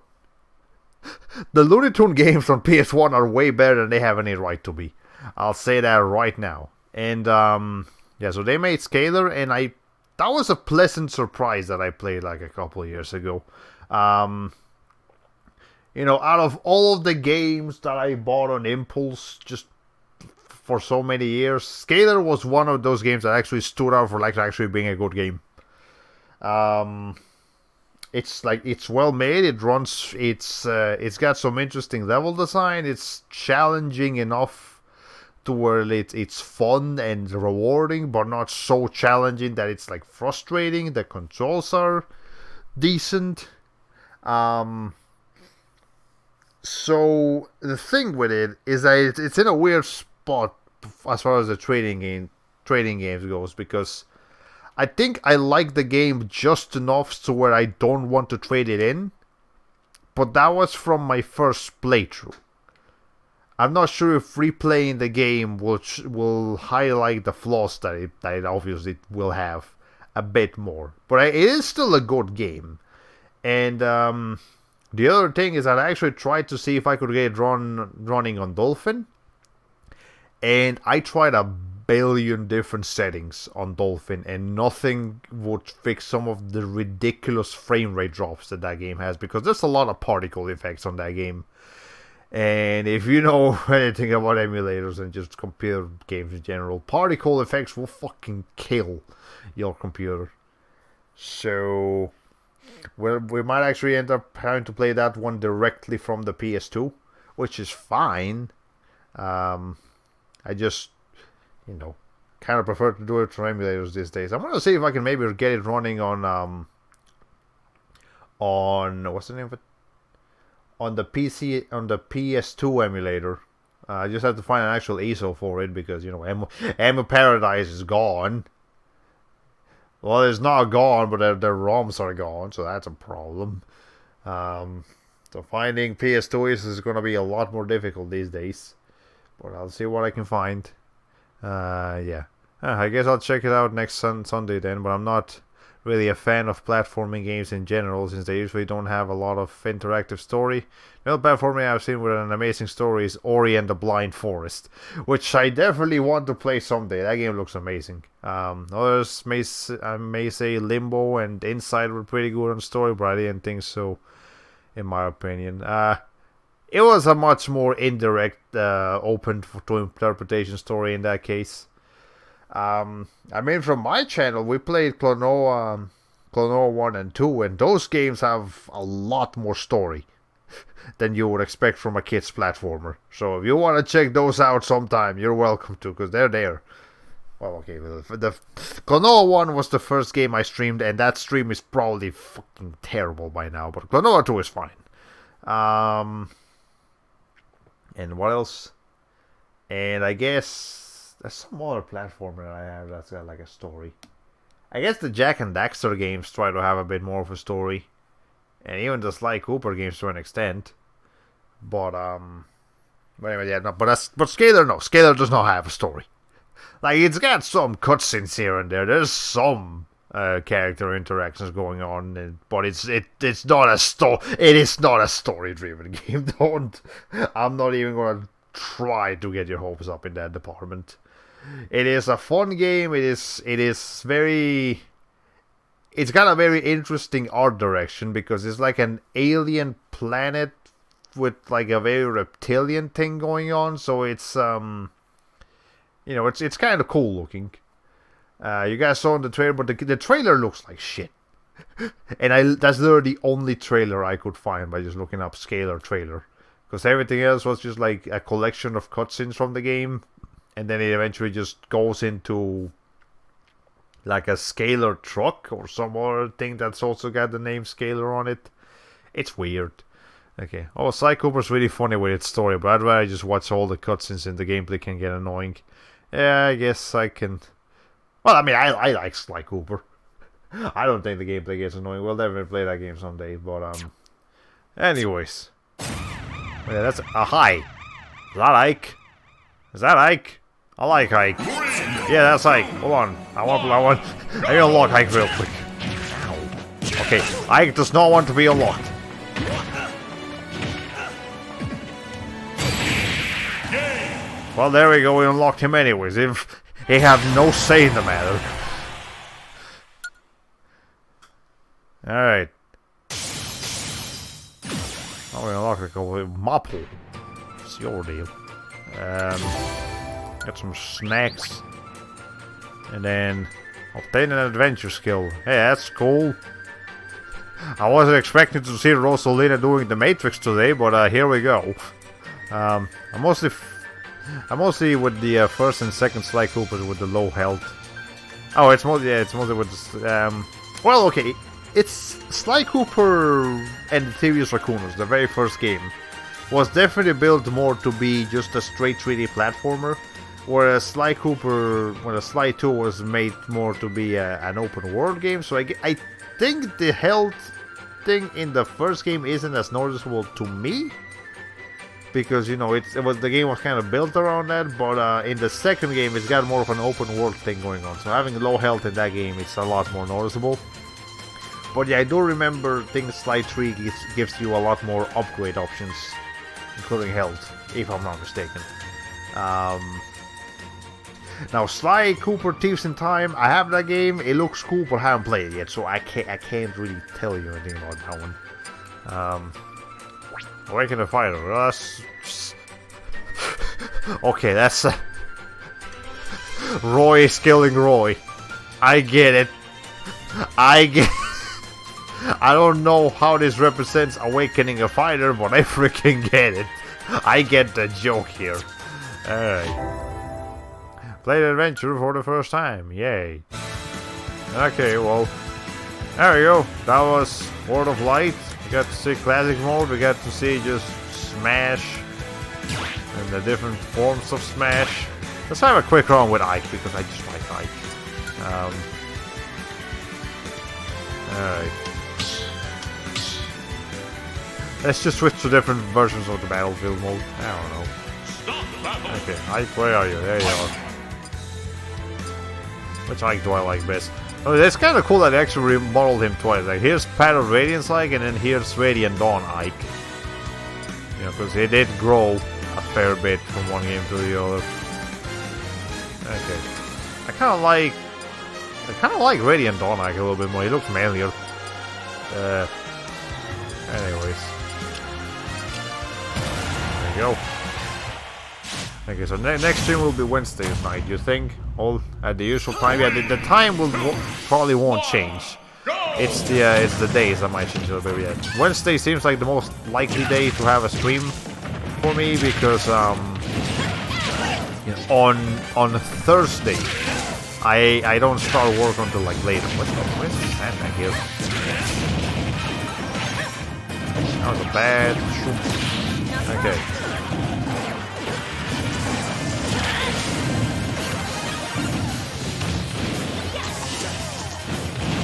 The Looney Tune games on PS1 are way better than they have any right to be. I'll say that right now. And yeah, so they made Scalar, and that was a pleasant surprise that I played like a couple of years ago. Out of all of the games that I bought on impulse just for so many years, Scalar was one of those games that actually stood out for like actually being a good game. It's well made. It runs. It's got some interesting level design. It's challenging enough to where it's fun and rewarding, but not so challenging that it's like frustrating. The controls are decent. So the thing with it is that it's in a weird spot as far as the trading games goes, because I think I like the game just enough to where I don't want to trade it in. But that was from my first playthrough. I'm not sure if replaying the game will highlight the flaws that it obviously will have a bit more. But it is still a good game. And the other thing is that I actually tried to see if I could get it running on Dolphin. And I tried a billion different settings on Dolphin, and nothing would fix some of the ridiculous frame rate drops that game has, because there's a lot of particle effects on that game. And if you know anything about emulators and just computer games in general, particle effects will fucking kill your computer. So we might actually end up having to play that one directly from the PS2, which is fine. I just kind of prefer to do it from emulators these days. I'm gonna see if I can maybe get it running on what's the name of it? On the PC, on the PS2 emulator. I just have to find an actual ISO for it, because Emu Paradise is gone. Well, it's not gone, but their ROMs are gone, so that's a problem. So finding PS2 is gonna be a lot more difficult these days. But I'll see what I can find. Yeah. I guess I'll check it out next Sunday then, but I'm not really a fan of platforming games in general, since they usually don't have a lot of interactive story. The only platforming I've seen with an amazing story is Ori and the Blind Forest, which I definitely want to play someday. That game looks amazing. Others may say Limbo and Inside were pretty good on story, but I didn't think so, in my opinion. It was a much more indirect, open to interpretation story in that case. I mean, from my channel, we played Klonoa 1 and 2, and those games have a lot more story than you would expect from a kid's platformer. So if you want to check those out sometime, you're welcome to, because they're there. Well, okay, the Klonoa 1 was the first game I streamed, and that stream is probably fucking terrible by now, but Klonoa 2 is fine. And what else? And I guess there's some other platformer that I have that's got like a story. I guess the Jak and Daxter games try to have a bit more of a story. And even the Sly Cooper games to an extent. But anyway, yeah, no, but Scalar, no. Scalar does not have a story. Like, it's got some cutscenes here and there. There's some character interactions going on, but it's not a it is not a story-driven game. I'm not even gonna try to get your hopes up in that department. It is a fun game. It's got a very interesting art direction, because it's like an alien planet with like a very reptilian thing going on. So it's it's kind of cool looking. You guys saw in the trailer, but the trailer looks like shit. And that's literally the only trailer I could find by just looking up Scalar trailer, because everything else was just like a collection of cutscenes from the game, and then it eventually just goes into like a Scalar truck or some other thing that's also got the name Scalar on it. It's weird. Okay. Oh, Sly Cooper's really funny with its story, but I'd rather just watch all the cutscenes, and the gameplay can get annoying. Yeah, I guess I can. Well, I mean, I like Sly Cooper. I don't think the gameplay gets annoying. We'll never play that game someday, but anyways. Yeah, that's a hi. Is that Ike? Is that Ike? I like Ike. Yeah, that's Ike. Hold on. I want. I gotta unlock Ike real quick. Ow. Okay, Ike does not want to be unlocked. Well, there we go. We unlocked him anyways. If he have no say in the matter. All right. Oh, we unlocked a couple Maple. It's your deal. Got some snacks. And then obtain an adventure skill. Hey, that's cool. I wasn't expecting to see Rosalina doing the Matrix today, but here we go. I'm mostly with the first and second Sly Cooper with the low health. Oh, it's mostly with the, well, okay. It's Sly Cooper and the Thievius Raccoonus, the very first game, was definitely built more to be just a straight 3D platformer, whereas Sly 2 was made more to be an open world game. So I think the health thing in the first game isn't as noticeable to me, because the game was kind of built around that. But in the second game, it's got more of an open world thing going on. So having low health in that game, it's a lot more noticeable. But yeah, I do remember things Sly 3 gives you a lot more upgrade options, including health, if I'm not mistaken. Now, Sly Cooper Thieves in Time, I have that game. It looks cool, but I haven't played it yet, so I can't really tell you anything about that one. Awaken the Fighter. Okay, that's Roy is killing Roy. I get it. I don't know how this represents awakening a fighter, but I freaking get it. I get the joke here. Alright. Play the adventure for the first time. Yay. Okay, well. There we go. That was World of Light. We got to see classic mode. We got to see just Smash. And the different forms of Smash. Let's have a quick run with Ike, because I just like Ike. Alright. Let's just switch to different versions of the battlefield mode. I don't know. Okay, Ike, where are you? There you are. Which Ike do I like best? Oh, it's kind of cool that they actually remodeled him twice. Like, here's Path of Radiance Ike, and then here's Radiant Dawn Ike. You know, because he did grow a fair bit from one game to the other. Okay. I kind of like Radiant Dawn Ike a little bit more. He looks manlier. Anyways. There you go. Okay, so next stream will be Wednesday night, you think? All at the usual time? Yeah, the time probably won't change. It's the days that might change a little bit. Yeah. Wednesday seems like the most likely day to have a stream for me because you know, on Thursday I don't start work until like later. Where's the sand back here? That was a bad shoot. Okay.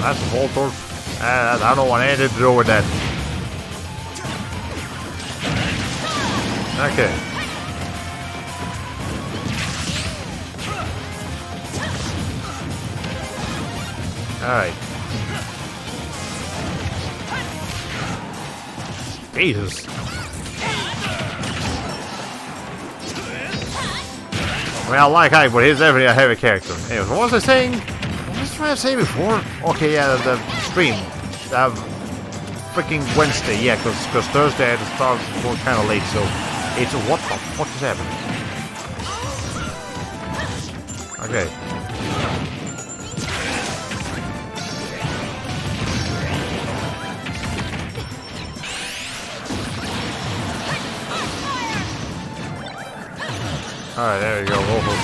That's a Voltor. I don't want anything to do with that. Okay. Alright. Jesus. I mean, I like Ike, but he's definitely a heavy character. Anyways, what was I saying? What was I trying to say before? Okay, yeah, the stream. Freaking Wednesday, yeah, because Thursday I had to start kind of late, so it's what the fuck is happening? Okay. Alright, there you go. Over.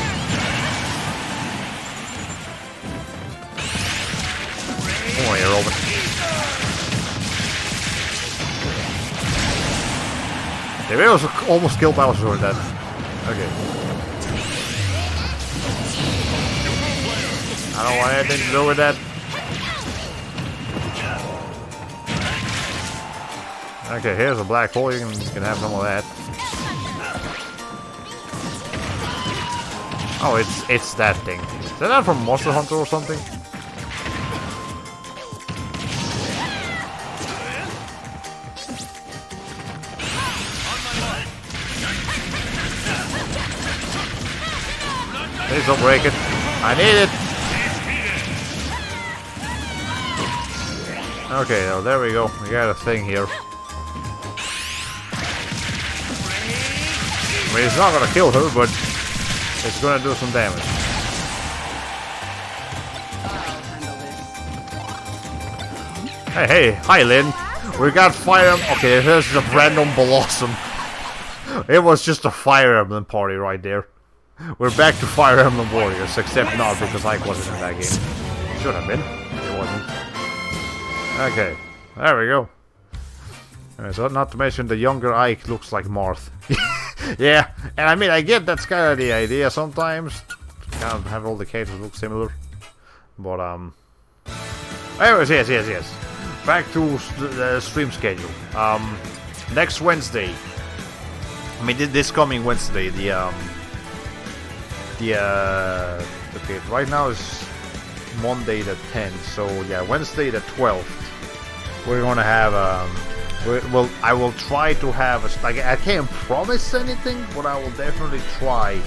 Come on here, Robin. They really almost killed Bowser with that. Okay. I don't want anything to do with that. Okay, here's a black hole. You can have some of that. Oh, it's that thing. Is that from Monster Hunter or something? Please don't break it. I need it. Okay, well, there we go. We got a thing here. I mean, it's not gonna kill her, but it's gonna do some damage. Hey, hi Lynn. We got Fire Emblem. Okay, here's a random Blossom. It was just a Fire Emblem party right there. We're back to Fire Emblem Warriors, except not because Ike wasn't in that game. Should have been. It wasn't. Okay, there we go. So not to mention the younger Ike looks like Marth. Yeah, and I mean, I get that's kind of the idea sometimes. Kind of have all the characters look similar. But, anyways, yes. Back to the stream schedule. Next Wednesday. I mean, this coming Wednesday, okay, right now is Monday the 10th, so yeah, Wednesday the 12th. We're gonna have, I will try to have like, I can't promise anything, but I will definitely try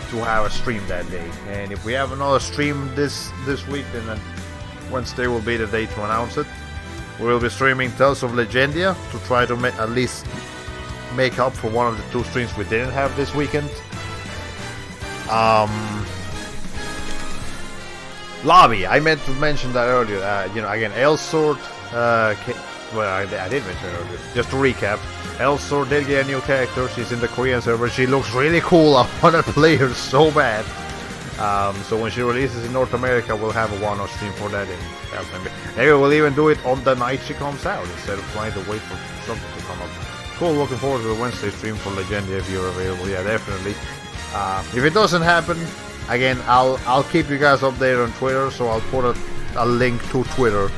to have a stream that day. And if we have another stream this week, then Wednesday will be the day to announce it. We will be streaming Tales of Legendia to try to at least make up for one of the 2 streams we didn't have this weekend. Lobby, I meant to mention that earlier. You know, again, Elsword. Well, I did mention it earlier. Just to recap, Elsword did get a new character. She's in the Korean server. She looks really cool. I want to play her so bad. So when she releases in North America, we'll have a one-off stream for that. Maybe we'll even do it on the night she comes out instead of trying to wait for something to come up. Cool. Looking forward to the Wednesday stream for Legendia if you're available. Yeah, definitely. If it doesn't happen, again, I'll keep you guys updated on Twitter, so I'll put a link to Twitter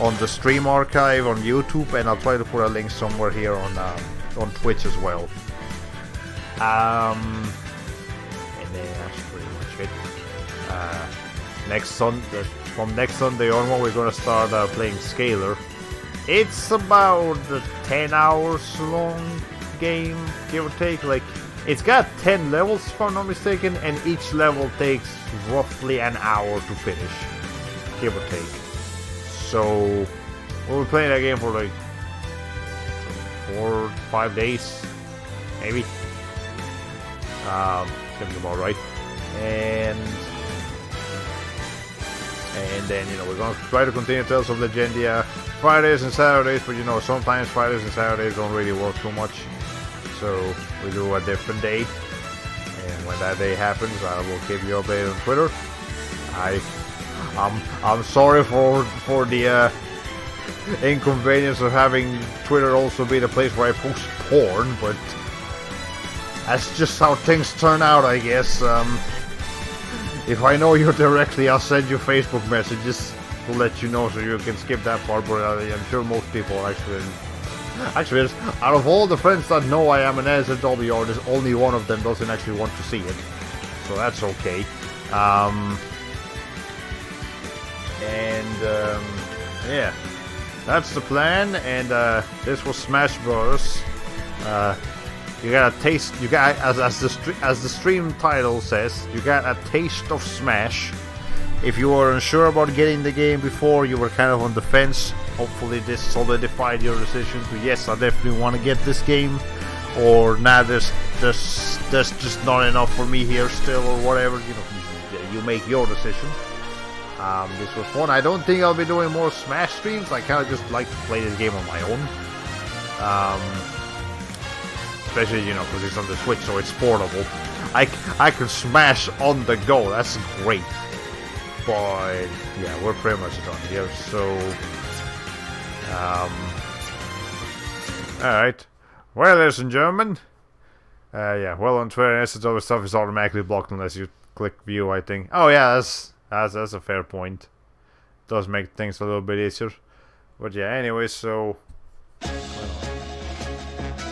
on the stream archive on YouTube, and I'll try to put a link somewhere here on Twitch as well. And then that's pretty much it. from next Sunday onward, we're gonna start playing Scalar. It's about a 10 hours long game, give or take. Like, it's got 10 levels, if I'm not mistaken, and each level takes roughly an hour to finish, give or take. So we'll be playing that game for like 4 or 5 days, maybe. Seems about right. And then, you know, we're gonna try to continue Tales of Legendia Fridays and Saturdays, but you know, sometimes Fridays and Saturdays don't really work too much, so we do a different day. And when that day happens, I will keep you updated on Twitter. I'm sorry for the inconvenience of having Twitter also be the place where I post porn, but that's just how things turn out, I guess. If I know you directly, I'll send you Facebook messages to let you know so you can skip that part, but I'm sure most people actually, out of all the friends that know I am an SW artist, only one of them doesn't actually want to see it. So that's okay. Yeah, that's the plan, and this was Smash Bros. You got a taste. You got, as the stream title says, you got a taste of Smash. If you were unsure about getting the game before, you were kind of on the fence. Hopefully, this solidified your decision to yes, I definitely want to get this game, or nah, there's just not enough for me here still, or whatever. You know, you make your decision. This was fun. I don't think I'll be doing more Smash streams. I kind of just like to play this game on my own. Especially, you know, because it's on the Switch, so it's portable. I can smash on the go. That's great. But yeah, we're pretty much done here. So, all right. Well, ladies and gentlemen, yeah. Well, on Twitter, SW stuff is automatically blocked unless you click view, I think. Oh yeah, that's a fair point. Does make things a little bit easier. But yeah, anyway, so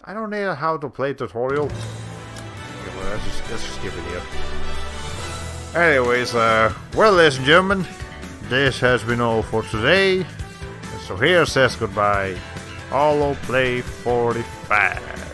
I don't know how to play tutorial. Okay, well, let's just skip it here. Anyways, well, ladies and gentlemen, this has been all for today. And so here says goodbye, Hollow Play 45.